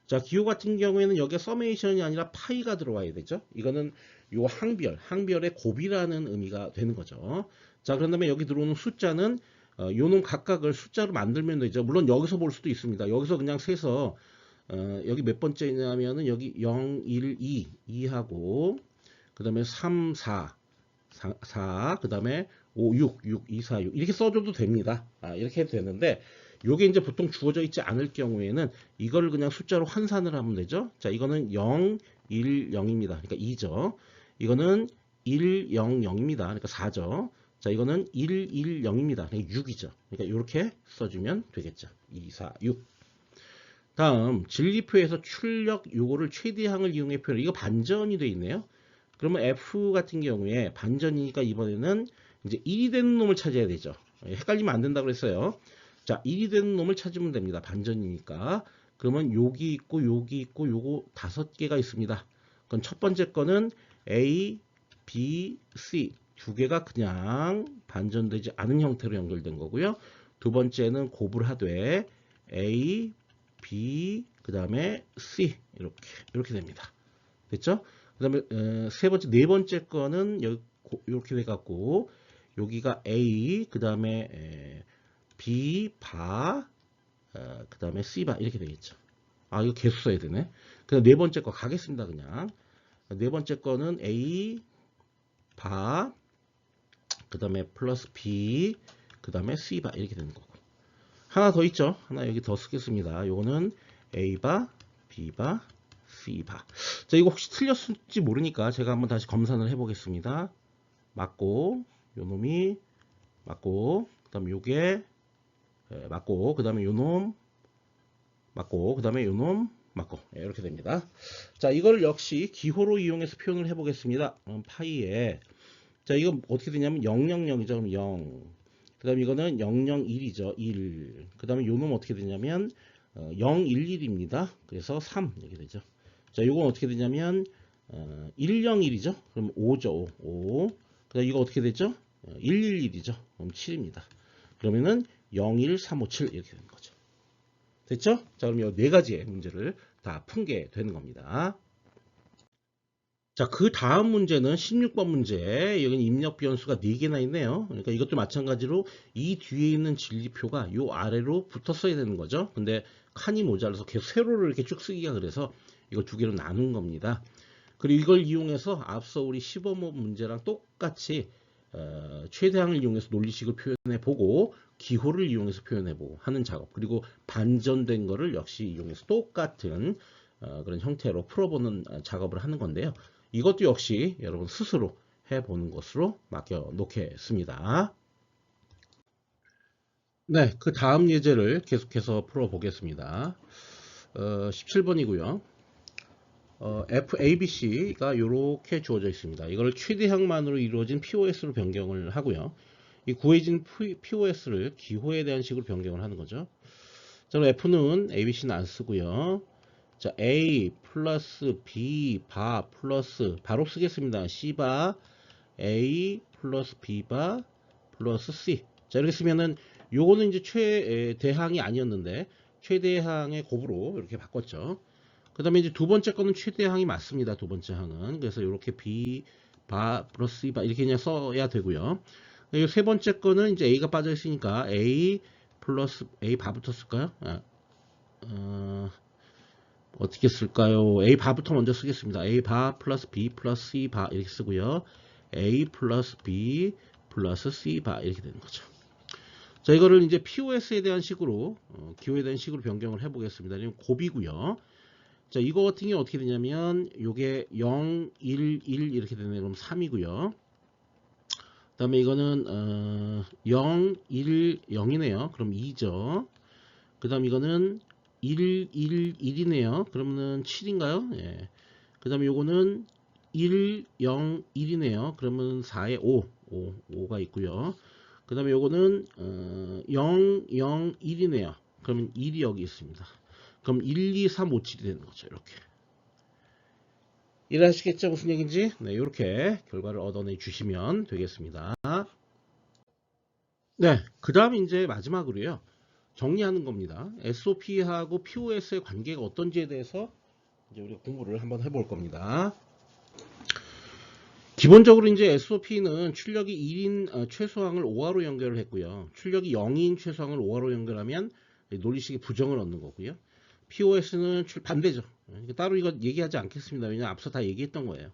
자, 기호 같은 경우에는 여기에 서메이션이 아니라 파이가 들어와야 되죠. 이거는 요 항별의 곱이라는 의미가 되는 거죠. 자, 그런 다음에 여기 들어오는 숫자는 요놈 각각을 숫자로 만들면 되죠. 물론 여기서 볼 수도 있습니다. 여기서 그냥 세서 여기 몇 번째냐면은 여기 0, 1, 2, 2하고 그 다음에 3, 4, 그 다음에 5, 6, 2, 4, 6 이렇게 써줘도 됩니다. 이렇게 해도 되는데 요게 이제 보통 주어져 있지 않을 경우에는 이거를 그냥 숫자로 환산을 하면 되죠. 자, 이거는 0, 1, 0입니다. 그러니까 2죠. 이거는 1, 0, 0입니다. 그러니까 4죠. 자, 이거는 1, 1, 0입니다. 그러니까 6이죠. 그러니까 이렇게 써주면 되겠죠. 2, 4, 6. 다음 진리표에서 출력 요거를 최대항을 이용해 표현. 이거 반전이 돼 있네요. 그러면 F 같은 경우에 반전이니까 이번에는 이제 1이 되는 놈을 찾아야 되죠. 헷갈리면 안 된다고 그랬어요. 자, 1이 되는 놈을 찾으면 됩니다. 반전이니까. 그러면 여기 있고 여기 있고 요거 5개가 있습니다. 그럼 첫 번째 거는 A, B, C 두 개가 그냥 반전되지 않은 형태로 연결된 거고요. 두 번째는 곱을 하되 A, B, 그 다음에 C 이렇게 됩니다. 됐죠? 그 다음에 세 번째, 네 번째 거는 이렇게 돼갖고 여기가 A, 그 다음에 B 바, 그 다음에 C 바 이렇게 되겠죠. 이거 계속 써야 되네. 그다음 네 번째 거 가겠습니다. 그냥 네 번째 거는 A 바, 그 다음에 플러스 B, 그 다음에 C 바 이렇게 되는 거고. 하나 더 있죠. 하나 여기 더 쓰겠습니다. 요거는 A 바, B 바, C 바. 자, 이거 혹시 틀렸을지 모르니까 제가 한번 다시 검사를 맞고, 그 다음에 요놈 맞고, 그 다음에 요놈 맞고, 이렇게 됩니다. 자, 이걸 역시 기호로 이용해서 표현을 해보겠습니다. 파이에, 자, 이거 어떻게 되냐면 000이죠. 그럼 0. 그 다음에 이거는 001이죠. 1. 그 다음에 요놈 어떻게 되냐면 011입니다. 그래서 3 이렇게 되죠. 자, 이건 어떻게 되냐면 101이죠. 그럼 5죠. 5. 그 다음 이거 어떻게 되죠? 111이죠. 그럼 7입니다. 그러면은 01357 이렇게 되는 거죠. 됐죠? 자, 그럼 이 네 가지의 문제를 다 푼 게 되는 겁니다. 자, 그 다음 문제는 16번 문제. 여기는 입력 변수가 4개나 있네요. 그러니까 이것도 마찬가지로 이 뒤에 있는 진리표가 요 아래로 붙었어야 되는 거죠. 근데 칸이 모자라서 계속 세로를 이렇게 쭉 쓰기가 그래서 이걸 2개로 나눈 겁니다. 그리고 이걸 이용해서 앞서 우리 15번 문제랑 똑같이 최대항을 이용해서 논리식을 표현해 보고 기호를 이용해서 표현해 보고 하는 작업, 그리고 반전된 거를 역시 이용해서 똑같은 그런 형태로 풀어보는 작업을 하는 건데요. 이것도 역시 여러분 스스로 해보는 것으로 맡겨 놓겠습니다. 네, 그 다음 예제를 계속해서 풀어보겠습니다. 17번이고요. FABC가 이렇게 주어져 있습니다. 이걸 최대항만으로 이루어진 POS로 변경을 하고요. 이 구해진 POS를 기호에 대한 식으로 변경을 하는 거죠. 자, 그럼 F는 ABC는 안 쓰고요. 자, A 플러스 B 바 플러스 바로 쓰겠습니다. C 바 A 플러스 B 바 플러스 C. 자, 이렇게 쓰면은 요거는 이제 최대항이 아니었는데 최대항의 곱으로 이렇게 바꿨죠. 그 다음에 이제 두 번째 거는 최대항이 맞습니다. 두 번째 항은. 그래서 이렇게 B 바 플러스 C 바 이렇게 그냥 써야 되고요. 세 번째 거는 이제 A가 빠져 있으니까 A 플러스 A 바부터 쓸까요? 어떻게 쓸까요? A 바부터 먼저 쓰겠습니다. A 바 플러스 B 플러스 C 바 이렇게 쓰고요. A 플러스 B 플러스 C 바 이렇게 되는 거죠. 자, 이거를 이제 POS에 대한 식으로 기호에 대한 식으로 변경을 해보겠습니다. 이건 곱이고요. 자, 이거 같은 경우 어떻게 되냐면 요게 0, 1, 1 이렇게 되네요. 그럼 3이고요. 그 다음에 이거는 0, 1, 0이네요. 그럼 2죠. 그 다음 이거는 1, 1, 1이네요. 그러면은 7인가요? 예. 그 다음에 요거는 1, 0, 1이네요. 그러면 4에 5가 있고요. 그 다음에 요거는 0, 0, 1이네요. 그러면 1이 여기 있습니다. 그럼 1, 2, 3, 5, 7이 되는 거죠. 이렇게. 이해하시겠죠? 무슨 얘기인지? 네, 이렇게 결과를 얻어내 주시면 되겠습니다. 네, 그 다음 이제 마지막으로요. 정리하는 겁니다. SOP하고 POS의 관계가 어떤지에 대해서 이제 우리가 공부를 한번 해볼 겁니다. 기본적으로 이제 SOP는 출력이 1인 최소항을 5하로 연결을 했고요. 출력이 0인 최소항을 5하로 연결하면 논리식의 부정을 얻는 거고요. POS는 반대죠. 따로 이거 얘기하지 않겠습니다. 왜냐면 앞서 다 얘기했던 거예요.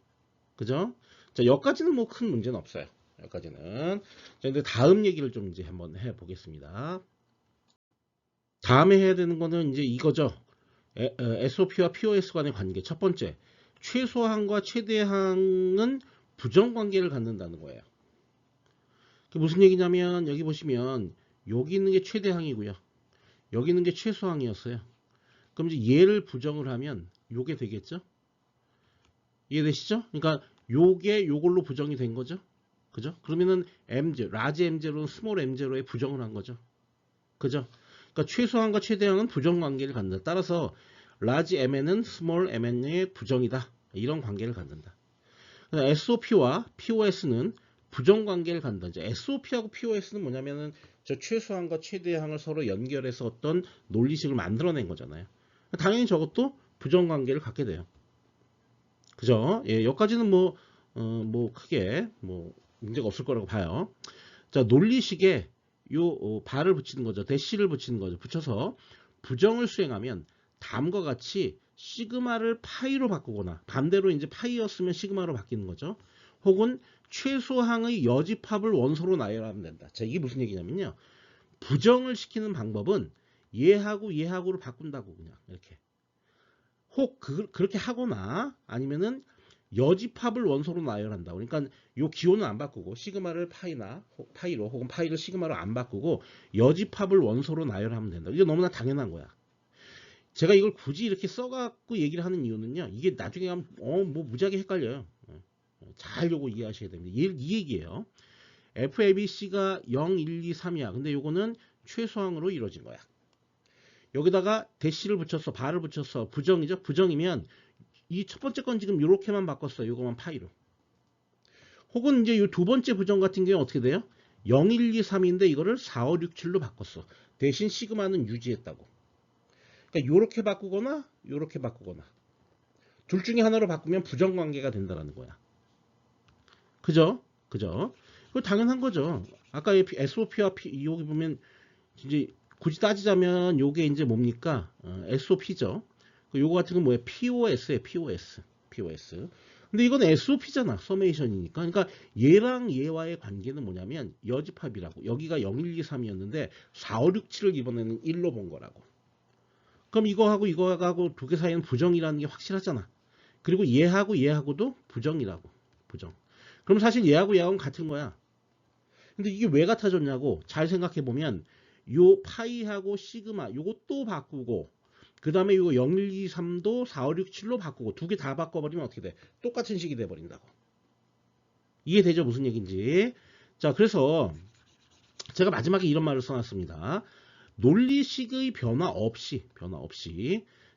그죠? 자, 여기까지는 뭐 큰 문제는 없어요. 여기까지는. 자, 근데 다음 얘기를 좀 이제 한번 해보겠습니다. 다음에 해야 되는 거는 이제 이거죠. SOP와 POS 간의 관계. 첫 번째, 최소항과 최대항은 부정관계를 갖는다는 거예요. 그게 무슨 얘기냐면 여기 보시면 여기 있는 게 최대항이고요. 여기 있는 게 최소항이었어요. 그럼 이제 얘를 부정을 하면 요게 되겠죠? 이해되시죠? 그러니까 요게 요걸로 부정이 된 거죠. 그죠? 그러면은 MZ, 라지 M0는 스몰 M0에 부정을 한 거죠. 그죠? 그러니까 최소항과 최대항은 부정 관계를 갖는다. 따라서 라지 Mn은 스몰 Mn의 부정이다. 이런 관계를 갖는다. SOP와 POS는 부정 관계를 갖는다. 이제 SOP하고 POS는 뭐냐면은 저 최소항과 최대항을 서로 연결해서 어떤 논리식을 만들어낸 거잖아요. 당연히 저것도 부정 관계를 갖게 돼요. 그죠? 예, 여기까지는 뭐 크게 뭐 문제가 없을 거라고 봐요. 자, 논리식에 요 바를 붙이는 거죠. 대시를 붙이는 거죠. 붙여서 부정을 수행하면 다음과 같이 시그마를 파이로 바꾸거나 반대로 이제 파이였으면 시그마로 바뀌는 거죠. 혹은 최소항의 여집합을 원소로 나열하면 된다. 자, 이게 무슨 얘기냐면요. 부정을 시키는 방법은 얘하고 얘하고를 바꾼다고 그냥 이렇게. 혹 그렇게 하거나 아니면은 여집합을 원소로 나열한다. 그러니까 요 기호는 안 바꾸고 시그마를 파이로 혹은 파이를 시그마로 안 바꾸고 여집합을 원소로 나열하면 된다. 이게 너무나 당연한 거야. 제가 이걸 굳이 이렇게 써갖고 얘기를 하는 이유는요. 이게 나중에 가면 뭐 무지하게 헷갈려요. 잘 요거 이해하셔야 됩니다. 이 얘기예요. FABC가 0, 1, 2, 3이야. 근데 요거는 최소항으로 이루어진 거야. 여기다가 대시를 붙였어. 바를 붙였어. 부정이죠. 부정이면 이 첫 번째 건 지금 이렇게만 바꿨어요. 요거만 파이로. 혹은 이제 이 두 번째 부정 같은 경우는 어떻게 돼요? 0, 1, 2, 3인데 이거를 4, 5, 6, 7로 바꿨어. 대신 시그마는 유지했다고. 그러니까 요렇게 바꾸거나 요렇게 바꾸거나 둘 중에 하나로 바꾸면 부정관계가 된다는 거야. 그죠? 그죠? 그거 당연한 거죠. 아까 SOP와 여기 보면 이제 굳이 따지자면 요게 이제 뭡니까? SOP죠. 요거 같은 건 뭐예요? POS예요. POS. 근데 이건 SOP잖아. 서메이션이니까. 그러니까 얘랑 얘와의 관계는 뭐냐면 여집합이라고. 여기가 0, 1, 2, 3이었는데 4, 5, 6, 7을 이번에는 1로 본 거라고. 그럼 이거하고 두 개 사이는 부정이라는 게 확실하잖아. 그리고 얘하고도 부정이라고. 부정. 그럼 사실 얘하고는 같은 거야. 근데 이게 왜 같아졌냐고 잘 생각해 보면 요 파이하고 시그마 요것도 바꾸고 그 다음에 이거 0, 1, 2, 3도 4, 5, 6, 7로 바꾸고 두 개 다 바꿔버리면 어떻게 돼? 똑같은 식이 돼버린다고. 이해되죠? 무슨 얘기인지. 자, 그래서 제가 마지막에 이런 말을 써놨습니다. 논리식의 변화 없이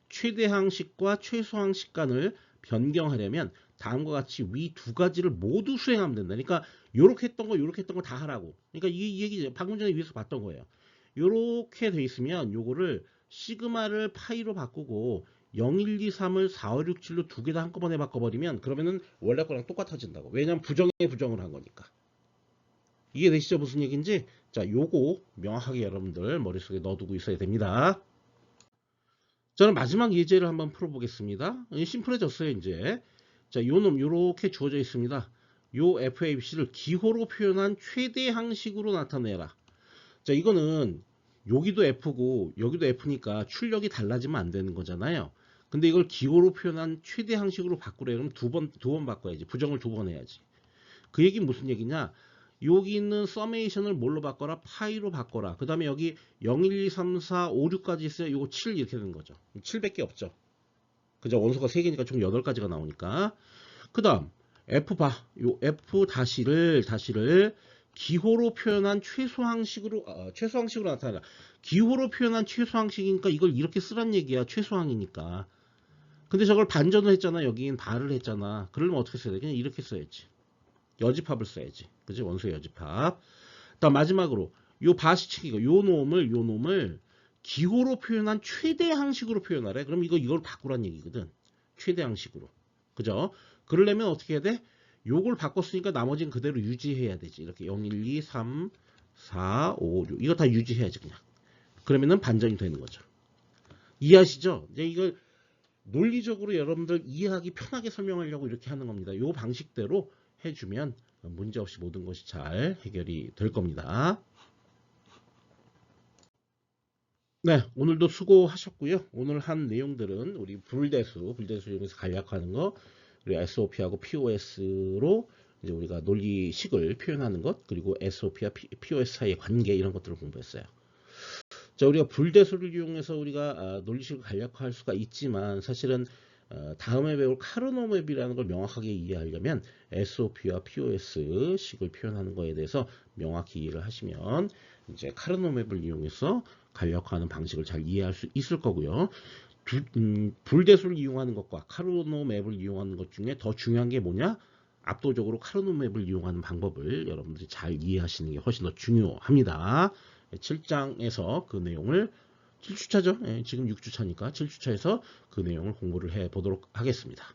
최대항식과 최소항식 간을 변경하려면 다음과 같이 위 두 가지를 모두 수행하면 된다. 그러니까 요렇게 했던 거 다 하라고. 그러니까 이 얘기 방금 전에 위에서 봤던 거예요. 요렇게 돼 있으면 요거를 시그마를 파이로 바꾸고 0, 1, 2, 3을 4, 5, 6, 7로 두 개 다 한꺼번에 바꿔버리면 그러면은 원래 거랑 똑같아진다고. 왜냐면 부정에 부정을 한 거니까. 이해되시죠? 무슨 얘기인지? 자, 요거 명확하게 여러분들 머릿속에 넣어두고 있어야 됩니다. 저는 마지막 예제를 한번 풀어보겠습니다. 심플해졌어요, 이제. 자, 요 놈, 요렇게 주어져 있습니다. 요 FABC를 기호로 표현한 최대 항식으로 나타내라. 자, 이거는 여기도 F고 여기도 F니까 출력이 달라지면 안 되는 거잖아요. 근데 이걸 기호로 표현한 최대 항식으로 바꾸래. 그럼 두 번 바꿔야지. 부정을 두 번 해야지. 그 얘기는 무슨 얘기냐? 여기 있는 서메이션을 뭘로 바꿔라? 파이로 바꿔라. 그 다음에 여기 0, 1, 2, 3, 4, 5, 6까지 있어요. 이거 7 이렇게 되는 거죠. 7밖에 없죠. 그죠? 원소가 3개니까 총 8가지가 나오니까. 그 다음 F 봐. 요 F 다시를 기호로 표현한 최소항식으로 나타내라. 기호로 표현한 최소항식이니까 이걸 이렇게 쓰란 얘기야. 최소항이니까. 근데 저걸 반전을 했잖아. 여긴 발을 했잖아. 그러면 어떻게 써야 돼? 그냥 이렇게 써야지. 여집합을 써야지. 그지? 원소의 여집합. 다음 마지막으로 요 바시치기가 요 놈을 기호로 표현한 최대 항식으로 표현하래. 그럼 이걸 바꾸란 얘기거든. 최대 항식으로. 그죠? 그러려면 어떻게 해야 돼? 요걸 바꿨으니까 나머지는 그대로 유지해야 되지. 이렇게 0, 1, 2, 3, 4, 5, 6. 이거 다 유지해야지 그냥. 그러면은 반전이 되는 거죠. 이해하시죠? 이제 이걸 논리적으로 여러분들 이해하기 편하게 설명하려고 이렇게 하는 겁니다. 요 방식대로 해주면 문제없이 모든 것이 잘 해결이 될 겁니다. 네, 오늘도 수고하셨고요. 오늘 한 내용들은 우리 불대수 이용해서 간략화하는 거, 그리고 SOP하고 POS로 이제 우리가 논리식을 표현하는 것, 그리고 SOP와 POS 사이의 관계 이런 것들을 공부했어요. 자, 우리가 불대수를 이용해서 우리가 논리식을 간략화할 수가 있지만 사실은 다음에 배울 카르노 맵이라는 걸 명확하게 이해하려면 SOP와 POS 식을 표현하는 거에 대해서 명확히 이해를 하시면 이제 카르노 맵을 이용해서 간략화하는 방식을 잘 이해할 수 있을 거고요. 불대수를 이용하는 것과 카르노 맵을 이용하는 것 중에 더 중요한 게 뭐냐? 압도적으로 카르노 맵을 이용하는 방법을 여러분들이 잘 이해하시는 게 훨씬 더 중요합니다. 7장에서 그 내용을 7주차죠. 지금 6주차니까 7주차에서 그 내용을 공부를 해 보도록 하겠습니다.